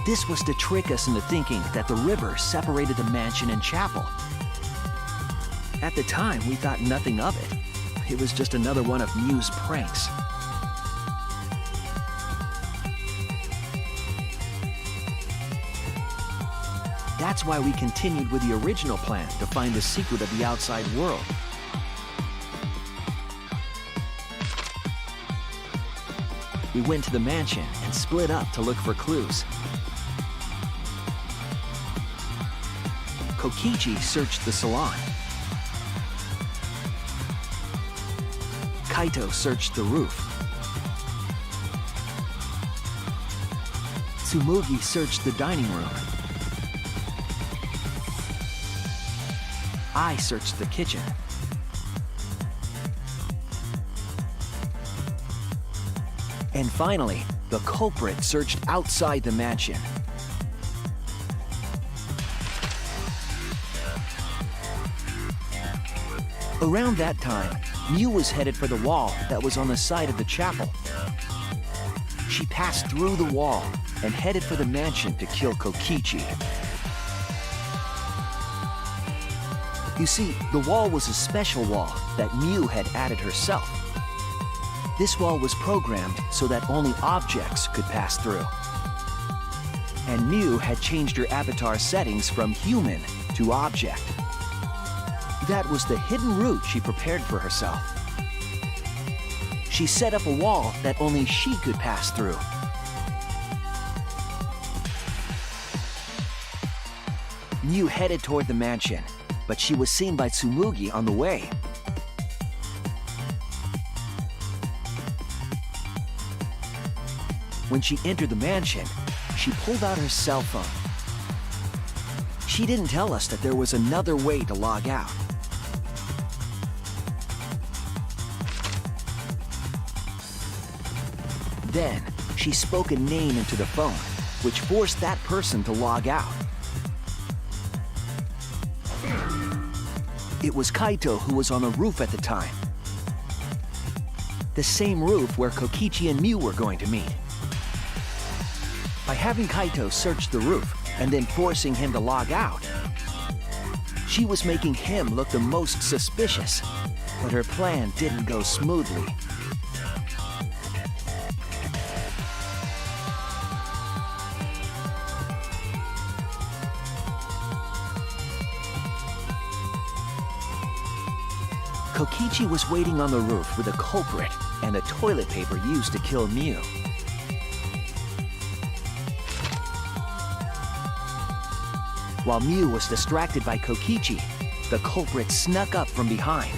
This was to trick us into thinking that the river separated the mansion and chapel, At the time, we thought nothing of it. It was just another one of Mew's pranks. That's why we continued with the original plan to find the secret of the outside world. We went to the mansion and split up to look for clues. Kokichi searched the salon. Kaito searched the roof. Tsumugi searched the dining room. I searched the kitchen. And finally, the culprit searched outside the mansion. Around that time, Mew was headed for the wall that was on the side of the chapel. She passed through the wall and headed for the mansion to kill Kokichi. You see, the wall was a special wall that Mew had added herself. This wall was programmed so that only objects could pass through. And Mew had changed her avatar settings from human to object. That was the hidden route she prepared for herself. She set up a wall that only she could pass through. Mew headed toward the mansion, but she was seen by Tsumugi on the way. When she entered the mansion, she pulled out her cell phone. She didn't tell us that there was another way to log out. Then, she spoke a name into the phone, which forced that person to log out. It was Kaito who was on the roof at the time. The same roof where Kokichi and Mew were going to meet. By having Kaito search the roof and then forcing him to log out, she was making him look the most suspicious, but her plan didn't go smoothly. Kokichi was waiting on the roof with a culprit and the toilet paper used to kill Mew. While Mew was distracted by Kokichi, the culprit snuck up from behind.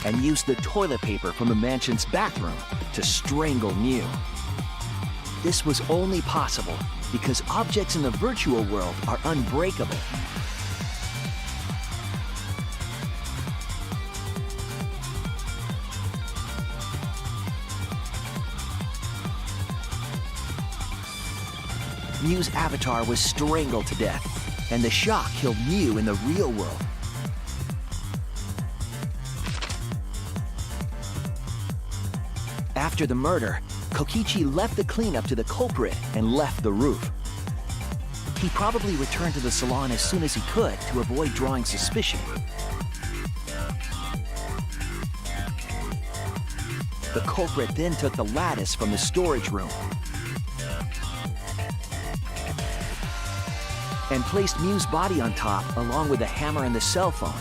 And used the toilet paper from the mansion's bathroom to strangle Mew. This was only possible because objects in the virtual world are unbreakable. Mew's avatar was strangled to death, and the shock killed Mew in the real world. After the murder, Kokichi left the cleanup to the culprit and left the roof. He probably returned to the salon as soon as he could to avoid drawing suspicion. The culprit then took the lattice from the storage room and placed Mew's body on top along with the hammer and the cell phone.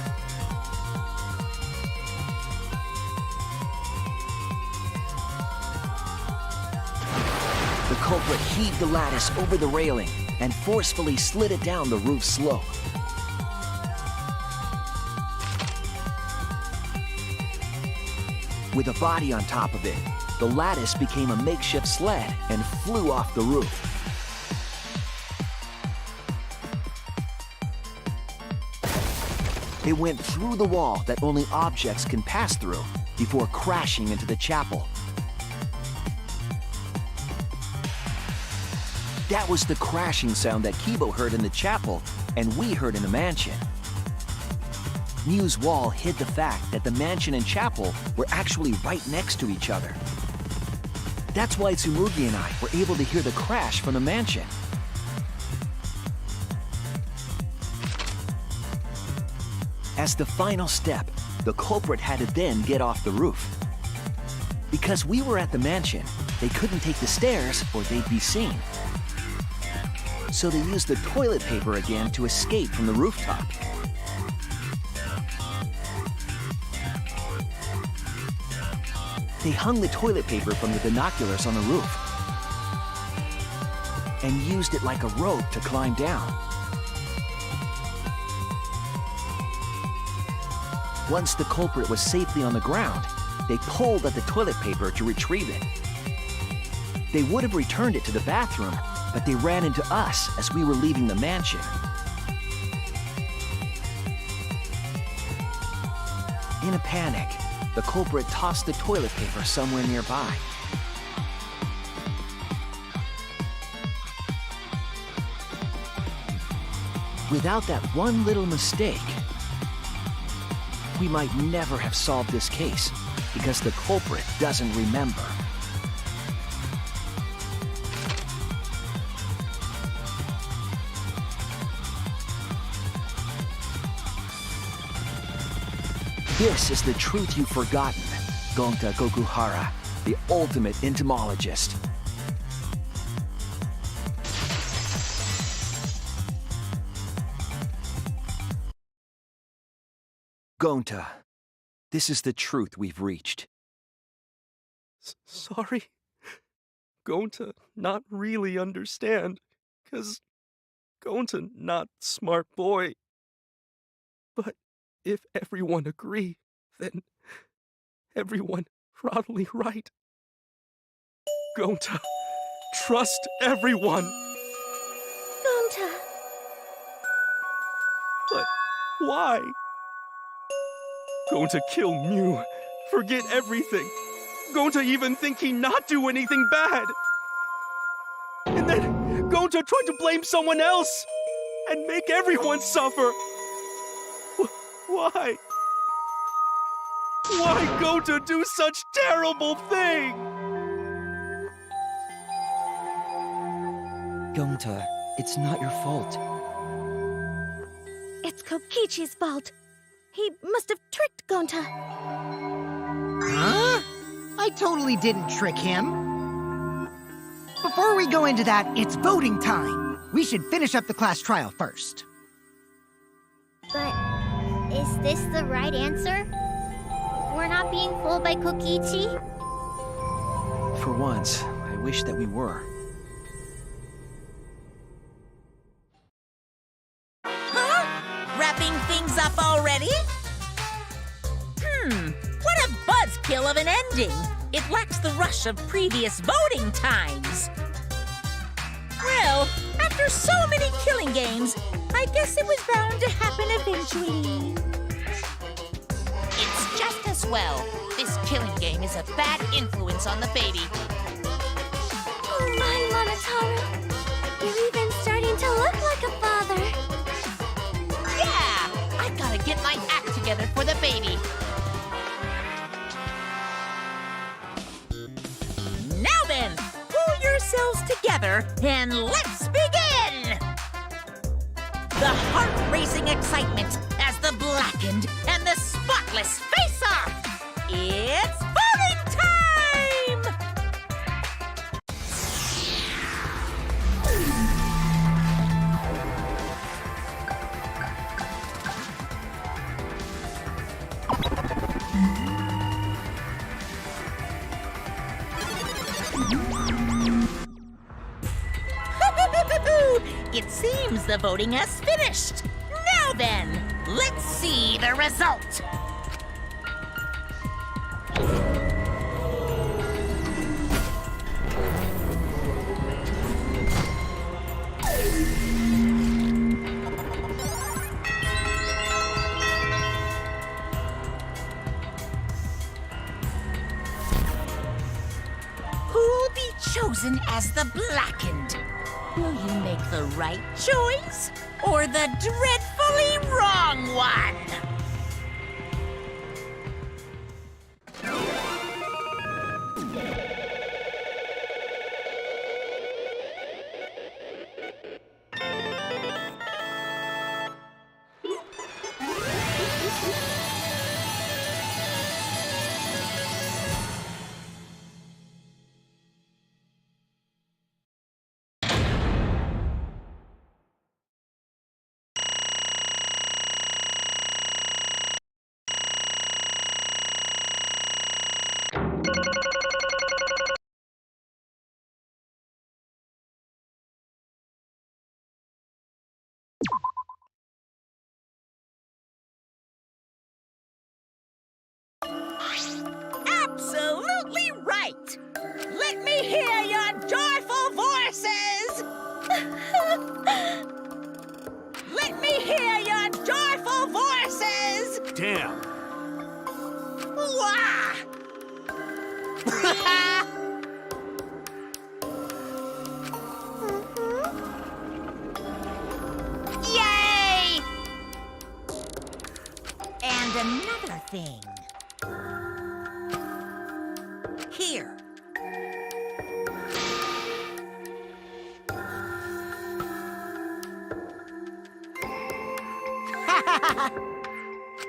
The culprit heaved the lattice over the railing and forcefully slid it down the roof slope. With a body on top of it, the lattice became a makeshift sled and flew off the roof. It went through the wall that only objects can pass through before crashing into the chapel. That was the crashing sound that Kibo heard in the chapel and we heard in the mansion. Mew's wall hid the fact that the mansion and chapel were actually right next to each other. That's why Tsumugi and I were able to hear the crash from the mansion. As the final step, the culprit had to then get off the roof. Because we were at the mansion, they couldn't take the stairs or they'd be seen. So they used the toilet paper again to escape from the rooftop. They hung the toilet paper from the binoculars on the roof and used it like a rope to climb down. Once the culprit was safely on the ground, they pulled at the toilet paper to retrieve it. They would have returned it to the bathroom, but they ran into us as we were leaving the mansion. In a panic, the culprit tossed the toilet paper somewhere nearby. Without that one little mistake, we might never have solved this case because the culprit doesn't remember. This is the truth you've forgotten, Gonta Gokuhara, the ultimate entomologist. Gonta, this is the truth we've reached. Sorry? Gonta not really understand, 'cause Gonta not smart boy. But if everyone agree, then everyone probably right. Gonta, trust everyone. Gonta. But why? Gonta kill Mew, forget everything. Gonta even think he not do anything bad. And then Gonta try to blame someone else and make everyone suffer. Why? Why Gonta do such terrible thing? Gonta, it's not your fault. It's Kokichi's fault. He must have tricked Gonta. Huh? I totally didn't trick him. Before we go into that, it's voting time. We should finish up the class trial first. But is this the right answer? We're not being fooled by Kokichi? For once, I wish that we were. Wrapping things up already? What a buzzkill of an ending! It lacks the rush of previous voting times. Well, after so many killing games, I guess it was bound to happen eventually. It's just as well. This killing game is a bad influence on the baby. Oh my, Monotaro. You're even starting to look like a father. Yeah! I gotta get my act together for the baby. Now then, pull yourselves together and let's begin! The heart-racing excitement as the blackened and the spotless face off! It's voting time! It seems the voting has finished. Now then, let's see the result. Who'll be chosen as the blackened? Will you make the right choice or the dreadfully wrong one? absolutely right! Let me hear your joyful voices! Let me hear your joyful voices! Damn. Wah! Yay! And another thing. Here.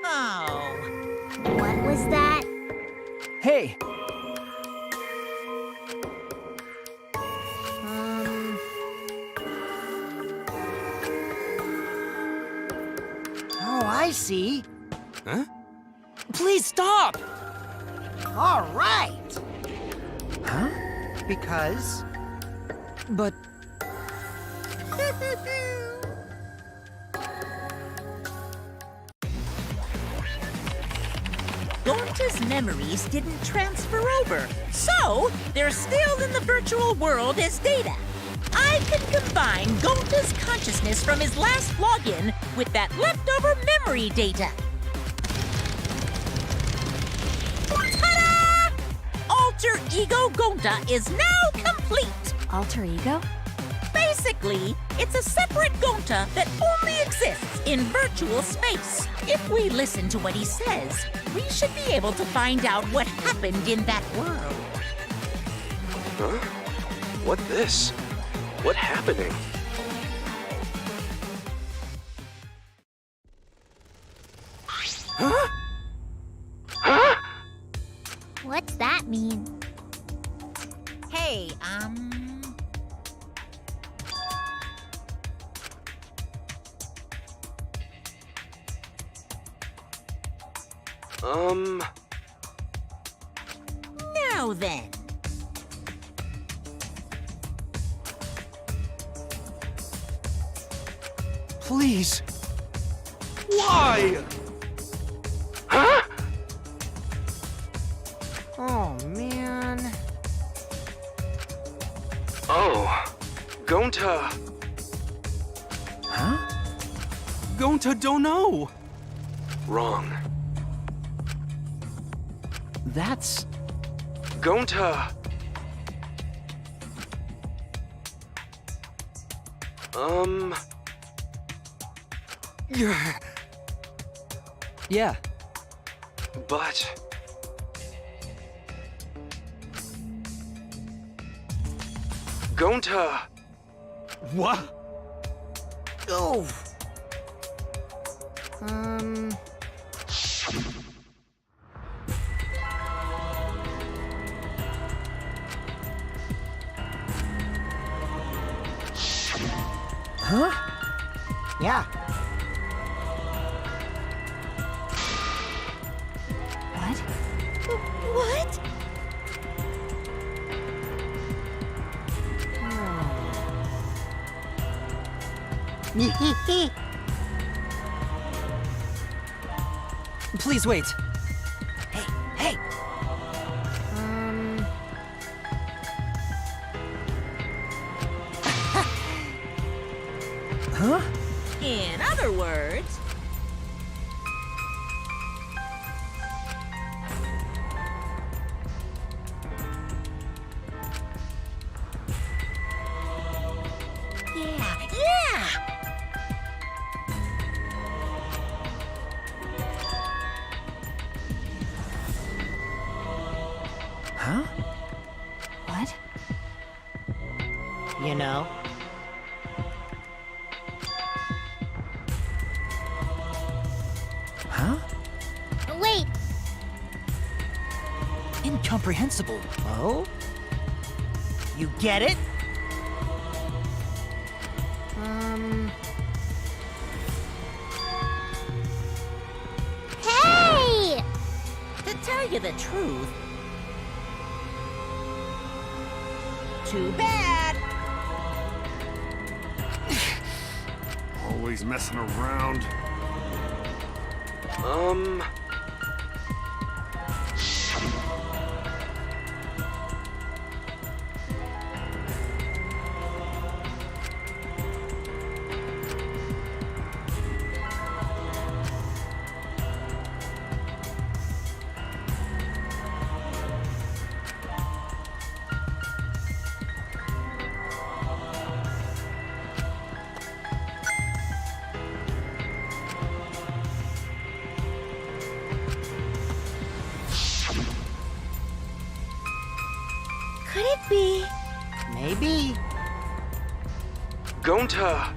Oh. What was that? Hey, Oh, I see. Huh? please stop! All right. Huh? Because... But Gonta's memories didn't transfer over, so they're still in the virtual world as data. I can combine Gonta's consciousness from his last login with that leftover memory data. Ta-da! Alter Ego Gonta is now complete. Alter ego? Basically, it's a separate Gonta that only exists in virtual space. If we listen to what he says, we should be able to find out what happened in that world. Huh? What this? What happening? Huh? Huh? What's that mean? Hey, Now then. Please. Why? Huh? Oh, man. Oh. Gonta. huh? Gonta don't know. Wrong. That's Gonta. yeah. But Gonta. What? Oh. Huh? Yeah. What? What? Please wait. Hey, hey. Huh? In other words, yeah. Huh? What? You know. Huh? Wait, Incomprehensible. Oh? You get it? hey! To tell you the truth, too bad. Always messing around. Maybe. Maybe. Gonta.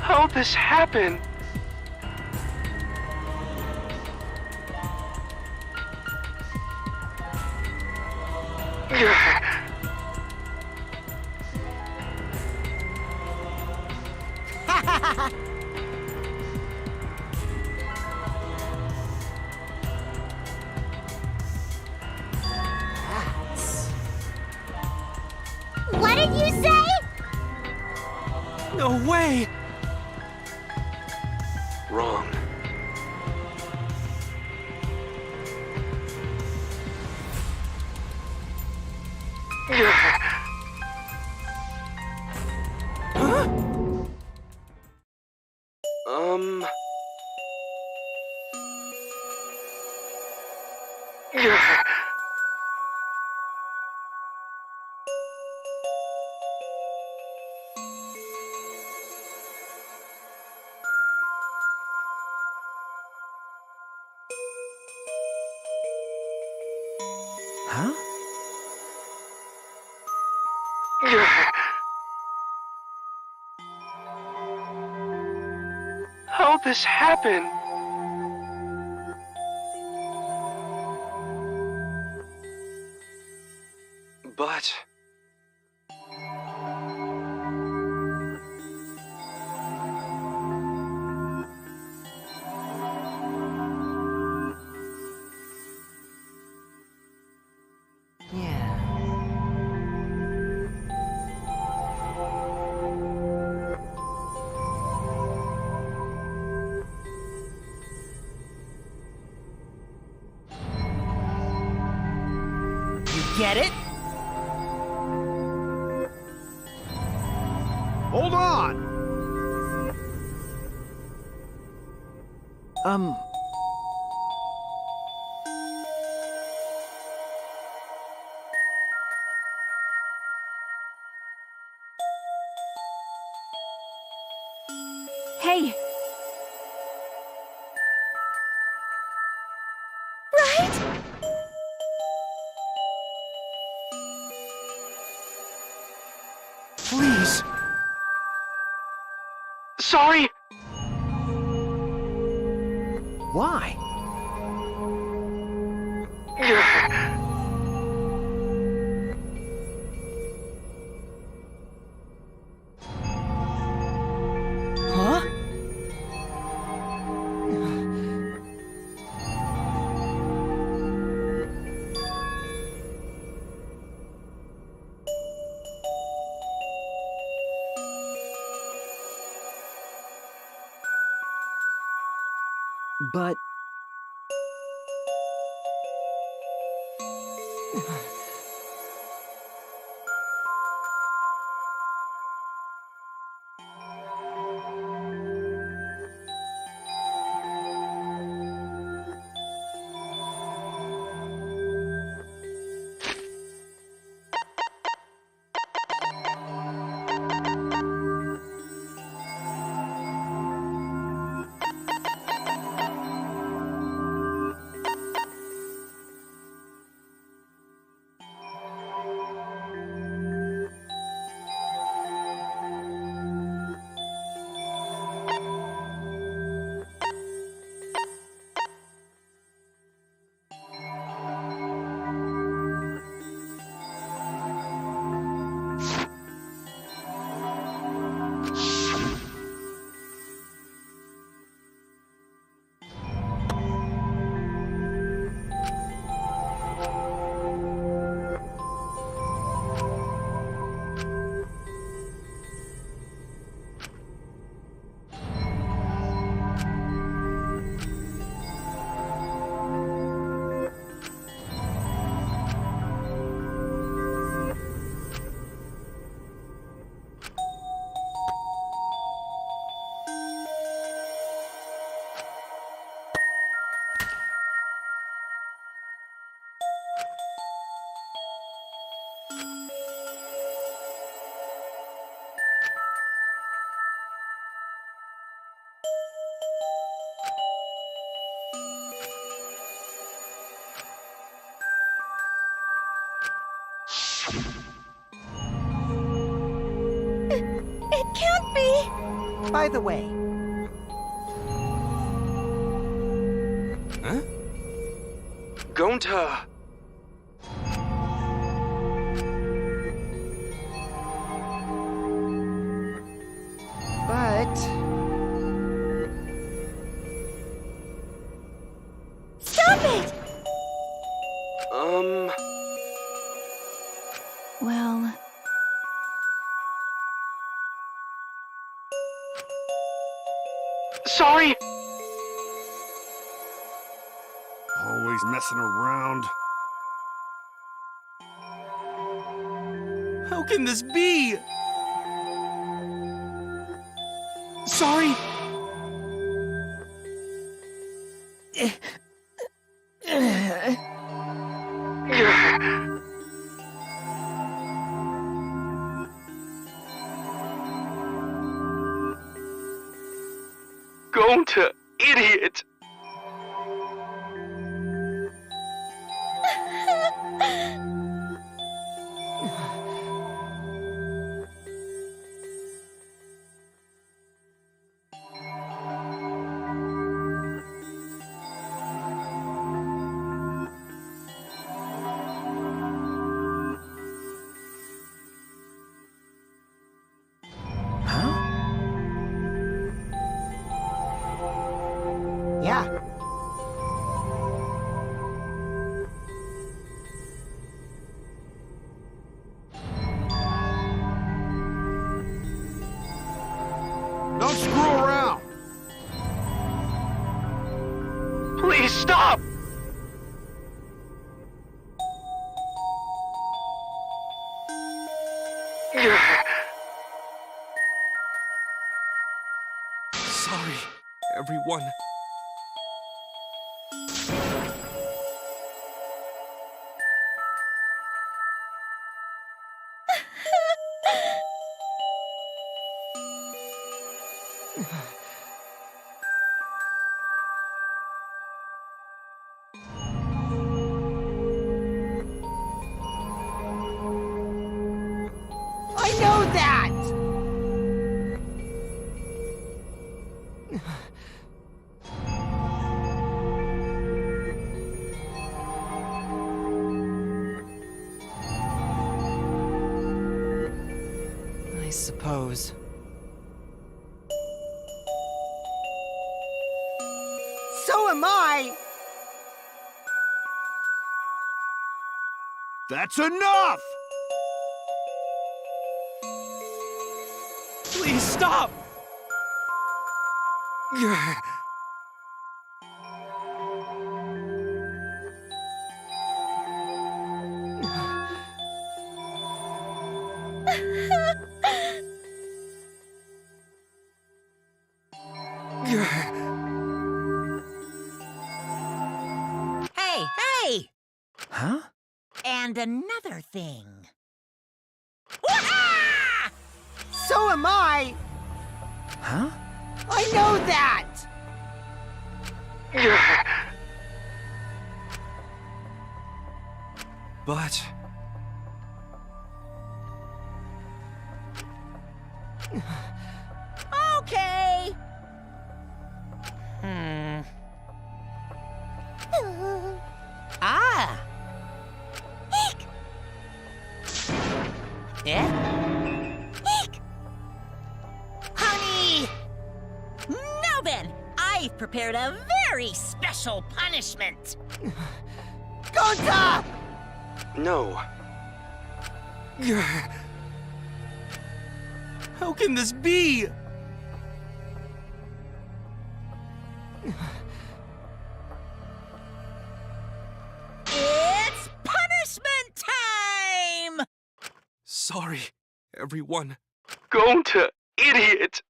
How'd this happen? What did you say? No way! Wrong. Huh? How'd this happen? But... Yeah. You get it? Hold on! Hey! Right? Please! Sorry! Why? Huh? But... can't be! By the way, Huh? Gonta! but... Stop it! Well, Sorry! Always messing around. How can this be? Sorry! Gonta, idiot! Yeah. Don't screw around. Please stop! Sorry, everyone. I know that! I suppose. So am I! That's enough! Please stop! Hey, hey! Huh? And another thing. Wah-ha! So am I! Huh? I know that! But... Okay. Ah. Eh? Honey! Now then, I've prepared a very special punishment. Gonta! No. How can this be? It's punishment time! Sorry, everyone. Gonta, idiot!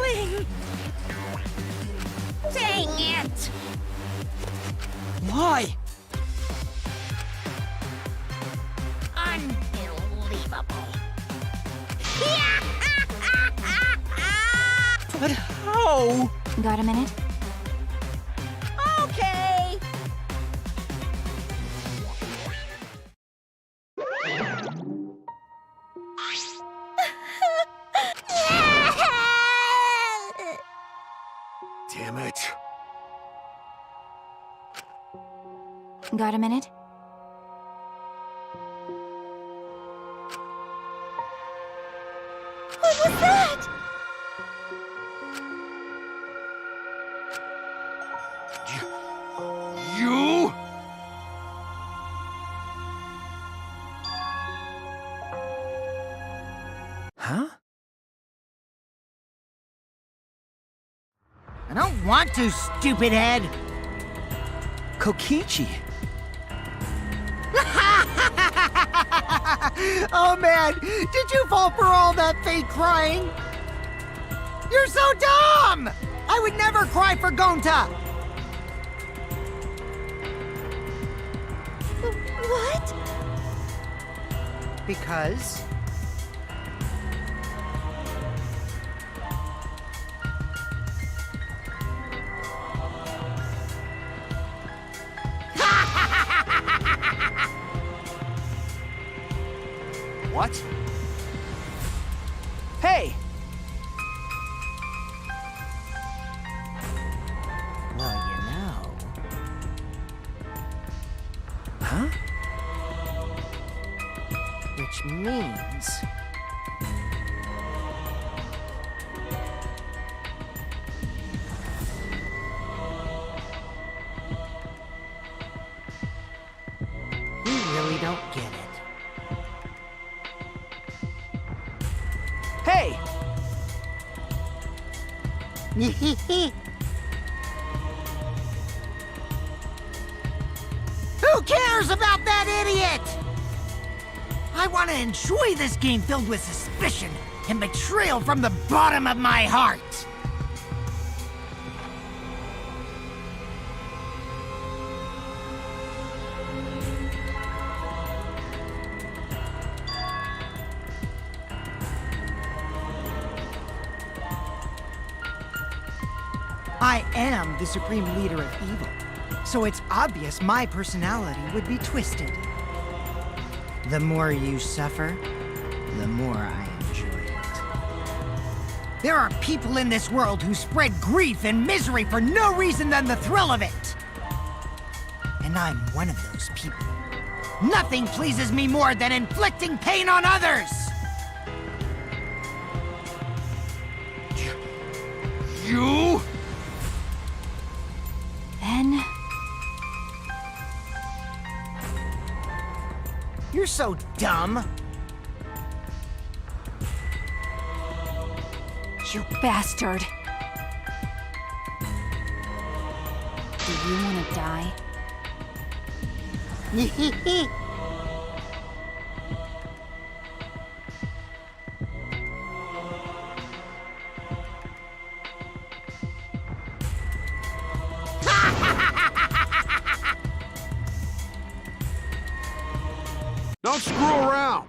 killing! Dang it! Why? Unbelievable. But how? Got a minute? Okay. Damn it. Got a minute? What was that? You? Huh? I don't want to, stupid head! Kokichi. Oh man, did you fall for all that fake crying? You're so dumb! I would never cry for Gonta! What? Because... What? Hey! Well, you know... Huh? Which means... we really don't get it. Hey! Who cares about that idiot? I want to enjoy this game filled with suspicion and betrayal from the bottom of my heart. I am the supreme leader of evil, so it's obvious my personality would be twisted. The more you suffer, the more I enjoy it. There are people in this world who spread grief and misery for no reason than the thrill of it. And I'm one of those people. Nothing pleases me more than inflicting pain on others! You? Then... You're so dumb. You bastard! Do you want to die? Don't screw around!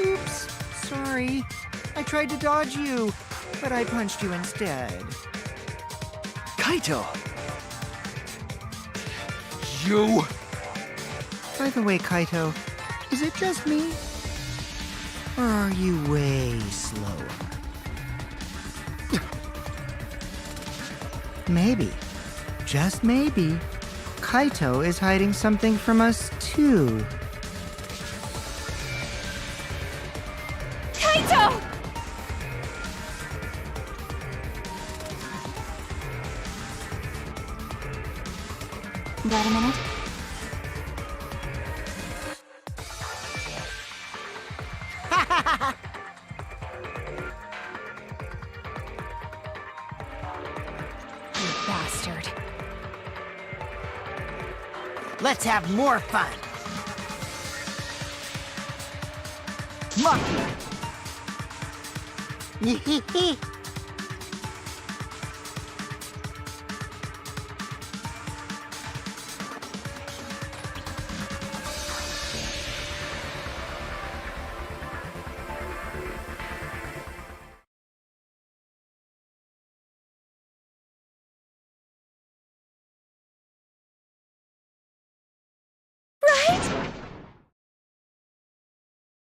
Oops, sorry. I tried to dodge you, but I punched you instead. Kaito! You? By the way, Kaito, is it just me? Or are you way slower? Maybe, just maybe, Kaito is hiding something from us too. Kaito! Got a minute? Let's have more fun. Monkey.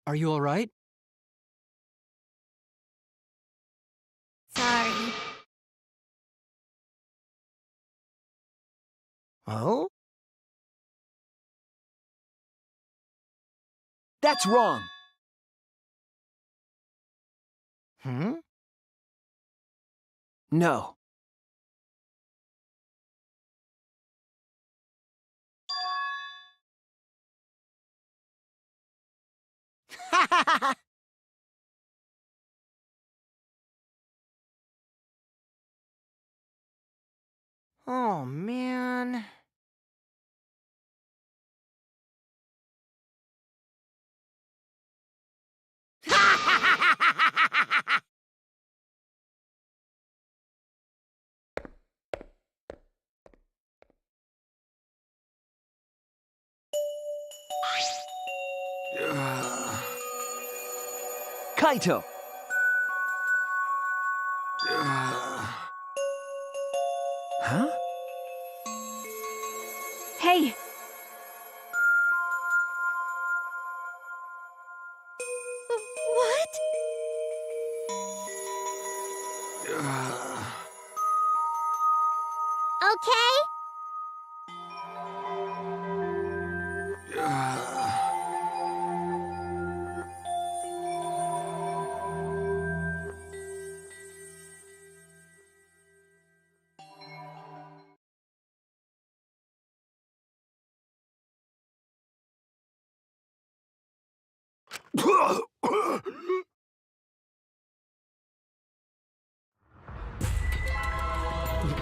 Are you alright? Sorry. Oh? That's wrong. Hmm? No. Oh, man. Kaito! Huh? Hey! What? Okay?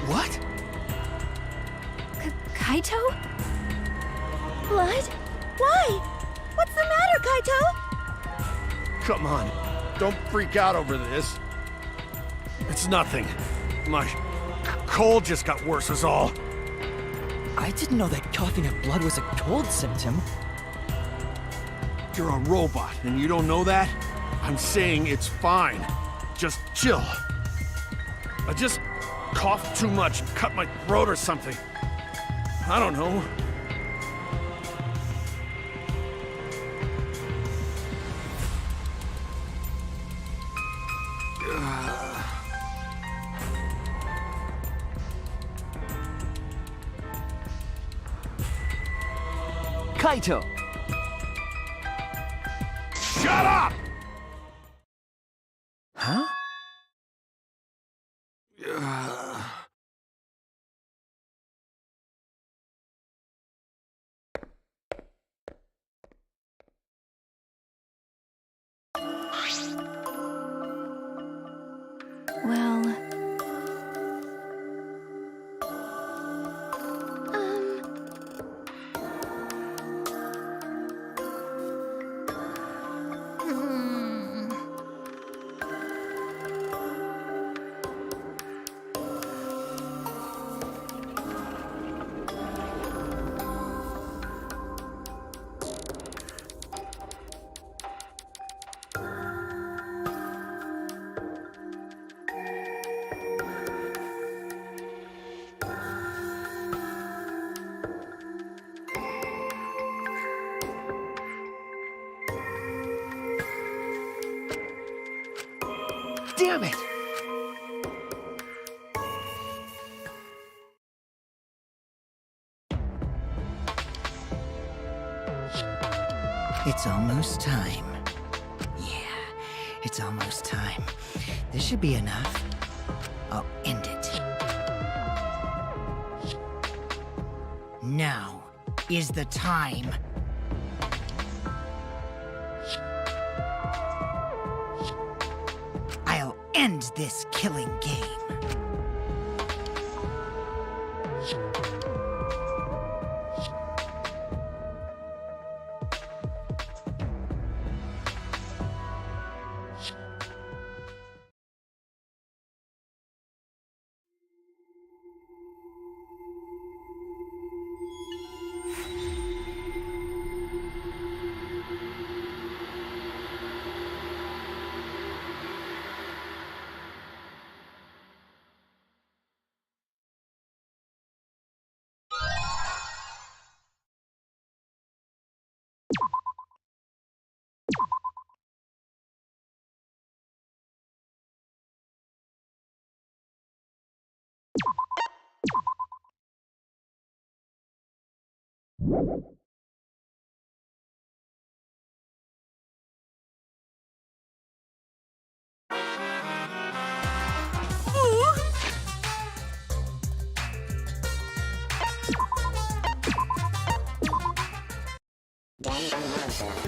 What? Kaito? Blood? Why? What's the matter, Kaito? Come on, don't freak out over this. It's nothing. My cold just got worse is all. I didn't know that coughing up blood was a cold symptom. You're a robot, and you don't know that? I'm saying it's fine. Just chill. I just coughed too much, cut my throat or something. I don't know. Kaito! Shut up! Huh? Well, Hmm. Damn it! It's almost time. Yeah, it's almost time. This should be enough. I'll end it. Now is the time. I'll end this killing game.